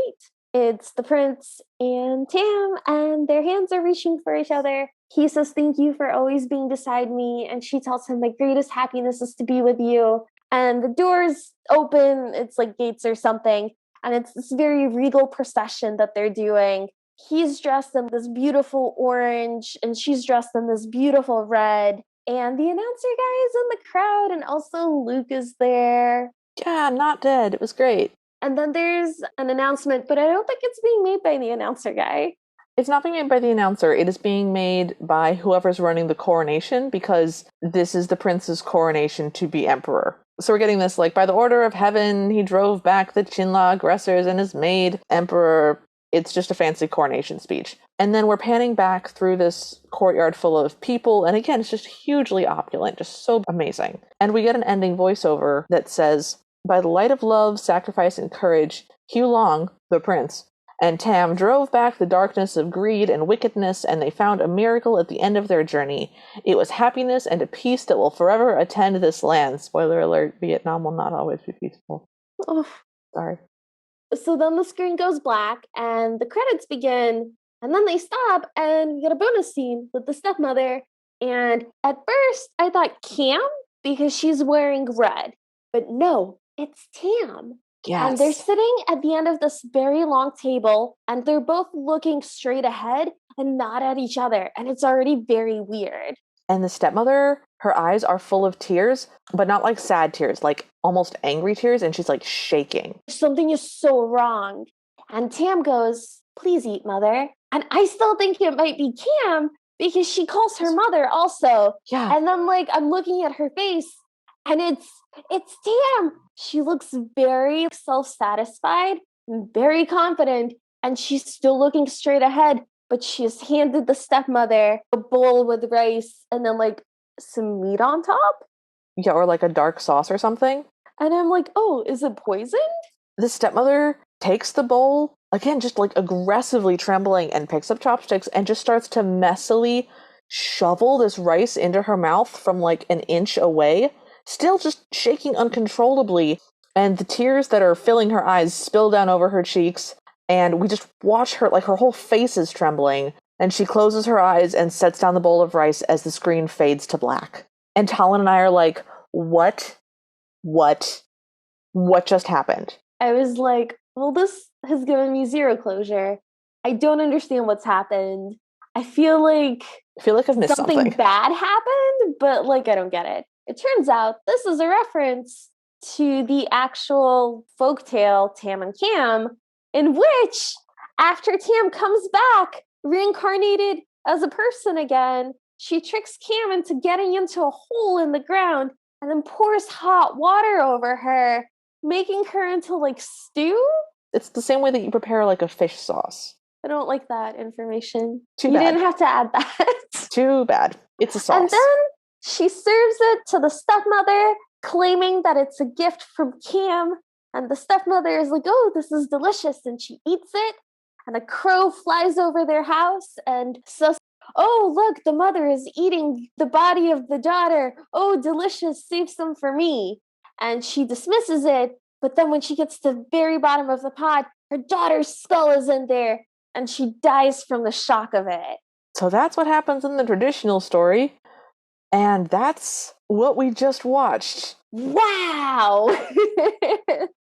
It's the prince and Tam, and their hands are reaching for each other. He says, thank you for always being beside me. And she tells him, my greatest happiness is to be with you. And the doors open, it's like gates or something. And it's this very regal procession that they're doing. He's dressed in this beautiful orange, and she's dressed in this beautiful red. And the announcer guy is in the crowd, and also Luke is there. Yeah, not dead. It was great. And then there's an announcement, but I don't think it's being made by the announcer guy. It's not being made by the announcer. It is being made by whoever's running the coronation, because this is the prince's coronation to be emperor. So we're getting this, like, by the order of heaven, he drove back the Chinla aggressors and is made emperor. It's just a fancy coronation speech. And then we're panning back through this courtyard full of people. And again, it's just hugely opulent, just so amazing. And we get an ending voiceover that says, by the light of love, sacrifice, and courage, Hugh Long, the prince, and Tam drove back the darkness of greed and wickedness, and they found a miracle at the end of their journey. It was happiness and a peace that will forever attend this land. Spoiler alert, Vietnam will not always be peaceful. Oh. Sorry. So then the screen goes black, and the credits begin, and then they stop, and we get a bonus scene with the stepmother. And at first, I thought Cam, because she's wearing red. But no, it's Tam. Yes. And they're sitting at the end of this very long table, and they're both looking straight ahead and not at each other. And it's already very weird. And the stepmother her eyes are full of tears, but not like sad tears, like almost angry tears, and she's like shaking. Something is so wrong. And Tam goes, please eat, mother. And I still think it might be Cam because she calls her mother also. Yeah. And then like I'm looking at her face and it's Tam. She looks very self-satisfied, very confident, and she's still looking straight ahead, but she has handed the stepmother a bowl with rice and then like some meat on top. Yeah, or like a dark sauce or something. And I'm like, oh, is it poisoned? The stepmother takes the bowl, again, just like aggressively trembling, and picks up chopsticks and just starts to messily shovel this rice into her mouth from like an inch away, still just shaking uncontrollably. And the tears that are filling her eyes spill down over her cheeks. And we just watch her, like her whole face is trembling. And she closes her eyes and sets down the bowl of rice as the screen fades to black. And Talon and I are like, what just happened? I was like, well, this has given me zero closure. I don't understand what's happened. I feel like I've missed something bad happened, but like I don't get it. It turns out this is a reference to the actual folktale Tam and Cam, in which after Tam comes back, reincarnated as a person again, she tricks Cam into getting into a hole in the ground and then pours hot water over her, making her into like stew. It's the same way that you prepare like a fish sauce. I don't like that information. Too you bad. didn't have to add that. Too bad. It's a sauce. And then she serves it to the stepmother, claiming that it's a gift from Cam. And the stepmother is like, oh, this is delicious. And she eats it. And a crow flies over their house and says, oh, look, the mother is eating the body of the daughter. Oh, delicious. Save some for me. And she dismisses it. But then when she gets to the very bottom of the pot, her daughter's skull is in there. And she dies from the shock of it. So that's what happens in the traditional story. And that's what we just watched. Wow!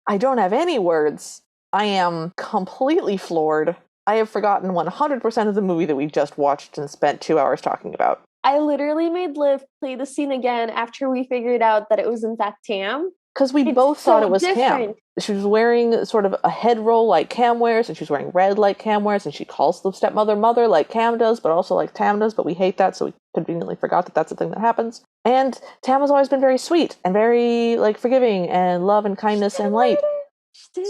I don't have any words. I am completely floored. I have forgotten 100% of the movie that we just watched and spent 2 hours talking about. I literally made Liv play the scene again after we figured out that it was in fact Tam. Because we both thought it was Cam. She was wearing sort of a head roll like Cam wears, and she was wearing red like Cam wears, and she calls the stepmother mother like Cam does, but also like Tam does, but we hate that, so we conveniently forgot that that's the thing that happens. And Tam has always been very sweet and very like forgiving and love and kindness and light.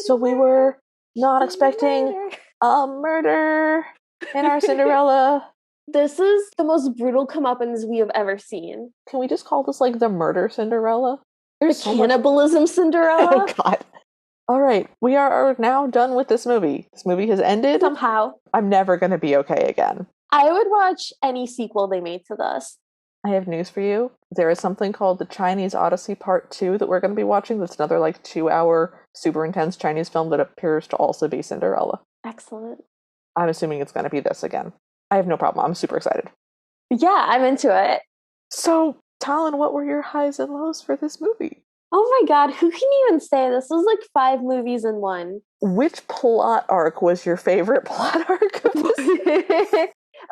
So we were not expecting a murder in our Cinderella. This is the most brutal comeuppance we have ever seen. Can we just call this like the murder Cinderella? There's the cannibalism Cinderella. Oh god. All right, we are now done with this movie. This movie has ended. Somehow. I'm never going to be okay again. I would watch any sequel they made to this. I have news for you. There is something called the Chinese Odyssey Part 2 that we're going to be watching. That's another like 2-hour super intense Chinese film that appears to also be Cinderella. Excellent. I'm assuming it's going to be this again. I have no problem. I'm super excited. Yeah, I'm into it. So, Talon, what were your highs and lows for this movie? Oh my god, who can even say this? This was like 5 movies in one. Which plot arc was your favorite plot arc of this?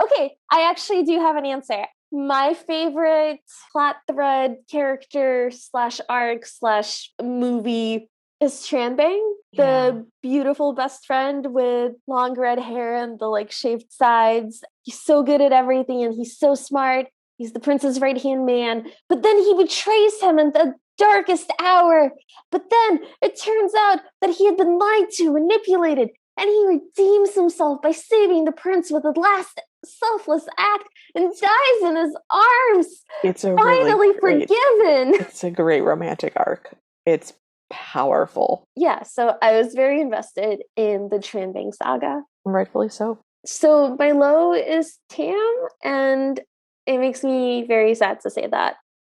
Okay, I actually do have an answer. My favorite plot thread, character / arc / movie is Tranbang, the beautiful best friend with long red hair and the like shaved sides. He's so good at everything and he's so smart. He's the prince's right-hand man. But then he betrays him in the darkest hour. But then it turns out that he had been lied to, manipulated, and he redeems himself by saving the prince with a last selfless act and dies in his arms. It's a finally forgiven. It's a great romantic arc. It's powerful. Yeah, so I was very invested in the Tranbang saga. Rightfully so. So my low is Tam, and it makes me very sad to say that.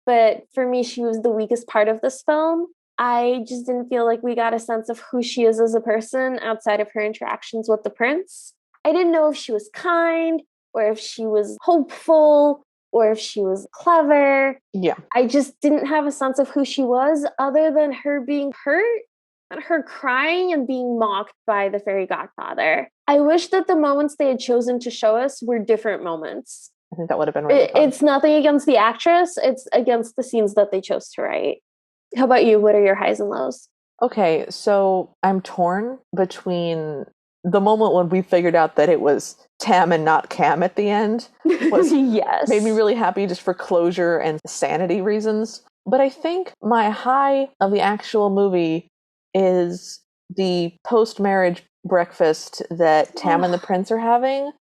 But for me, she was the weakest part of this film. I just didn't feel like we got a sense of who she is as a person outside of her interactions with the prince. I didn't know if she was kind, or if she was hopeful, or if she was clever. Yeah. I just didn't have a sense of who she was other than her being hurt and her crying and being mocked by the fairy godfather. I wish that the moments they had chosen to show us were different moments. I think that would have been really fun. It's nothing against the actress. It's against the scenes that they chose to write. How about you? What are your highs and lows? Okay, so I'm torn between the moment when we figured out that it was Tam and not Cam at the end was Yes. made me really happy just for closure and sanity reasons. But I think my high of the actual movie is the post-marriage breakfast that Tam and the prince are having.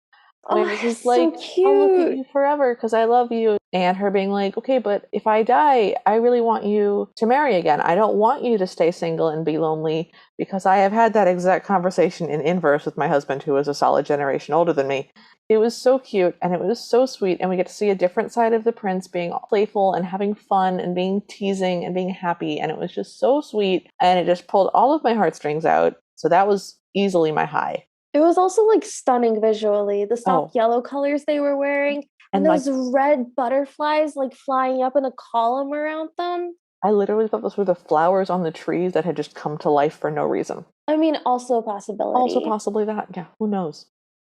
Where he's so like, cute. I'll look at you forever because I love you. And her being like, okay, but if I die, I really want you to marry again. I don't want you to stay single and be lonely because I have had that exact conversation in inverse with my husband, who is a solid generation older than me. It was so cute and it was so sweet. And we get to see a different side of the prince being playful and having fun and being teasing and being happy. And it was just so sweet. And it just pulled all of my heartstrings out. So that was easily my high. It was also like stunning visually. The soft yellow colors they were wearing, and those red butterflies like flying up in a column around them. I literally thought those were the flowers on the trees that had just come to life for no reason. I mean, also a possibility. Also possibly that. Yeah, who knows?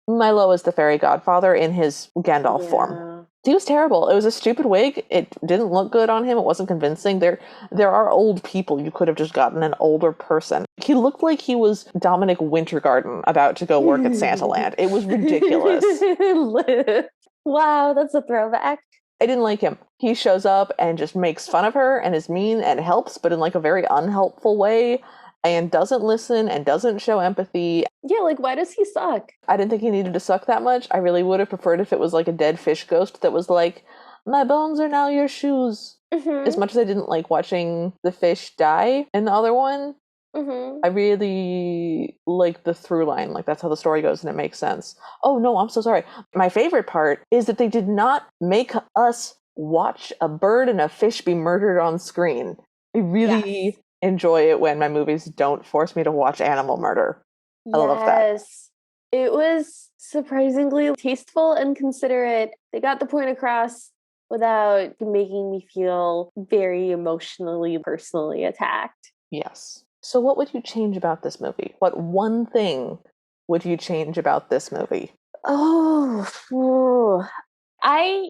My low is the fairy godfather in his Gandalf form. He was terrible. It was a stupid wig. It didn't look good on him. It wasn't convincing. There are old people. You could have just gotten an older person. He looked like he was Dominic Wintergarden about to go work at Santaland. It was ridiculous. Wow, that's a throwback. I didn't like him. He shows up and just makes fun of her and is mean and helps, but in like a very unhelpful way, and doesn't listen and doesn't show empathy. Yeah, like, why does he suck? I didn't think he needed to suck that much. I really would have preferred if it was like a dead fish ghost that was like, my bones are now your shoes. Mm-hmm. As much as I didn't like watching the fish die in the other one, I really like the through line. Like, that's how the story goes and it makes sense. Oh, no, I'm so sorry. My favorite part is that they did not make us watch a bird and a fish be murdered on screen. I really enjoy it when my movies don't force me to watch animal murder. I love that. It was surprisingly tasteful and considerate. They got the point across without making me feel very emotionally, personally attacked. Yes. So what would you change about this movie? What one thing would you change about this movie? I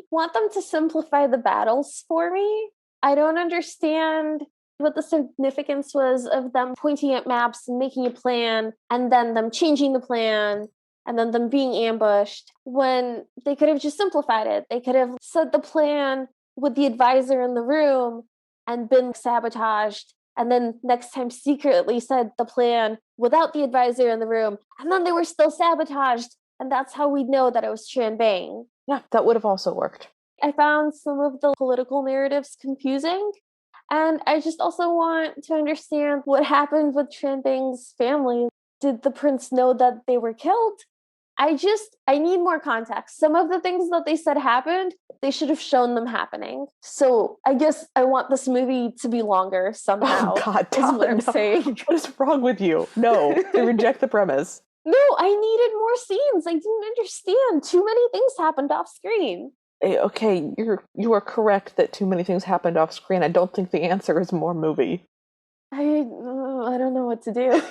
want them to simplify the battles for me. I don't understand what the significance was of them pointing at maps and making a plan, and then them changing the plan, and then them being ambushed, when they could have just simplified it. They could have said the plan with the advisor in the room and been sabotaged, and then next time secretly said the plan without the advisor in the room, and then they were still sabotaged, and that's how we know that it was Tran Bang. Yeah, that would have also worked. I found some of the political narratives confusing. And I just also want to understand what happened with Tran Bang's family. Did the prince know that they were killed? I need more context. Some of the things that they said happened, they should have shown them happening. So I guess I want this movie to be longer somehow. Oh God, is what I'm saying. What is wrong with you? No, I reject the premise. No, I needed more scenes. I didn't understand. Too many things happened off screen. Okay, you are correct that too many things happened off screen. I don't think the answer is more movie. I don't know what to do.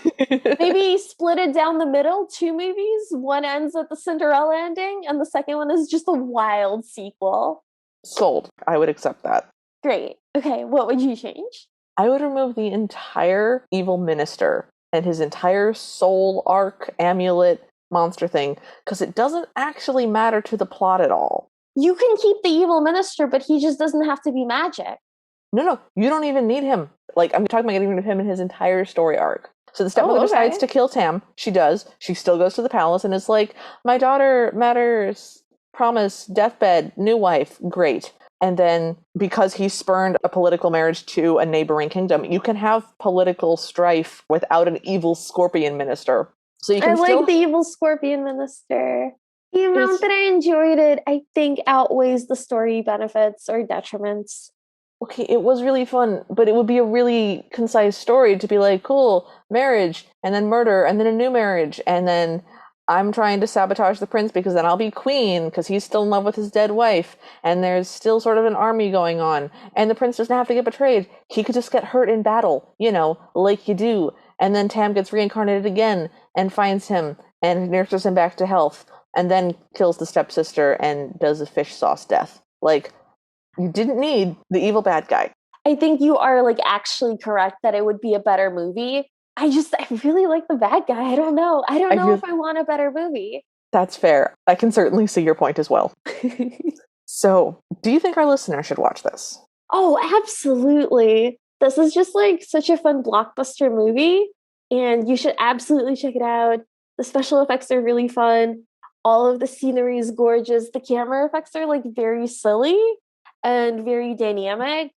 Maybe split it down the middle, 2 movies. One ends at the Cinderella ending, and the second one is just a wild sequel. Sold. I would accept that. Great. Okay, what would you change? I would remove the entire evil minister and his entire soul arc, amulet, monster thing, because it doesn't actually matter to the plot at all. You can keep the evil minister, but he just doesn't have to be magic. No, you don't even need him. Like, I'm talking about getting rid of him and his entire story arc. So the stepmother decides to kill Tam. She does. She still goes to the palace and is like, my daughter matters, promise, deathbed, new wife, great. And then, because he spurned a political marriage to a neighboring kingdom, you can have political strife without an evil scorpion minister. So you can like the evil scorpion minister. The amount that I enjoyed it, I think, outweighs the story benefits or detriments. Okay, it was really fun, but it would be a really concise story to be like, cool, marriage, and then murder, and then a new marriage, and then I'm trying to sabotage the prince because then I'll be queen because he's still in love with his dead wife, and there's still sort of an army going on, and the prince doesn't have to get betrayed. He could just get hurt in battle, like you do, and then Tam gets reincarnated again and finds him and nurtures him back to health. and then kills the stepsister and does a fish sauce death. Like, you didn't need the evil bad guy. I think you are like actually correct that it would be a better movie. I really like the bad guy. I don't know. I don't know if I want a better movie. That's fair. I can certainly see your point as well. So, do you think our listeners should watch this? Oh, absolutely. This is just like such a fun blockbuster movie, and you should absolutely check it out. The special effects are really fun. All of the scenery is gorgeous. The camera effects are like very silly and very dynamic,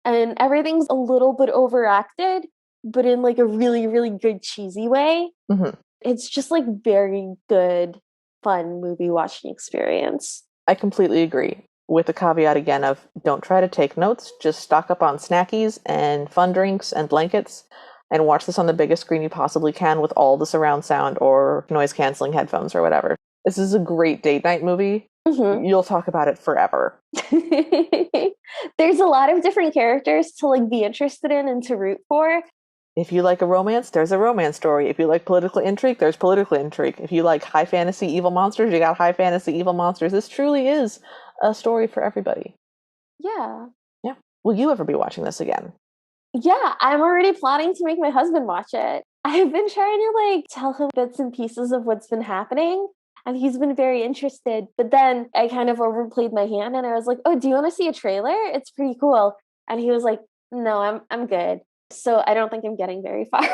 and everything's a little bit overacted, but in like a really, really good cheesy way. Mm-hmm. It's just like very good, fun movie watching experience. I completely agree. With the caveat again of don't try to take notes, just stock up on snackies and fun drinks and blankets and watch this on the biggest screen you possibly can with all the surround sound or noise canceling headphones or whatever. This is a great date night movie. Mm-hmm. You'll talk about it forever. There's a lot of different characters to like be interested in and to root for. If you like a romance, there's a romance story. If you like political intrigue, there's political intrigue. If you like high fantasy evil monsters, you got high fantasy evil monsters. This truly is a story for everybody. Yeah. Yeah. Will you ever be watching this again? Yeah, I'm already plotting to make my husband watch it. I've been trying to like tell him bits and pieces of what's been happening, and he's been very interested. But then I kind of overplayed my hand and I was like, "Oh, do you want to see a trailer? It's pretty cool." And he was like, "No, I'm good." So I don't think I'm getting very far.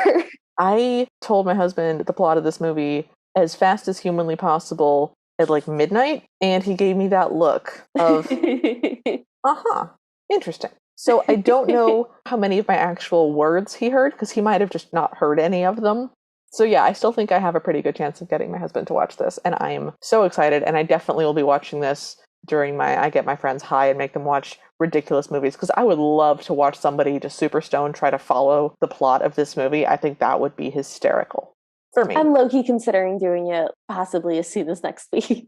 I told my husband the plot of this movie as fast as humanly possible at like midnight, and he gave me that look of, interesting. So I don't know how many of my actual words he heard, because he might have just not heard any of them. So yeah, I still think I have a pretty good chance of getting my husband to watch this, and I am so excited, and I definitely will be watching this during I get my friends high and make them watch ridiculous movies, because I would love to watch somebody just super stoned try to follow the plot of this movie. I think that would be hysterical for me. I'm low-key considering doing it possibly as soon as next week.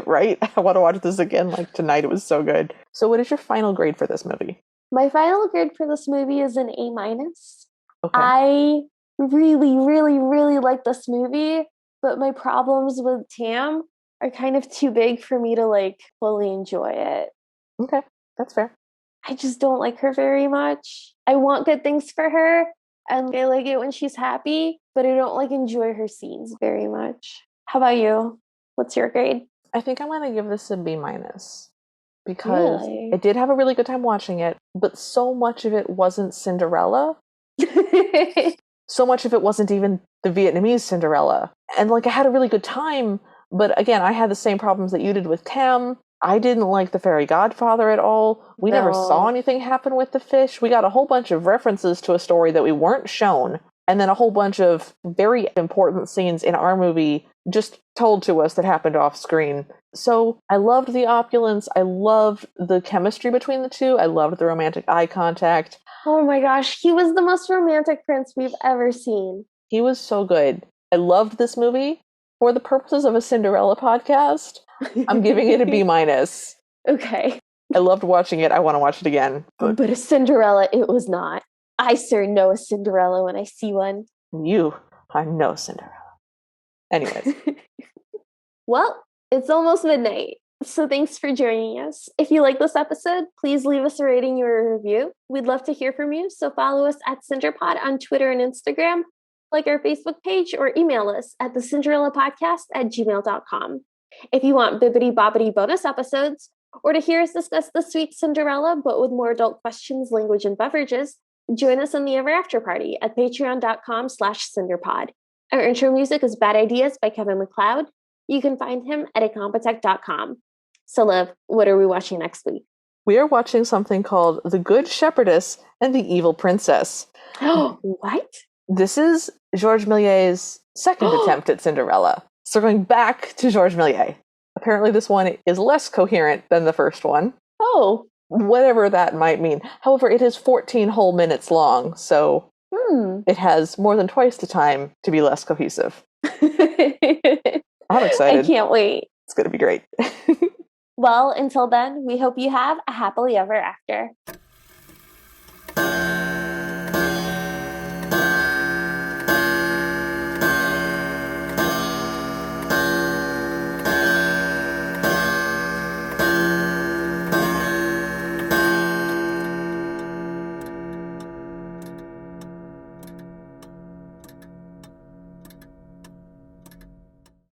Right? I want to watch this again like tonight. It was so good. So what is your final grade for this movie? My final grade for this movie is an A-. Okay. I really, really, really like this movie, but my problems with Tam are kind of too big for me to like fully enjoy it. Okay, that's fair. I just don't like her very much. I want good things for her, and I like it when she's happy, but I don't like enjoy her scenes very much. How about you? What's your grade? I think I'm going to give this a B-, because I did have a really good time watching it, but so much of it wasn't Cinderella. So much of it wasn't even the Vietnamese Cinderella. And like, I had a really good time, but again, I had the same problems that you did with Tam. I didn't like the fairy godfather at all. We never saw anything happen with the fish. We got a whole bunch of references to a story that we weren't shown, and then a whole bunch of very important scenes in our movie just told to us that happened off screen. So I loved the opulence. I loved the chemistry between the two. I loved the romantic eye contact. Oh my gosh, he was the most romantic prince we've ever seen. He was so good. I loved this movie. For the purposes of a Cinderella podcast, I'm giving it a B-. Okay. I loved watching it. I want to watch it again. But a Cinderella, it was not. I sure know a Cinderella when I see one. You are no Cinderella. Anyways. Well, it's almost midnight. So thanks for joining us. If you like this episode, please leave us a rating or a review. We'd love to hear from you. So follow us at CinderPod on Twitter and Instagram, like our Facebook page, or email us at thecinderellapodcast@gmail.com. If you want bibbity bobbity bonus episodes, or to hear us discuss the sweet Cinderella, but with more adult questions, language, and beverages, join us in the Ever After Party at patreon.com/CinderPod. Our intro music is Bad Ideas by Kevin MacLeod. You can find him at incompetech.com. So, Liv, what are we watching next week? We are watching something called The Good Shepherdess and the Evil Princess. What? This is Georges Méliès's second attempt at Cinderella. So going back to Georges Méliès. Apparently this one is less coherent than the first one. Oh. Whatever that might mean. However, it is 14 whole minutes long, so it has more than twice the time to be less cohesive. I'm excited. I can't wait. It's going to be great. Well, until then, we hope you have a happily ever after.